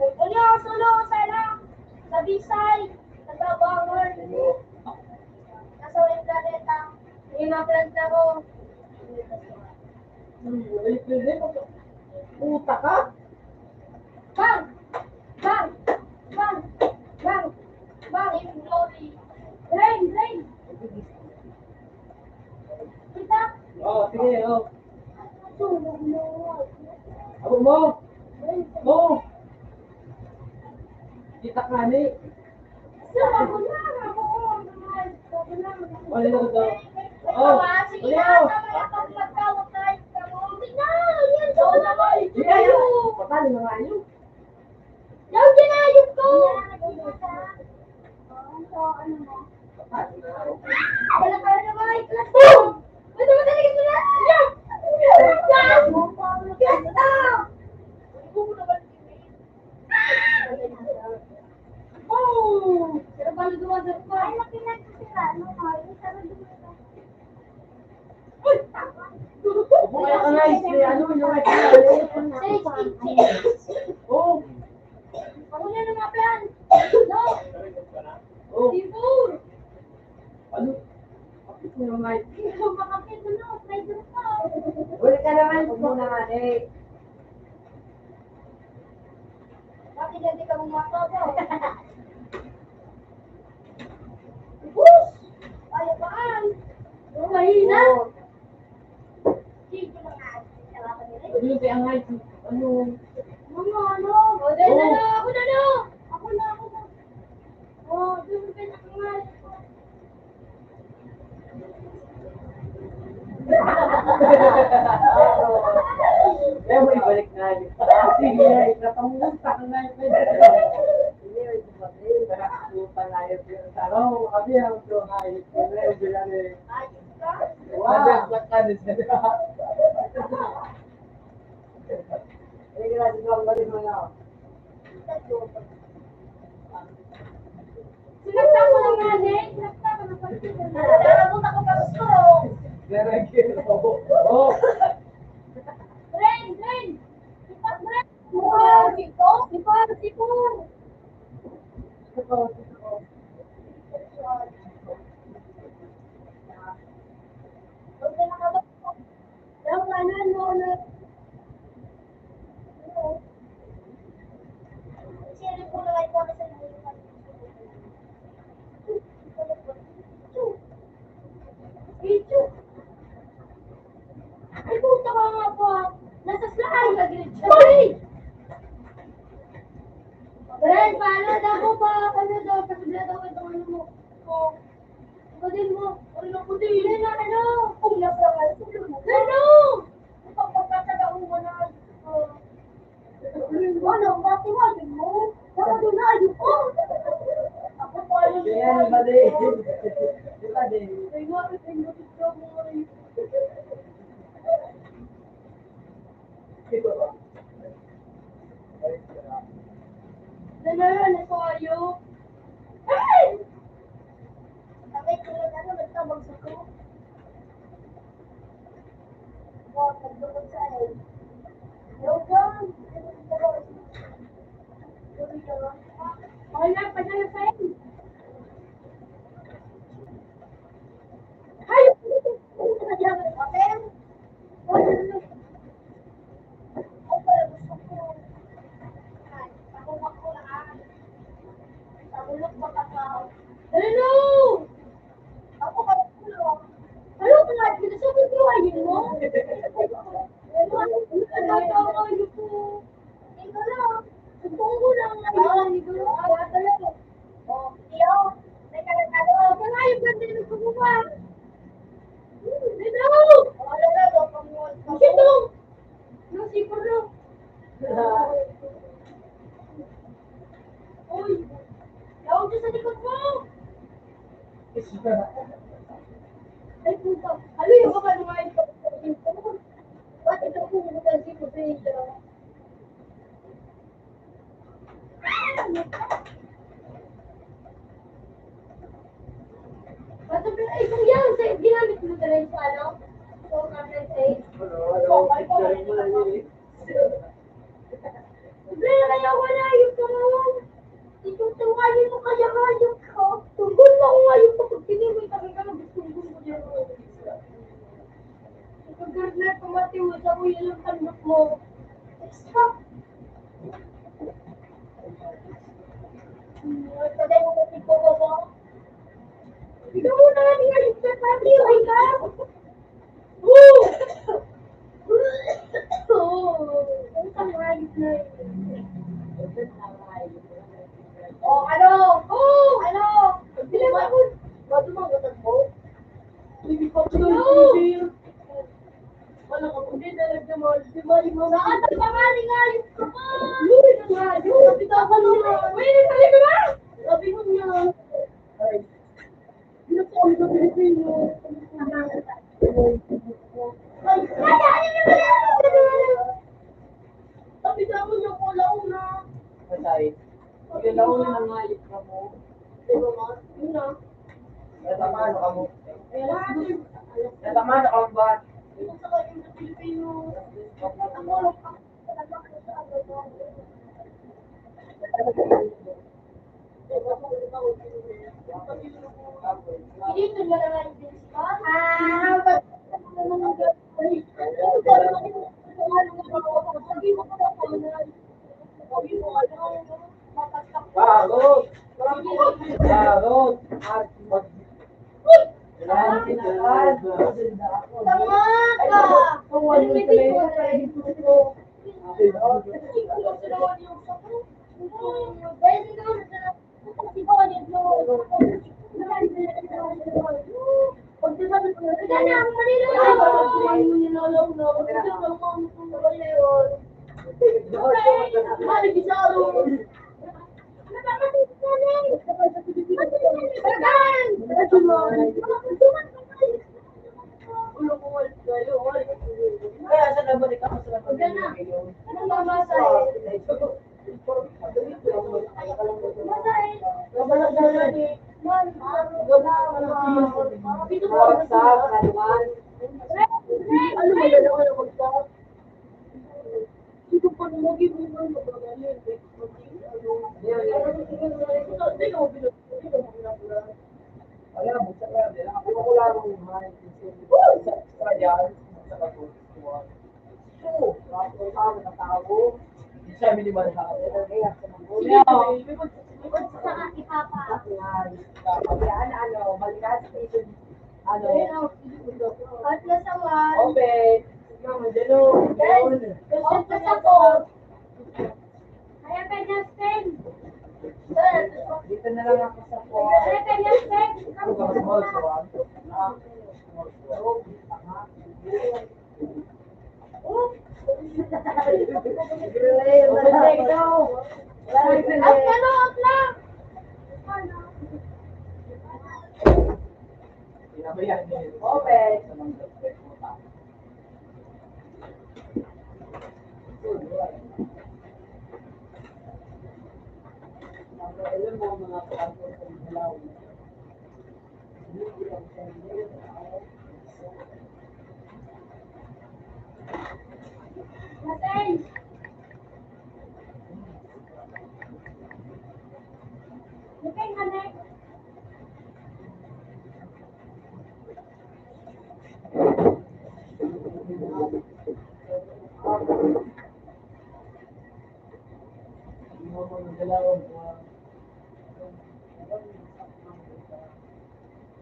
Ulo, sulo, sana! Sa Bisay! Nagbabangon! Nasa ulit planeta. Hindi na-plant na ko. Puta ka? Bang! Bang! Bang! Bang! Bang! In glory. Rain! Rain! Kita? Oh, sige, oh. Sunog mo. Abo mo. Mo. Kita ka ni. Ako na! Ako na! Wala na daw. Oh, sige na! Tama na pag magtawag tayo. Sige na! Yan! Daw na ba? Iya. Patali na nga yun. Daw ginayot ko! Ano mo? Wala ka na ba? Let's go! Wala ka na ba? Yes! Yes! Yes! Oh! Pero balo duwagan pa. Ay, nakinan ko sila. Ano nga? Yung sarap duwagan. Uy! Kaya ka nga, ano, yung right na. 6 inches. Oh. Ako na ng mga plan. No! Oh. Sipur! Ano? Kapit mo yung right. Makapit mo na. Try ko pa. Wala ka naman. Huwag mo naman eh. Bakit hindi ka mumatawa? Push! Ayaw paan! Mahina! Sige mga Ano yung kaya nga yun? Ano? mga ano? O, dahil na na! Ako na na! Ako na! O, doon ka na nga. Kaya mo ibalik na yun. Sige, napamunta ka na yun. Sige, nakakakupa na yun. Taro, kami ang tuhay. Kaya yung bilang eh. Ayos ka? Wow! Eh, grabe ko ang balik mo na. Sinagtako ng mali. Sinagtako ng pagkita. Narabot ako pa gusto. Oh! Rain! Rain! Sipag rain! Sipag! Sipag! Sipag! na. Sino po na kayo para sa mga Video. Ay, puta ka nga po. Nasa slide. Sorry! Ren, paano daw ko pa? Ano daw? Pasabila daw ito ano mo. O, pagdin mo. Ano ko din? Ano? Kung nasa ka. Ano? Ipagpagkatagaon mo na. Ano? Matiwagin mo? Baka doon na ayun ko. Ako pa alam mo. Yan, iba din. Iba din. Ay, bakit ay nakita mo rin? Ito ba? Dalawa na tayo. Ay! Sabi ko lang ano, nagtabag sa ko. Wow, nagdukot sa akin. Welcome! Wala pa na sa akin. Ay! Hotel? Hello! Ako ka pulo. Ano ka nga? Sabi ko ayun mo? Ano po? Ito lang. Sumpong ko lang. Ito lang. Oh, iyo. Teka lang ano. Ito nga yung ganda ng pagbuka. Hello! Ito! Yung sipor lang. Uy! Tawag dyan sa likod mo! Ay, puta. Ano yung baka mga ito? Ba't ito po pumunta si Puta? Ba't ito? Ay, kung yan, ginamit mo talaga sa ano? So, kapit ay. Wala kaya wala yung kawan. Itutuwayin mo kaya hayop ka. Tungkol mo ang hayop ko. Pag tinimay ka ka na gusto mo dyan. Kapag gardener pamatiwa sa mo yun ang tanok mo. Stop! Pagay mo kasi ko ba? Ikaw mo na natin hayop ka. Patiway ka. Woo! Ang hayop na yun. Oh, ano? Oh, ano? Bilang ako. Ba't lumagatag mo? Hindi pa ko nang wala ka po din talaga mo. Di ba rin mo? Saan ang pangaling ayos ka pa? Luri na nga. Yung kapita ka na. Uy, nagsabi ka ba? Sabi ko niya. Ay. Binapon ka Pilipino. Ay, ano niyo ba yan? Sabi ka mo niya ko launa. Masay. Yung launa ng hayop ka mo. Di ba ma? Yun na. Natamaan ka mo. Ayan. Natamaan ka mo ba? Ito sa kayo sa Pilipino. Ako lang ako. Dito na lang ang din ka? Ba't Bagot! Bagot! Tama ka! Kaya sa nabalik ako sa Kaya buksan ka din. Ako ko lang yung mahal. Sa yan. Sa pagkukuha. Kaya minimal house. Saka ipapa. Katla sa one. Open. Mama, dalo. Katla sa four. Kaya kanya Sten. Dito na lang ako sa Kaya kanya Sten. Out na no, out na. Open. Alam mo mga kaso ng ilaw. Natin. Natin, hanay.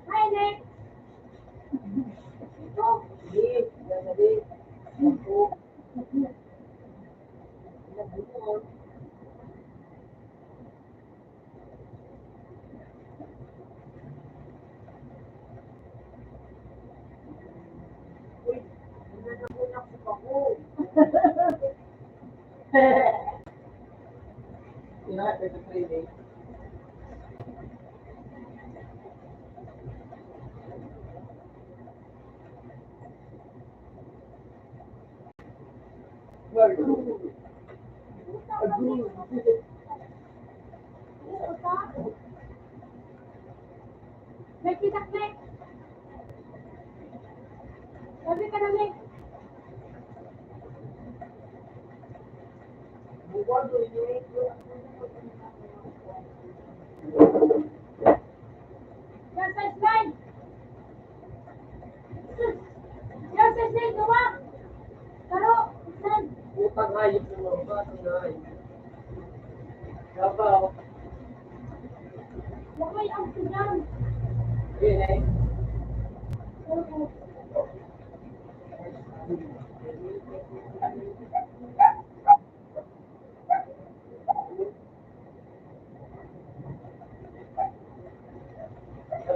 Hi, Nick. Nick, kita, Nick. Sabi ka na, Nick. Yan, size 9. Yan, size 9, gawa. Karo, saan? Utang hayop mo, batang hayop. Gabaw. Lakay ang sinan. Yun eh.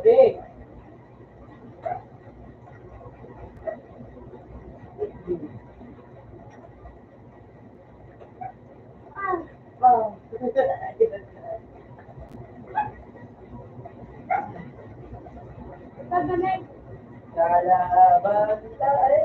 Sabi. Ah, sabi, Nick. Kalaban tayo.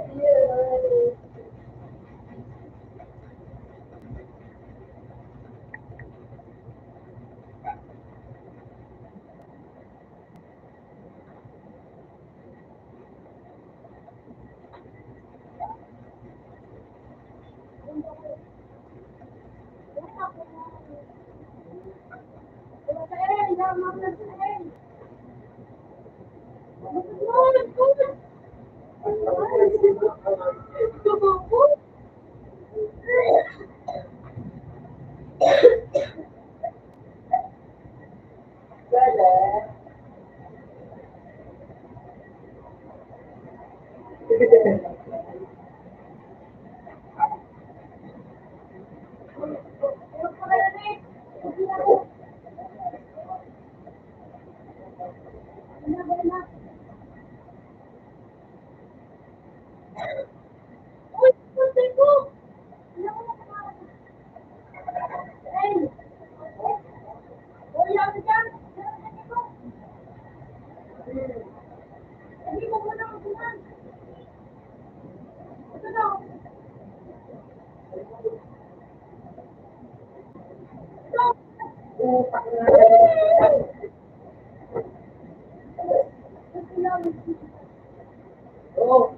Oh.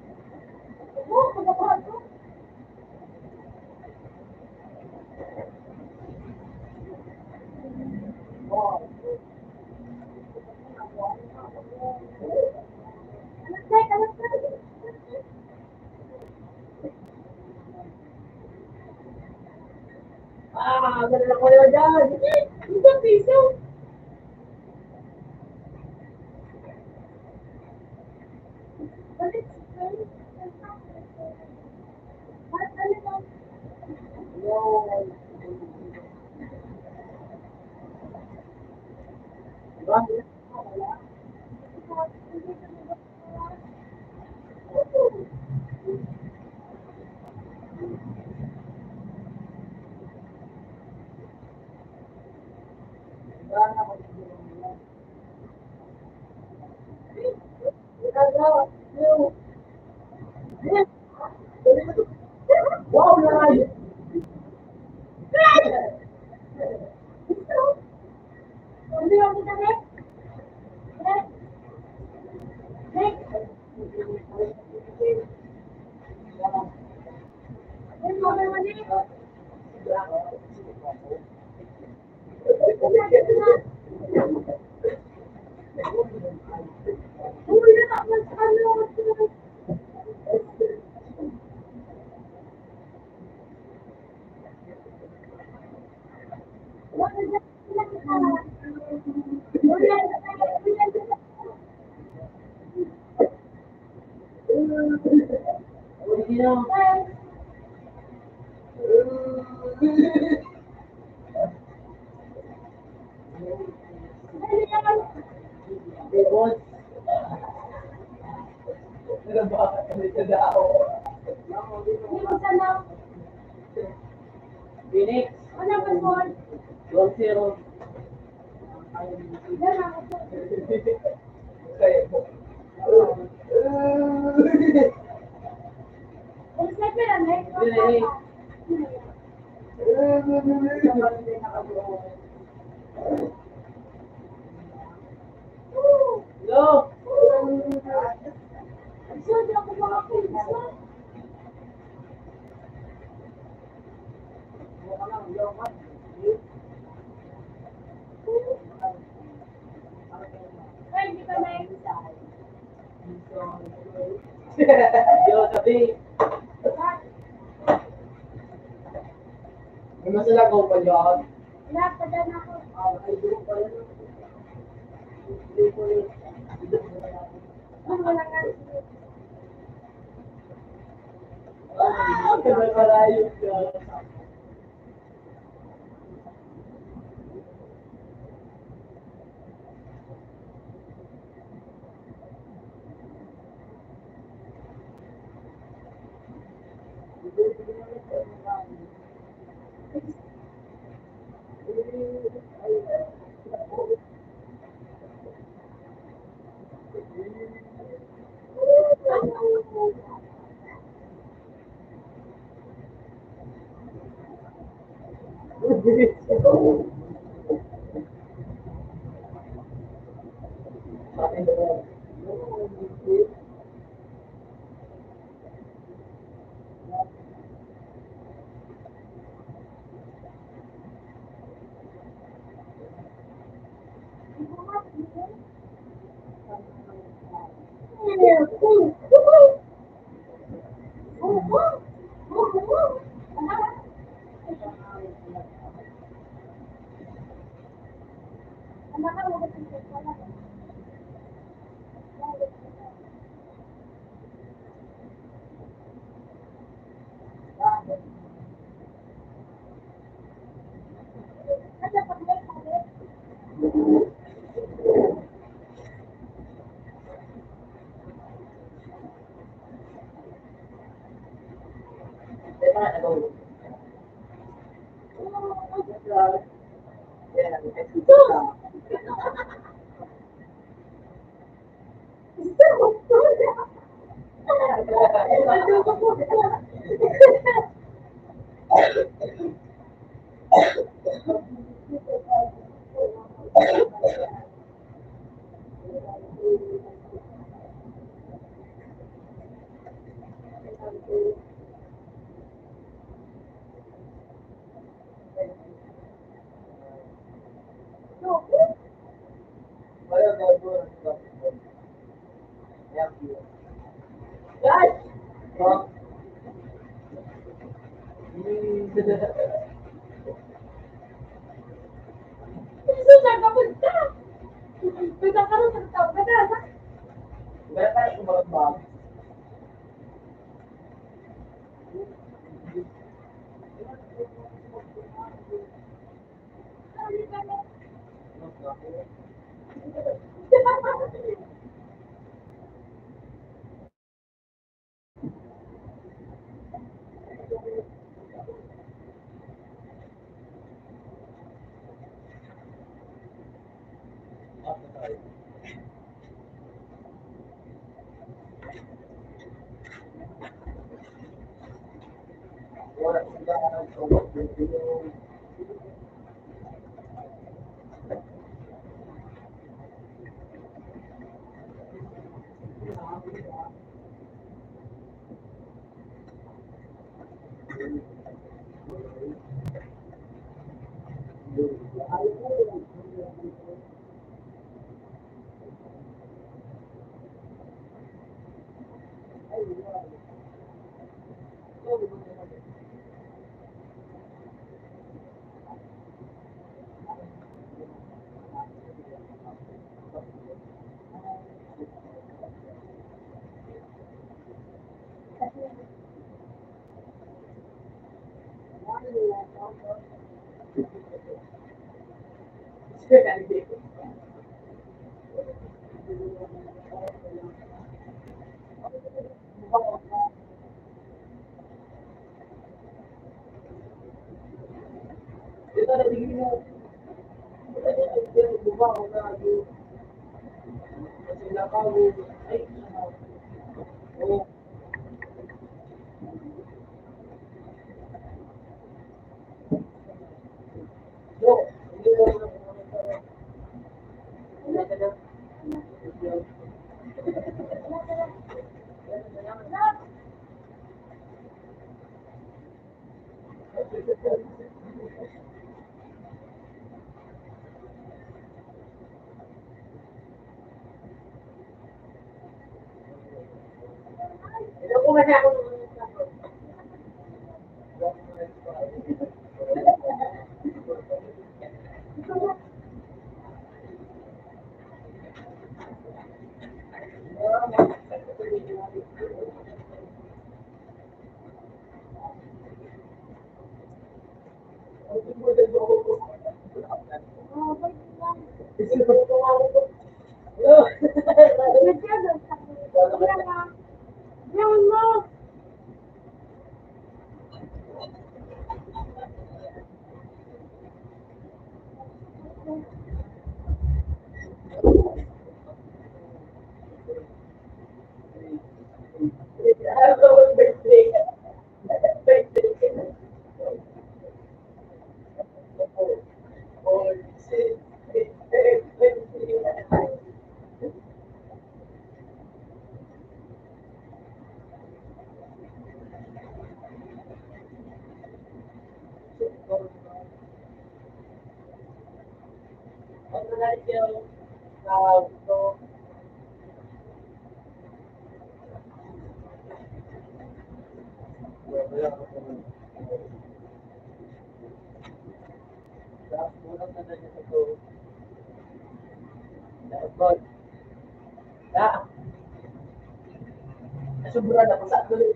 Ganun ako yun dyan. Isang piso. Balik. Wow, naman! Hindi ako kita, Nick. Nick. Nick, okay mo, Nick. Uy, natakot ka, ano? Phoenix, Ano ba mo? 2-0. Yan ako. Kaya mo. Kung sa pera, Nick. Hello? Sorry, ako mga pinsa. Ay, hindi ka na Yo, sabi. May masala ko pa yun. Wala, padan ako. Ang wala nga. May malayo ka. May kakaroon sa tao ka na. Kaya tayo sumalat ba? Wala sila ang Ito na tingin mo. Kasi nakaw. Ay, oh. No, hindi mo na. Ito po kasi ako Sobra na sa tuloy.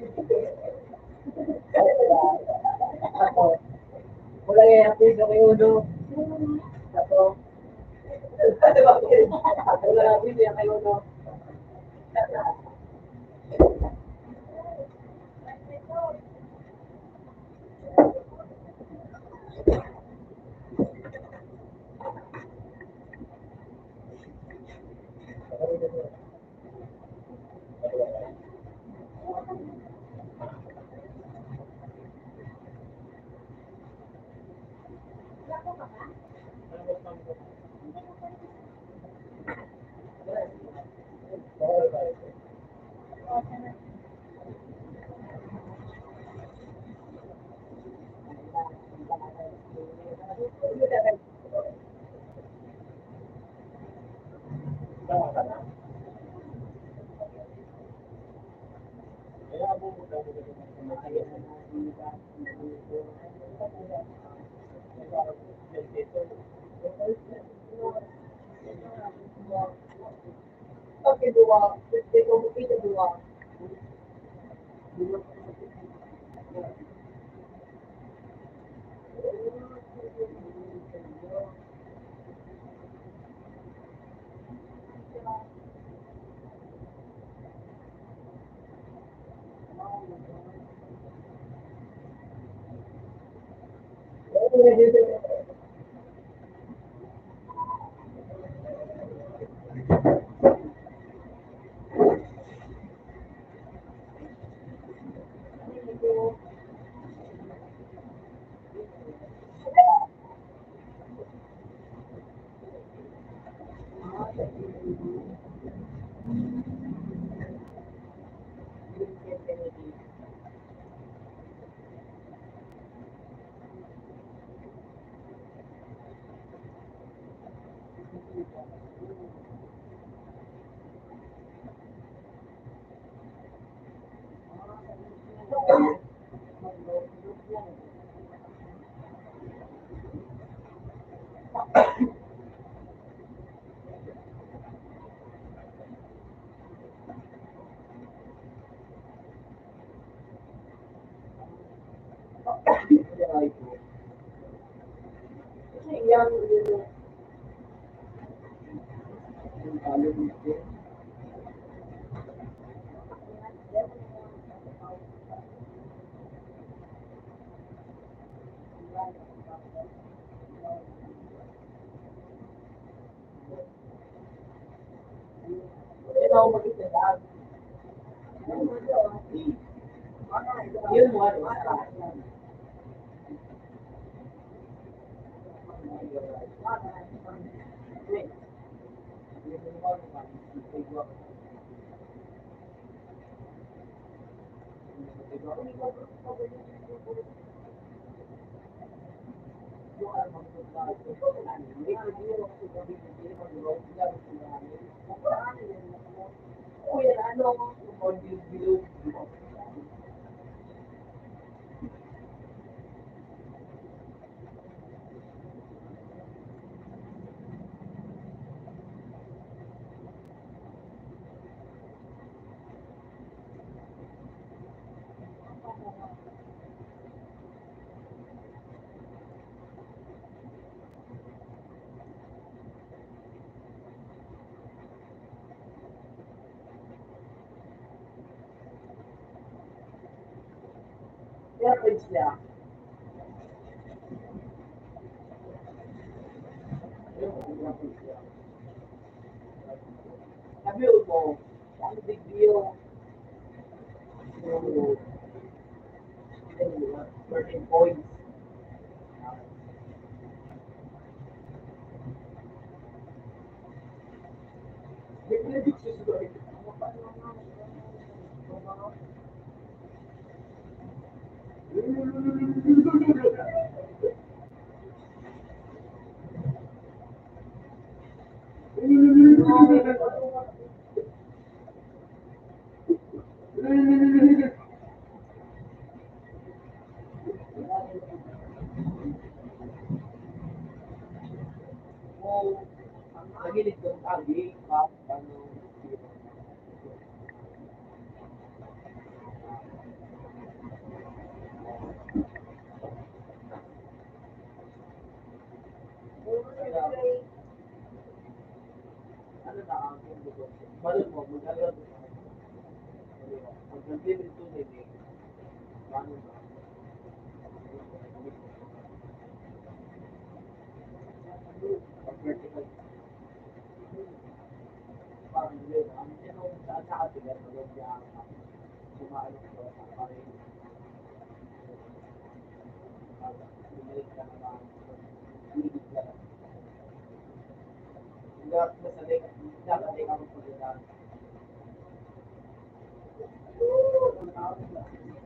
Ako, wala yung apis na kayo, no? Ako, wala yung apis na kayo, no? Okay, dua. Dito, dito, dua. Yan, ito ako mag-isip. Yun mo, ano? Uy, ano? Kaya page niya. Sabi mo, ang big deal, yung 13 points. Kung ang nagilig ng tagi, ano, ano na ang mundo. Balon mo, mag-alala mo. Pag nag-limit to nila, paano na? Pag vertical, parang yun. Ang tinong saan sa atin, ano niya, sumaano ko, parang bumalik ka naman, higit ka lang. Nasanay ka magpagdaan.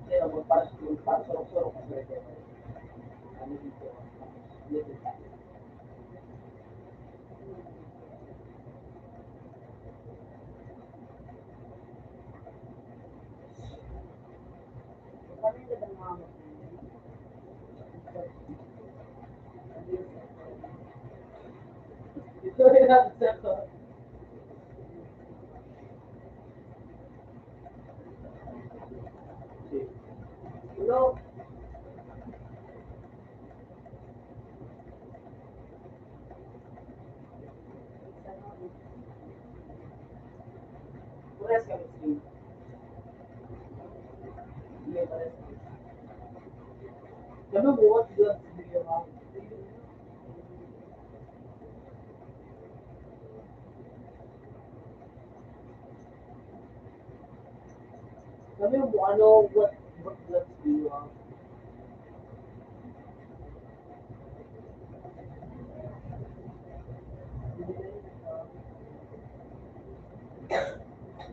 Kaya magpasok surok ka sa ito. Ano dito? Dito tayo. Ito Hello? Parehas kami stream. Hindi, parehas kami. Kami bukas doon sa video mo. Kami ano, what let's do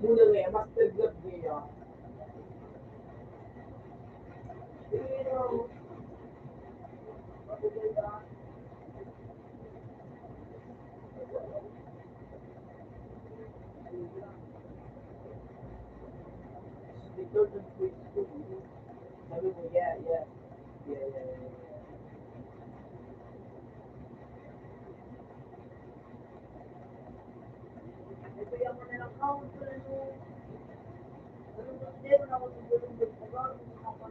muna nga, master vlog niya. Sabi mo, yeah. Ito yung mga ng count ko na nung meron ako ng bulong sa gawin ako.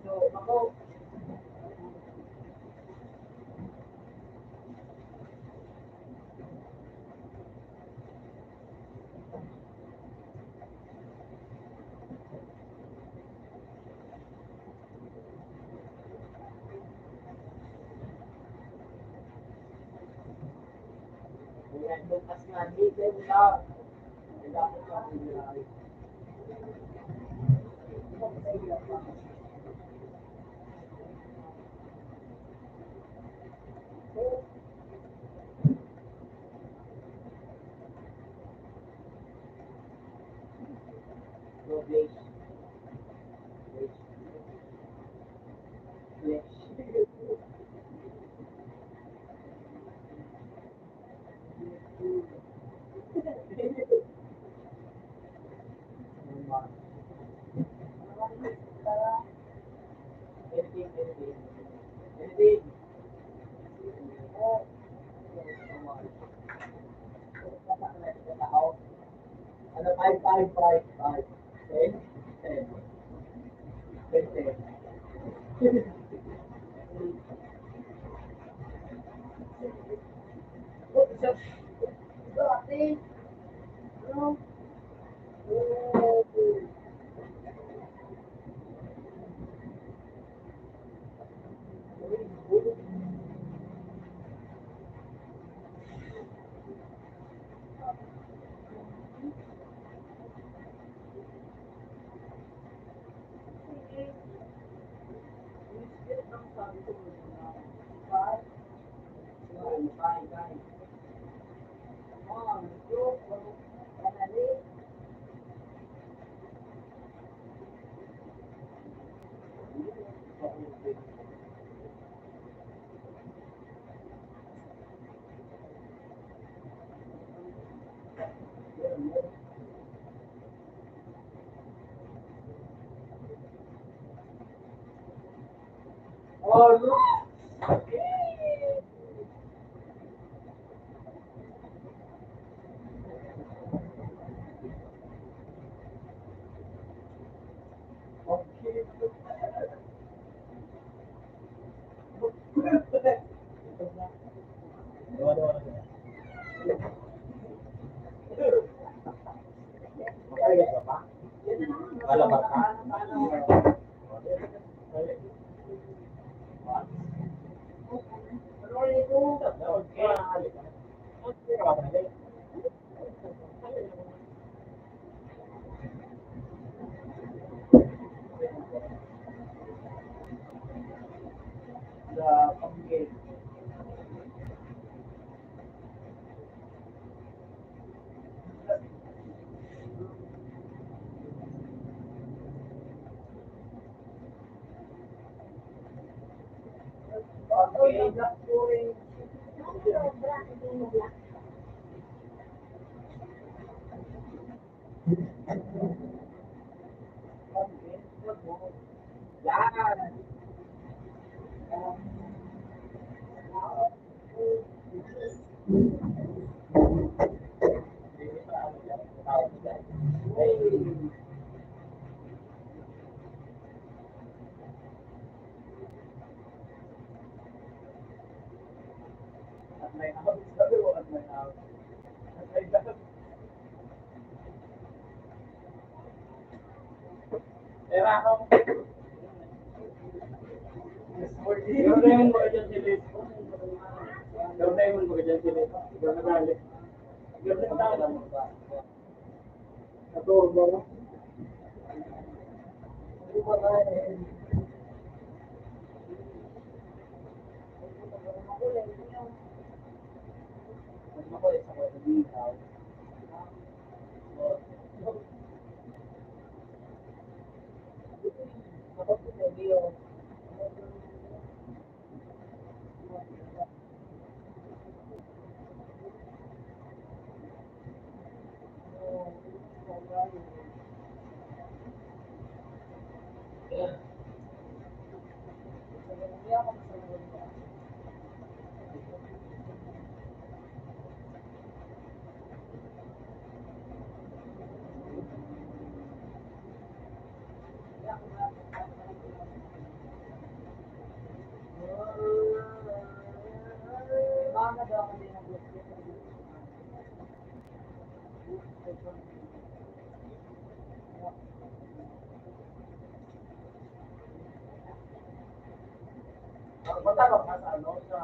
So, ako, yan, bukas nga, dito na. Kailangan ko ang nilay. No place. Anything. Ano, 5. 10. 10. 10. Oh, isa. Ito, ate. Ano? Oh. Oh, look. Alamat ka? Gawin mo ka dyan si Liz. Gawin mo ka dyan si Liz. Gawin mo ka. Naturo ba? Matapos ka sa ano, sa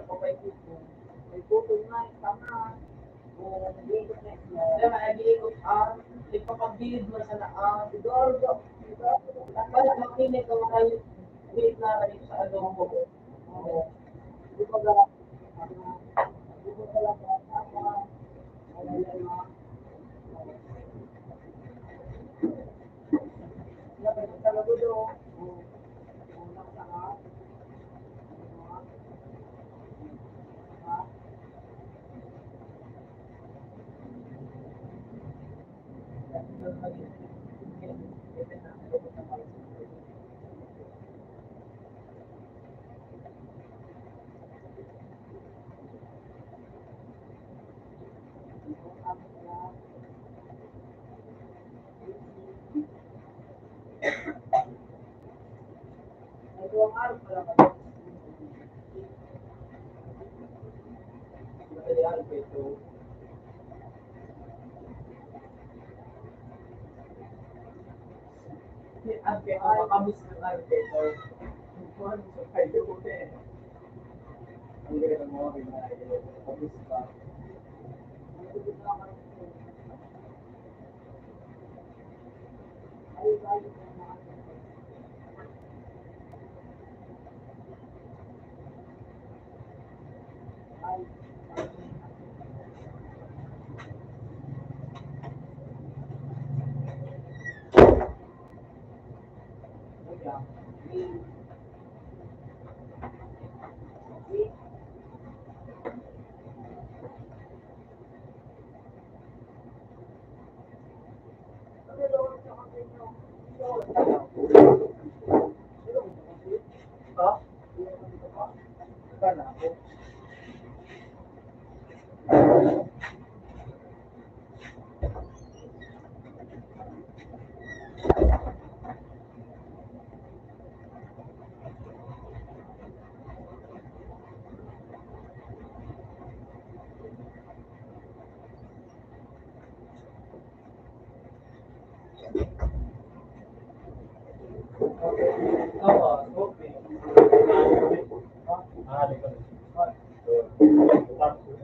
tutorial, may puto nga, tama. Kaya nag-iikot ang ipapabilid mo sa naang Eduardo. Balik makinig ko kayo bilit na rin sa ano mo. Di ba ba? Di ba talaga tama? Nakita talaga doon. Nakasaka. Dalawang araw pala ba? Ang pinakamis ng arbiter. Kung sa kayo ko eh. Ang ganda mo, kamis ka. Oo, okay. Ah, di ba? Tapos,